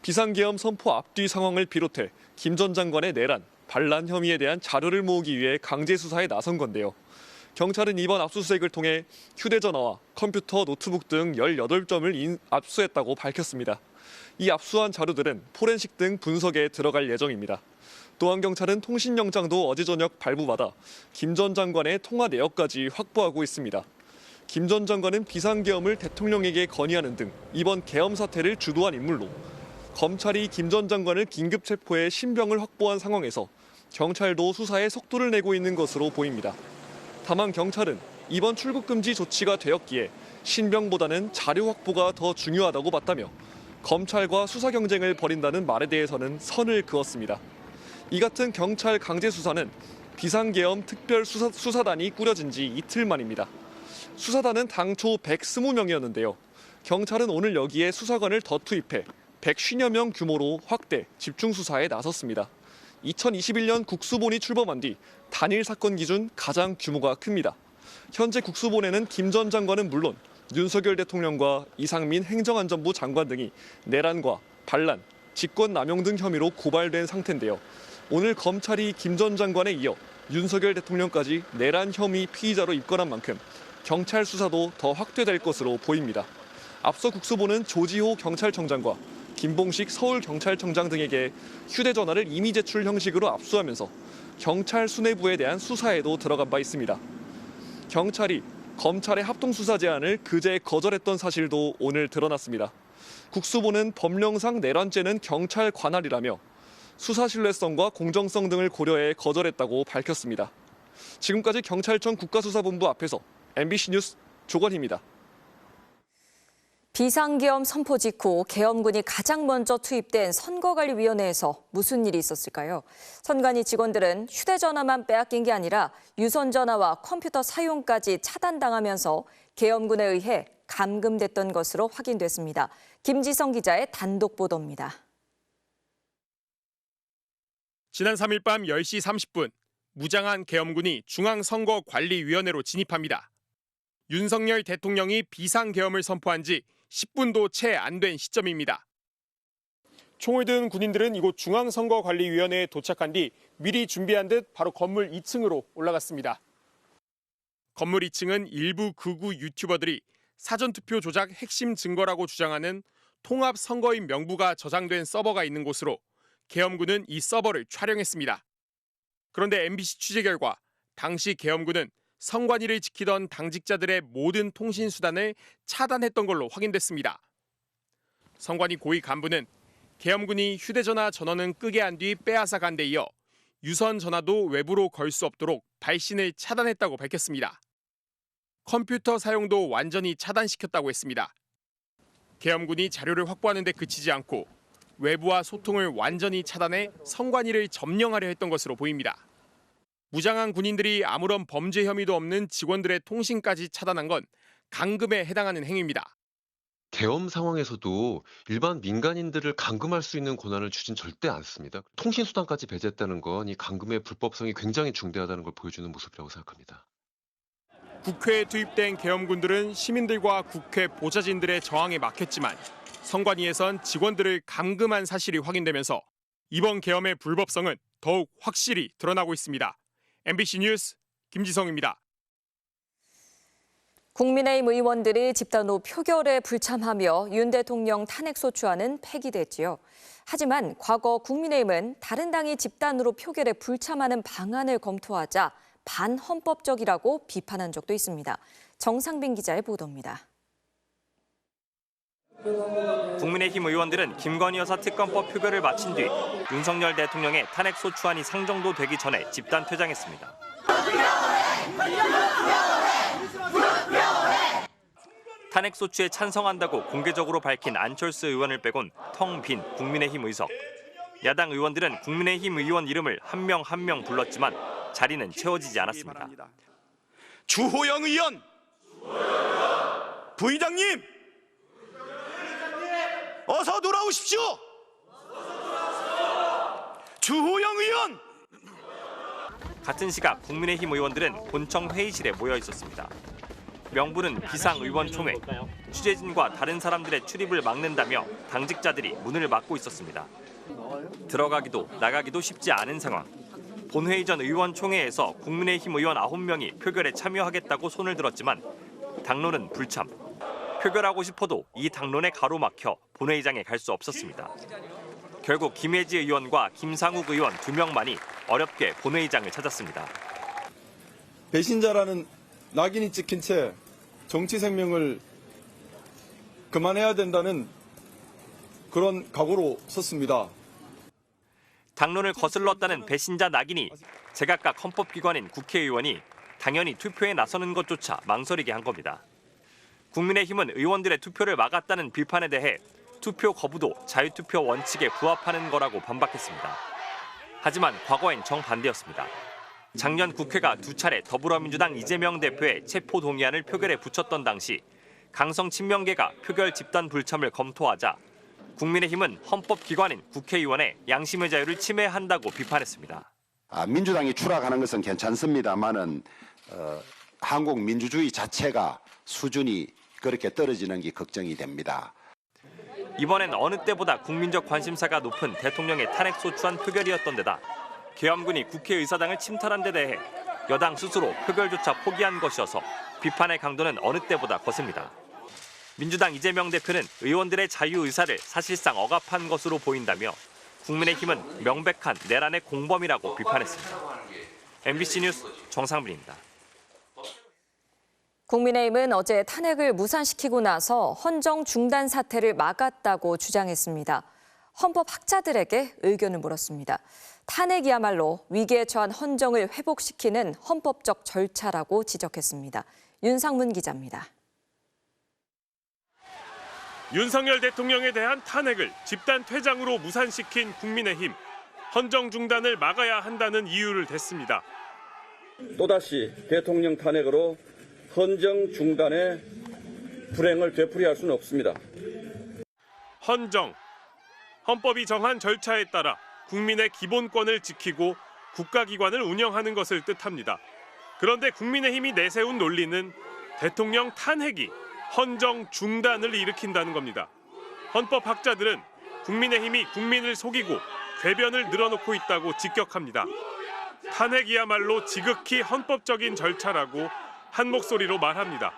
[SPEAKER 8] 비상계엄 선포 앞뒤 상황을 비롯해 김 전 장관의 내란, 반란 혐의에 대한 자료를 모으기 위해 강제 수사에 나선 건데요. 경찰은 이번 압수수색을 통해 휴대전화와 컴퓨터, 노트북 등 18점을 압수했다고 밝혔습니다. 이 압수한 자료들은 포렌식 등 분석에 들어갈 예정입니다. 또한 경찰은 통신영장도 어제 저녁 발부받아 김 전 장관의 통화 내역까지 확보하고 있습니다. 김 전 장관은 비상계엄을 대통령에게 건의하는 등 이번 계엄 사태를 주도한 인물로 검찰이 김 전 장관을 긴급 체포해 신병을 확보한 상황에서 경찰도 수사에 속도를 내고 있는 것으로 보입니다. 다만 경찰은 이번 출국금지 조치가 되었기에 신병보다는 자료 확보가 더 중요하다고 봤다며 검찰과 수사 경쟁을 벌인다는 말에 대해서는 선을 그었습니다. 이 같은 경찰 강제 수사는 비상계엄 특별수사단이 꾸려진 지 이틀 만입니다. 수사단은 당초 120명이었는데요. 경찰은 오늘 여기에 수사관을 더 투입해 150여 명 규모로 확대, 집중 수사에 나섰습니다. 2021년 국수본이 출범한 뒤 단일 사건 기준 가장 규모가 큽니다. 현재 국수본에는 김 전 장관은 물론 윤석열 대통령과 이상민 행정안전부 장관 등이 내란과 반란, 직권남용 등 혐의로 고발된 상태인데요. 오늘 검찰이 김 전 장관에 이어 윤석열 대통령까지 내란 혐의 피의자로 입건한 만큼 경찰 수사도 더 확대될 것으로 보입니다. 앞서 국수본은 조지호 경찰청장과 김봉식 서울경찰청장 등에게 휴대전화를 임의 제출 형식으로 압수하면서 경찰 수뇌부에 대한 수사에도 들어간 바 있습니다. 경찰이 검찰의 합동수사 제안을 그제 거절했던 사실도 오늘 드러났습니다. 국수본은 법령상 내란죄는 경찰 관할이라며 수사 신뢰성과 공정성 등을 고려해 거절했다고 밝혔습니다. 지금까지 경찰청 국가수사본부 앞에서 MBC 뉴스 조건희입니다.
[SPEAKER 7] 비상계엄 선포 직후 계엄군이 가장 먼저 투입된 선거관리위원회에서 무슨 일이 있었을까요? 선관위 직원들은 휴대전화만 빼앗긴 게 아니라 유선전화와 컴퓨터 사용까지 차단당하면서 계엄군에 의해 감금됐던 것으로 확인됐습니다. 김지성 기자의 단독 보도입니다.
[SPEAKER 18] 지난 3일 밤 10시 30분 무장한 계엄군이 중앙선거관리위원회로 진입합니다. 윤석열 대통령이 비상계엄을 선포한 지 10분도 채 안 된 시점입니다. 총을 든 군인들은 이곳 중앙선거관리위원회에 도착한 뒤 미리 준비한 듯 바로 건물 2층으로 올라갔습니다. 건물 2층은 일부 극우 유튜버들이 사전투표 조작 핵심 증거라고 주장하는 통합선거인 명부가 저장된 서버가 있는 곳으로 계엄군은 이 서버를 촬영했습니다. 그런데 MBC 취재 결과 당시 계엄군은 선관위를 지키던 당직자들의 모든 통신수단을 차단했던 걸로 확인됐습니다. 선관위 고위 간부는 계엄군이 휴대전화 전원은 끄게 한 뒤 빼앗아 간 데 이어 유선 전화도 외부로 걸 수 없도록 발신을 차단했다고 밝혔습니다. 컴퓨터 사용도 완전히 차단시켰다고 했습니다. 계엄군이 자료를 확보하는 데 그치지 않고 외부와 소통을 완전히 차단해 선관위를 점령하려 했던 것으로 보입니다. 무장한 군인들이 아무런 범죄 혐의도 없는 직원들의 통신까지 차단한 건 감금에 해당하는 행위입니다.
[SPEAKER 19] 계엄 상황에서도 일반 민간인들을 감금할 수 있는 권한을 주진 절대 않습니다. 통신수단까지 배제했다는 건 이 감금의 불법성이 굉장히 중대하다는 걸 보여주는 모습이라고 생각합니다.
[SPEAKER 18] 국회에 투입된 계엄군들은 시민들과 국회 보좌진들의 저항에 막혔지만 선관위에선 직원들을 감금한 사실이 확인되면서 이번 계엄의 불법성은 더욱 확실히 드러나고 있습니다. MBC 뉴스 김지성입니다.
[SPEAKER 7] 국민의힘 의원들이 집단 후 표결에 불참하며 윤 대통령 탄핵소추안은 폐기됐지요. 하지만 과거 국민의힘은 다른 당이 집단으로 표결에 불참하는 방안을 검토하자 반헌법적이라고 비판한 적도 있습니다. 정상빈 기자의 보도입니다.
[SPEAKER 1] 국민의힘 의원들은 김건희 여사 특검법 표결을 마친 뒤 윤석열 대통령의 탄핵소추안이 상정도 되기 전에 집단 퇴장했습니다. 탄핵소추에 찬성한다고 공개적으로 밝힌 안철수 의원을 빼곤 텅 빈 국민의힘 의석. 야당 의원들은 국민의힘 의원 이름을 한 명 한 명 불렀지만 자리는 채워지지 않았습니다.
[SPEAKER 20] 주호영 의원, 부의장님, 어서 돌아오십시오. 주호영 의원.
[SPEAKER 1] 같은 시각 국민의힘 의원들은 본청 회의실에 모여 있었습니다. 명분은 비상의원총회, 취재진과 다른 사람들의 출입을 막는다며 당직자들이 문을 막고 있었습니다. 들어가기도 나가기도 쉽지 않은 상황. 본회의 전 의원총회에서 국민의힘 의원 9명이 표결에 참여하겠다고 손을 들었지만 당론은 불참. 표결하고 싶어도 이 당론에 가로막혀 본회의장에 갈 수 없었습니다. 결국 김혜지 의원과 김상욱 의원 2명만이 어렵게 본회의장을 찾았습니다.
[SPEAKER 21] 배신자라는 낙인이 찍힌 채 정치 생명을 그만해야 된다는 그런 각오로 섰습니다.
[SPEAKER 1] 당론을 거슬렀다는 배신자 낙인이 제각각 헌법기관인 국회의원이 당연히 투표에 나서는 것조차 망설이게 한 겁니다. 국민의힘은 의원들의 투표를 막았다는 비판에 대해 투표 거부도 자유투표 원칙에 부합하는 거라고 반박했습니다. 하지만 과거엔 정반대였습니다. 작년 국회가 2차례 더불어민주당 이재명 대표의 체포 동의안을 표결에 붙였던 당시 강성 친명계가 표결 집단 불참을 검토하자 국민의힘은 헌법기관인 국회의원의 양심의 자유를 침해한다고 비판했습니다.
[SPEAKER 22] 민주당이 추락하는 것은 괜찮습니다만은 한국 민주주의 자체가 수준이 그렇게 떨어지는 게 걱정이 됩니다.
[SPEAKER 1] 이번엔 어느 때보다 국민적 관심사가 높은 대통령의 탄핵소추안 표결이었던 데다 계엄군이 국회의사당을 침탈한 데 대해 여당 스스로 표결조차 포기한 것이어서 비판의 강도는 어느 때보다 거셉니다. 민주당 이재명 대표는 의원들의 자유의사를 사실상 억압한 것으로 보인다며 국민의힘은 명백한 내란의 공범이라고 비판했습니다. MBC 뉴스 정상빈입니다.
[SPEAKER 7] 국민의힘은 어제 탄핵을 무산시키고 나서 헌정 중단 사태를 막았다고 주장했습니다. 헌법학자들에게 의견을 물었습니다. 탄핵이야말로 위기에 처한 헌정을 회복시키는 헌법적 절차라고 지적했습니다. 윤상문 기자입니다.
[SPEAKER 18] 윤석열 대통령에 대한 탄핵을 집단 퇴장으로 무산시킨 국민의힘. 헌정 중단을 막아야 한다는 이유를 댔습니다.
[SPEAKER 21] 또다시 대통령 탄핵으로 헌정 중단의 불행을 되풀이할 수는 없습니다.
[SPEAKER 18] 헌정. 헌법이 정한 절차에 따라 국민의 기본권을 지키고 국가기관을 운영하는 것을 뜻합니다. 그런데 국민의힘이 내세운 논리는 대통령 탄핵이 헌정 중단을 일으킨다는 겁니다. 헌법학자들은 국민의힘이 국민을 속이고 궤변을 늘어놓고 있다고 직격합니다. 탄핵이야말로 지극히 헌법적인 절차라고 한 목소리로 말합니다.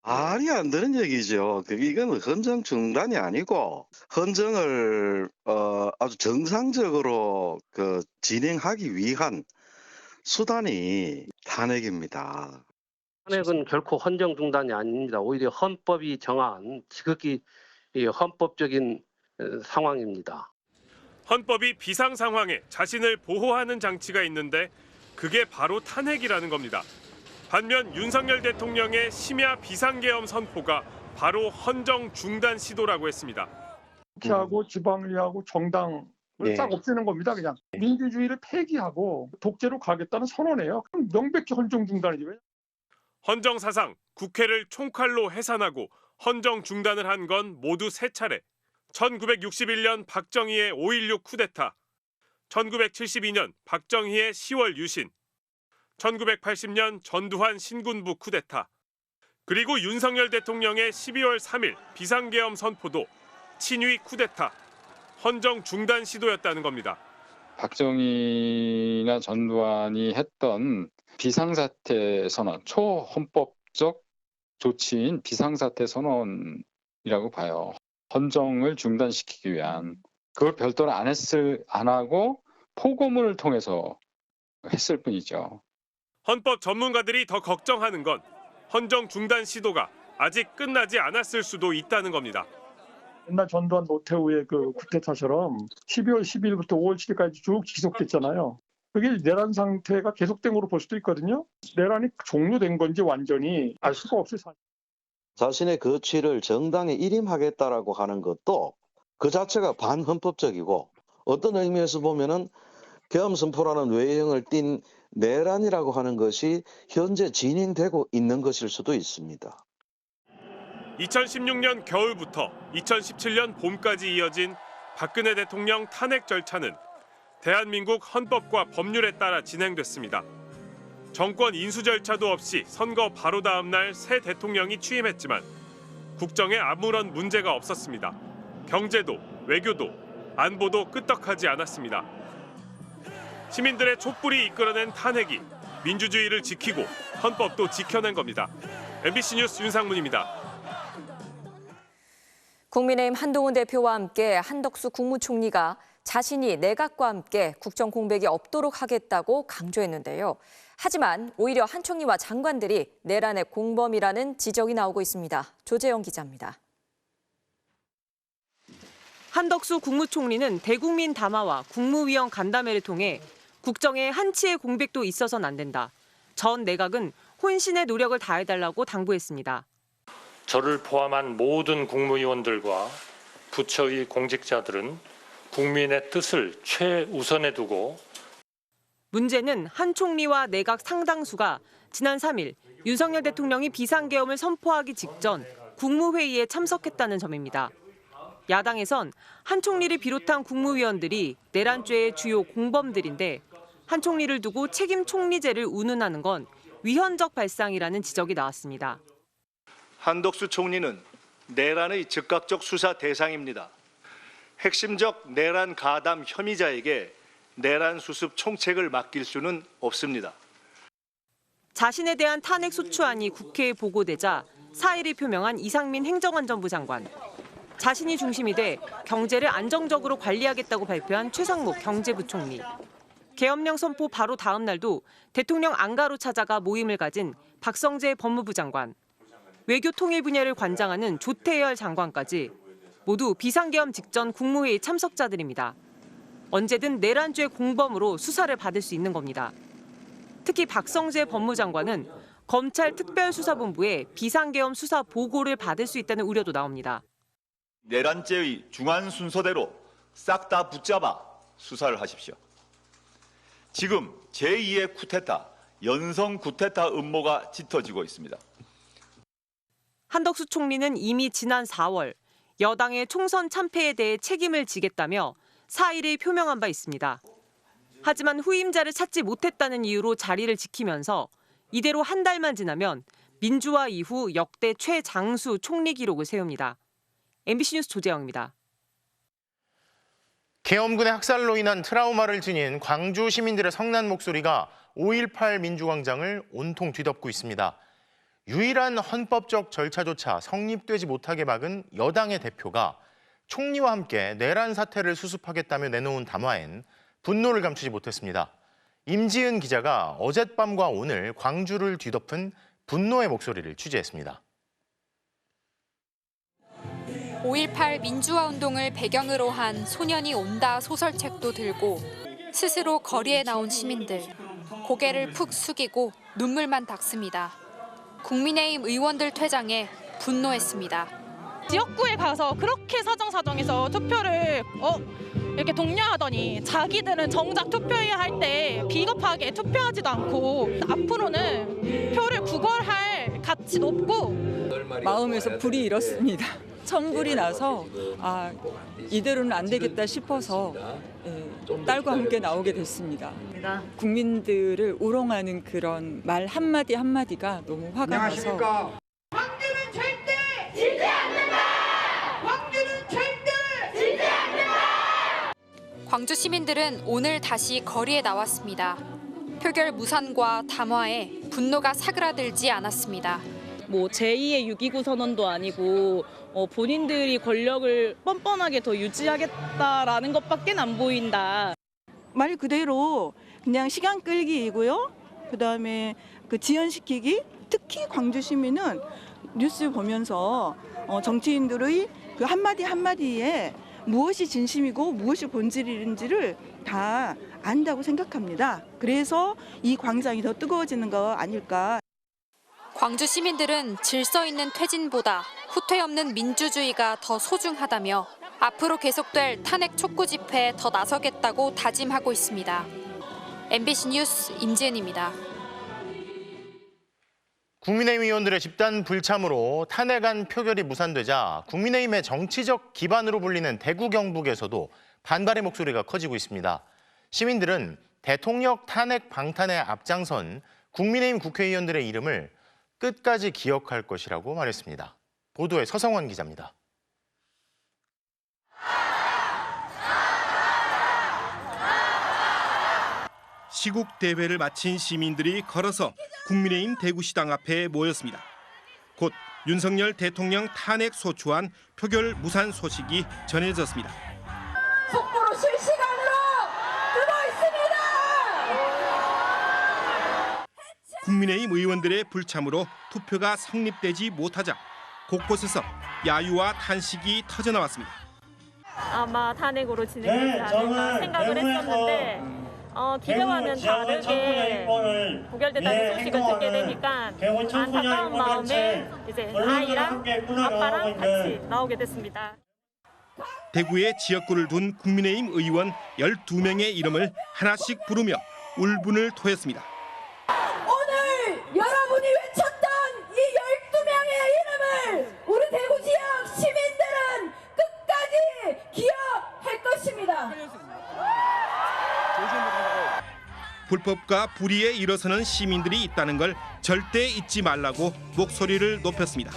[SPEAKER 23] 말이 안 되는 얘기죠. 이건 헌정 중단이 아니고 헌정을 아주 정상적으로 진행하기 위한 수단이 탄핵입니다.
[SPEAKER 24] 탄핵은 결코 헌정 중단이 아닙니다. 오히려 헌법이 정한 지극히 헌법적인 상황입니다.
[SPEAKER 18] 헌법이 비상 상황에 자신을 보호하는 장치가 있는데 그게 바로 탄핵이라는 겁니다. 반면 윤석열 대통령의 심야 비상계엄 선포가 바로 헌정 중단 시도라고 했습니다.
[SPEAKER 25] 국회하고 지방의회하고 정당을 싹 없애는 겁니다. 그냥 민주주의를 폐기하고 독재로 가겠다는 선언이에요. 그럼 명백히 헌정 중단이죠.
[SPEAKER 18] 헌정 사상, 국회를 총칼로 해산하고 헌정 중단을 한 건 모두 3차례. 1961년 박정희의 5.16 쿠데타, 1972년 박정희의 10월 유신, 1980년 전두환 신군부 쿠데타, 그리고 윤석열 대통령의 12월 3일 비상계엄 선포도 친위 쿠데타, 헌정 중단 시도였다는 겁니다.
[SPEAKER 25] 조치인 비상사태 선언이라고 봐요. 헌정을 중단시키기 위한 그걸 별도로 안 하고 포고문을 통해서 했을 뿐이죠.
[SPEAKER 18] 헌법 전문가들이 더 걱정하는 건 헌정 중단 시도가 아직 끝나지 않았을 수도 있다는 겁니다.
[SPEAKER 25] 옛날 전두환 노태우의 그 쿠데타처럼 12월 12일부터 5월 7일까지 쭉 지속됐잖아요. 그게 내란 상태가 계속된 걸로 볼 수도 있거든요. 내란이 종료된 건지 완전히 알 수가 없어요.
[SPEAKER 23] 자신의 거취를 정당에 일임하겠다라고 하는 것도 그 자체가 반헌법적이고 어떤 의미에서 보면은 계엄 선포라는 외형을 띤 내란이라고 하는 것이 현재 진행되고 있는 것일 수도 있습니다.
[SPEAKER 18] 2016년 겨울부터 2017년 봄까지 이어진 박근혜 대통령 탄핵 절차는 대한민국 헌법과 법률에 따라 진행됐습니다. 정권 인수 절차도 없이 선거 바로 다음 날 새 대통령이 취임했지만 국정에 아무런 문제가 없었습니다. 경제도, 외교도, 안보도 끄떡하지 않았습니다. 시민들의 촛불이 이끌어낸 탄핵이 민주주의를 지키고 헌법도 지켜낸 겁니다. MBC 뉴스 윤상문입니다.
[SPEAKER 7] 국민의힘 한동훈 대표와 함께 한덕수 국무총리가 자신이 내각과 함께 국정 공백이 없도록 하겠다고 강조했는데요. 하지만 오히려 한 총리와 장관들이 내란의 공범이라는 지적이 나오고 있습니다. 조재영 기자입니다.
[SPEAKER 3] 한덕수 국무총리는 대국민 담화와 국무위원 간담회를 통해 국정에 한치의 공백도 있어서는 안 된다. 전 내각은 혼신의 노력을 다해달라고 당부했습니다.
[SPEAKER 6] 저를 포함한 모든 국무위원들과 부처의 공직자들은 국민의 뜻을 최우선에 두고
[SPEAKER 3] 문제는 한 총리와 내각 상당수가 지난 3일 윤석열 대통령이 비상계엄을 선포하기 직전 국무회의에 참석했다는 점입니다. 야당에선 한 총리를 비롯한 국무위원들이 내란죄의 주요 공범들인데 한 총리를 두고 책임 총리제를 운운하는 건 위헌적 발상이라는 지적이 나왔습니다.
[SPEAKER 4] 한덕수 총리는 내란의 즉각적 수사 대상입니다. 핵심적 내란 가담 혐의자에게 내란 수습 총책을 맡길 수는 없습니다.
[SPEAKER 3] 자신에 대한 탄핵 소추안이 국회에 보고되자 사의를 표명한 이상민 행정안전부 장관. 자신이 중심이 돼 경제를 안정적으로 관리하겠다고 발표한 최상목 경제부총리. 계엄령 선포 바로 다음 날도 대통령 안가로 찾아가 모임을 가진 박성재 법무부 장관. 외교 통일 분야를 관장하는 조태열 장관까지 모두 비상계엄 직전 국무회의 참석자들입니다. 언제든 내란죄 공범으로 수사를 받을 수 있는 겁니다. 특히 박성재 법무장관은 검찰 특별수사본부에 비상계엄 수사 보고를 받을 수 있다는 우려도 나옵니다.
[SPEAKER 20] 내란죄의 중한 순서대로 싹 다 붙잡아 수사를 하십시오. 지금 제2의 쿠데타, 연성 쿠데타 음모가 짙어지고 있습니다.
[SPEAKER 3] 한덕수 총리는 이미 지난 4월 여당의 총선 참패에 대해 책임을 지겠다며 사의를 표명한 바 있습니다. 하지만 후임자를 찾지 못했다는 이유로 자리를 지키면서 이대로 한 달만 지나면 민주화 이후 역대 최장수 총리 기록을 세웁니다. MBC 뉴스 조재영입니다.
[SPEAKER 2] 계엄군의 학살로 인한 트라우마를 지닌 광주 시민들의 성난 목소리가 5.18 민주광장을 온통 뒤덮고 있습니다. 유일한 헌법적 절차조차 성립되지 못하게 막은 여당의 대표가 총리와 함께 내란 사태를 수습하겠다며 내놓은 담화엔 분노를 감추지 못했습니다. 임지은 기자가 어젯밤과 오늘 광주를 뒤덮은 분노의 목소리를 취재했습니다.
[SPEAKER 5] 5.18 민주화 운동을 배경으로 한 소년이 온다 소설책도 들고 스스로 거리에 나온 시민들, 고개를 푹 숙이고 눈물만 닦습니다. 국민의힘 의원들 퇴장에 분노했습니다.
[SPEAKER 10] 지역구에 가서 그렇게 사정사정해서 투표를 이렇게 독려하더니 자기들은 정작 투표해야 할 때 비겁하게 투표하지도 않고 앞으로는 표를 구걸할 가치도 없고
[SPEAKER 12] 마음에서 불이 일었습니다. 천불이 나서 이대로는 안 되겠다 싶어서 딸과 함께 나오게 됐습니다. 국민들을 우롱하는 그런 말 한마디 한마디가 너무 화가 나서
[SPEAKER 14] 광주는 절대 지지 않는다! 광주는 절대 지지 않는다!
[SPEAKER 5] 광주 시민들은 오늘 다시 거리에 나왔습니다. 표결 무산과 담화에 분노가 사그라들지 않았습니다.
[SPEAKER 9] 뭐 제2의 6.29 선언도 아니고 본인들이 권력을 뻔뻔하게 더 유지하겠다라는 것밖에 안 보인다.
[SPEAKER 13] 말 그대로 그냥 시간 끌기이고요. 그다음에 그 지연시키기. 특히 광주 시민은 뉴스 보면서 정치인들의 그 한마디 한마디에 무엇이 진심이고 무엇이 본질인지를 다 안다고 생각합니다. 그래서 이 광장이 더 뜨거워지는 거 아닐까.
[SPEAKER 5] 광주 시민들은 질서 있는 퇴진보다 후퇴 없는 민주주의가 더 소중하다며 앞으로 계속될 탄핵 촉구 집회에 더 나서겠다고 다짐하고 있습니다. MBC 뉴스 임지은입니다.
[SPEAKER 2] 국민의힘 의원들의 집단 불참으로 탄핵안 표결이 무산되자 국민의힘의 정치적 기반으로 불리는 대구 경북에서도 반발의 목소리가 커지고 있습니다. 시민들은 대통령 탄핵 방탄에 앞장선 국민의힘 국회의원들의 이름을 끝까지 기억할 것이라고 말했습니다. 보도에 서성원 기자입니다.
[SPEAKER 18] 시국 대회를 마친 시민들이 걸어서 국민의힘 대구시당 앞에 모였습니다. 곧 윤석열 대통령 탄핵 소추안 표결 무산 소식이 전해졌습니다.
[SPEAKER 14] 속보로 실시간으로 뜨고 있습니다.
[SPEAKER 18] 국민의힘 의원들의 불참으로 투표가 성립되지 못하자 곳곳에서 야유와 탄식이 터져나왔습니다.
[SPEAKER 15] 아마 탄핵으로 진행되지 않을까 생각을 했었는데 기대와는 다르게 부결됐다는 소식을 듣게 되니까 안타까운 마음에 이제 아이랑 아빠랑 같이 나오게 됐습니다.
[SPEAKER 18] 대구에 지역구를 둔 국민의힘 의원 12명의 이름을 하나씩 부르며 울분을 토했습니다.
[SPEAKER 14] 오늘 여러분이 외쳤던 이 12명의 이름을 우리 대구 지역 시민들은 끝까지 기억할 것입니다.
[SPEAKER 18] 불법과 불의에 일어서는 시민들이 있다는 걸 절대 잊지 말라고 목소리를 높였습니다.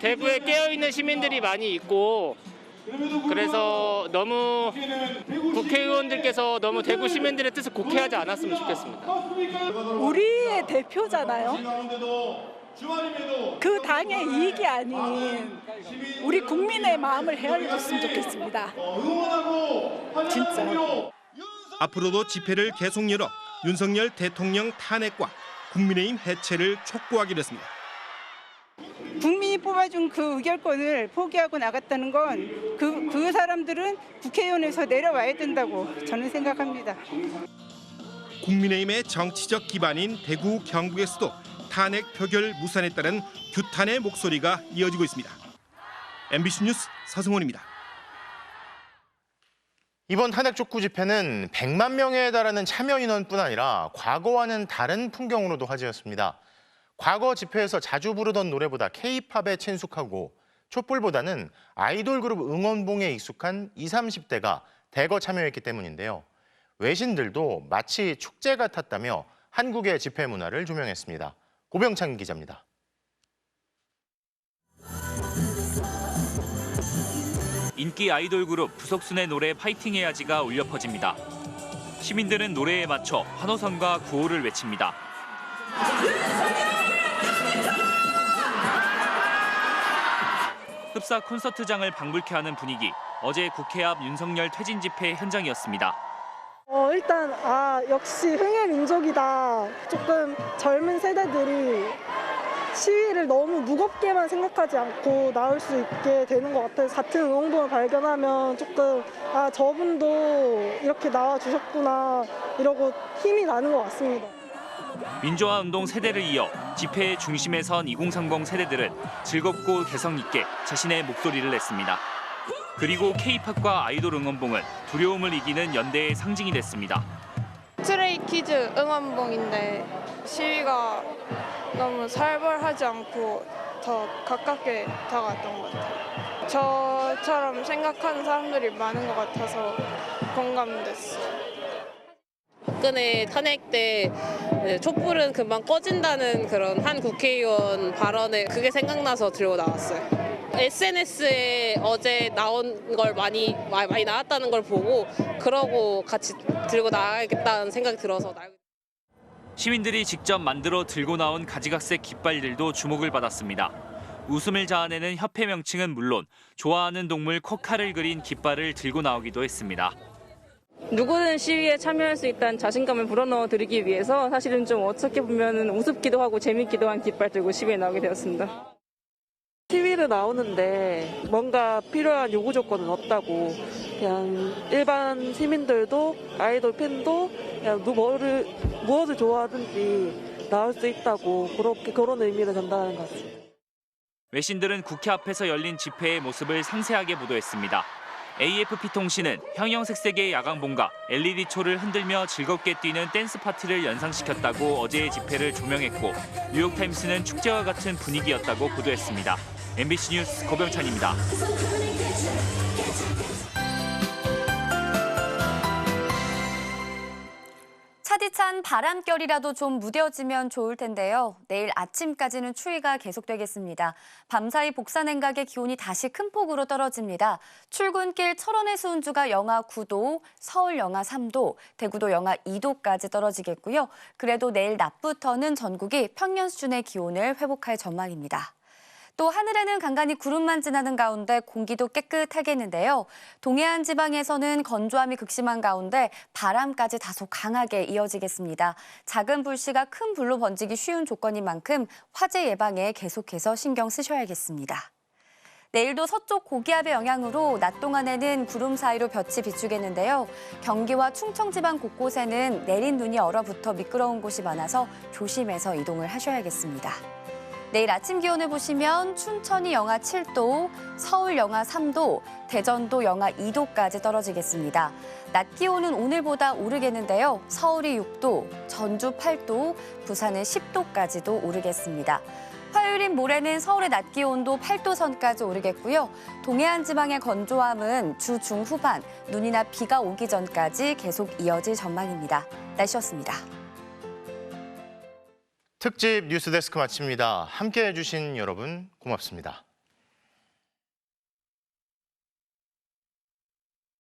[SPEAKER 16] 대구에 깨어있는 시민들이 많이 있고 그래서 너무 국회의원들께서 너무 대구 시민들의 뜻을 곡해하지 않았으면 좋겠습니다.
[SPEAKER 17] 우리의 대표잖아요. 그 당의 이익이 아닌 우리 국민의 마음을 헤아려줬으면 좋겠습니다. 진짜.
[SPEAKER 18] 앞으로도 집회를 계속 열어 윤석열 대통령 탄핵과 국민의힘 해체를 촉구하기로 했습니다.
[SPEAKER 13] 국민이 뽑아준 그 의결권을 포기하고 나갔다는 건 그 사람들은 국회의원에서 내려와야 된다고 저는 생각합니다.
[SPEAKER 18] 국민의힘의 정치적 기반인 대구, 경북에서도 탄핵 표결 무산에 따른 규탄의 목소리가 이어지고 있습니다. MBC 뉴스 서승원입니다.
[SPEAKER 2] 이번 탄핵 촉구 집회는 100만 명에 달하는 참여 인원뿐 아니라 과거와는 다른 풍경으로도 화제였습니다. 과거 집회에서 자주 부르던 노래보다 K-팝에 친숙하고 촛불보다는 아이돌 그룹 응원봉에 익숙한 20, 30대가 대거 참여했기 때문인데요. 외신들도 마치 축제 같았다며 한국의 집회 문화를 조명했습니다. 고병찬 기자입니다.
[SPEAKER 26] 인기 아이돌 그룹 부석순의 노래 파이팅 해야지가 울려 퍼집니다. 시민들은 노래에 맞춰 환호성과 구호를 외칩니다. 흡사 콘서트장을 방불케 하는 분위기, 어제 국회 앞 윤석열 퇴진 집회 현장이었습니다.
[SPEAKER 17] 일단 역시 흥의 민족이다. 조금 젊은 세대들이 시위를 너무 무겁게만 생각하지 않고 나올 수 있게 되는 것 같아요. 같은 응원봉을 발견하면 조금 저분도 이렇게 나와주셨구나 이러고 힘이 나는 것 같습니다.
[SPEAKER 26] 민주화 운동 세대를 이어 집회의 중심에 선 2030 세대들은 즐겁고 개성 있게 자신의 목소리를 냈습니다. 그리고 K-팝과 아이돌 응원봉은 두려움을 이기는 연대의 상징이 됐습니다.
[SPEAKER 27] 스트레이키즈 응원봉인데 시위가 너무 살벌하지 않고 더 가깝게 다가왔던 것 같아요. 저처럼 생각하는 사람들이 많은 것 같아서 공감됐어요.
[SPEAKER 28] 박근혜 탄핵 때 촛불은 금방 꺼진다는 그런 한 국회의원 발언에 그게 생각나서 들고 나왔어요. SNS에 어제 나온 걸 많이 나왔다는 걸 보고 그러고 같이 들고 나가겠다는 생각이 들어서.
[SPEAKER 26] 시민들이 직접 만들어 들고 나온 가지각색 깃발들도 주목을 받았습니다. 웃음을 자아내는 협회 명칭은 물론 좋아하는 동물 코카를 그린 깃발을 들고 나오기도 했습니다.
[SPEAKER 1] 누구든 시위에 참여할 수 있다는 자신감을 불어넣어 드리기 위해서 사실은 좀 어떻게 보면 우습기도 하고 재밌기도 한 깃발 들고 시위에 나오게 되었습니다.
[SPEAKER 8] 시위를 나오는데 뭔가 필요한 요구 조건은 없다고 그냥 일반 시민들도 아이돌 팬도 그냥 무엇을 좋아하든지 나올 수 있다고 그런 의미를 전달하는 것 같습니다.
[SPEAKER 26] 외신들은 국회 앞에서 열린 집회의 모습을 상세하게 보도했습니다. AFP-통신은 형형색색의 야광봉과 LED초를 흔들며 즐겁게 뛰는 댄스 파티를 연상시켰다고 어제의 집회를 조명했고 뉴욕타임스는 축제와 같은 분위기였다고 보도했습니다. MBC 뉴스 고병찬입니다.
[SPEAKER 11] 차디찬 바람결이라도 좀 무뎌지면 좋을 텐데요. 내일 아침까지는 추위가 계속되겠습니다. 밤사이 복사 냉각의 기온이 다시 큰 폭으로 떨어집니다. 출근길 철원의 수은주가 영하 9도, 서울 영하 3도, 대구도 영하 2도까지 떨어지겠고요. 그래도 내일 낮부터는 전국이 평년 수준의 기온을 회복할 전망입니다. 또 하늘에는 간간히 구름만 지나는 가운데 공기도 깨끗하겠는데요. 동해안 지방에서는 건조함이 극심한 가운데 바람까지 다소 강하게 이어지겠습니다. 작은 불씨가 큰 불로 번지기 쉬운 조건인 만큼 화재 예방에 계속해서 신경 쓰셔야겠습니다. 내일도 서쪽 고기압의 영향으로 낮 동안에는 구름 사이로 볕이 비추겠는데요. 경기와 충청 지방 곳곳에는 내린 눈이 얼어붙어 미끄러운 곳이 많아서 조심해서 이동을 하셔야겠습니다. 내일 아침 기온을 보시면 춘천이 영하 7도, 서울 영하 3도, 대전도 영하 2도까지 떨어지겠습니다. 낮 기온은 오늘보다 오르겠는데요. 서울이 6도, 전주 8도, 부산은 10도까지도 오르겠습니다. 화요일인 모레는 서울의 낮 기온도 8도 선까지 오르겠고요. 동해안 지방의 건조함은 주 중후반, 눈이나 비가 오기 전까지 계속 이어질 전망입니다. 날씨였습니다.
[SPEAKER 2] 특집 뉴스데스크 마칩니다. 함께해 주신 여러분 고맙습니다.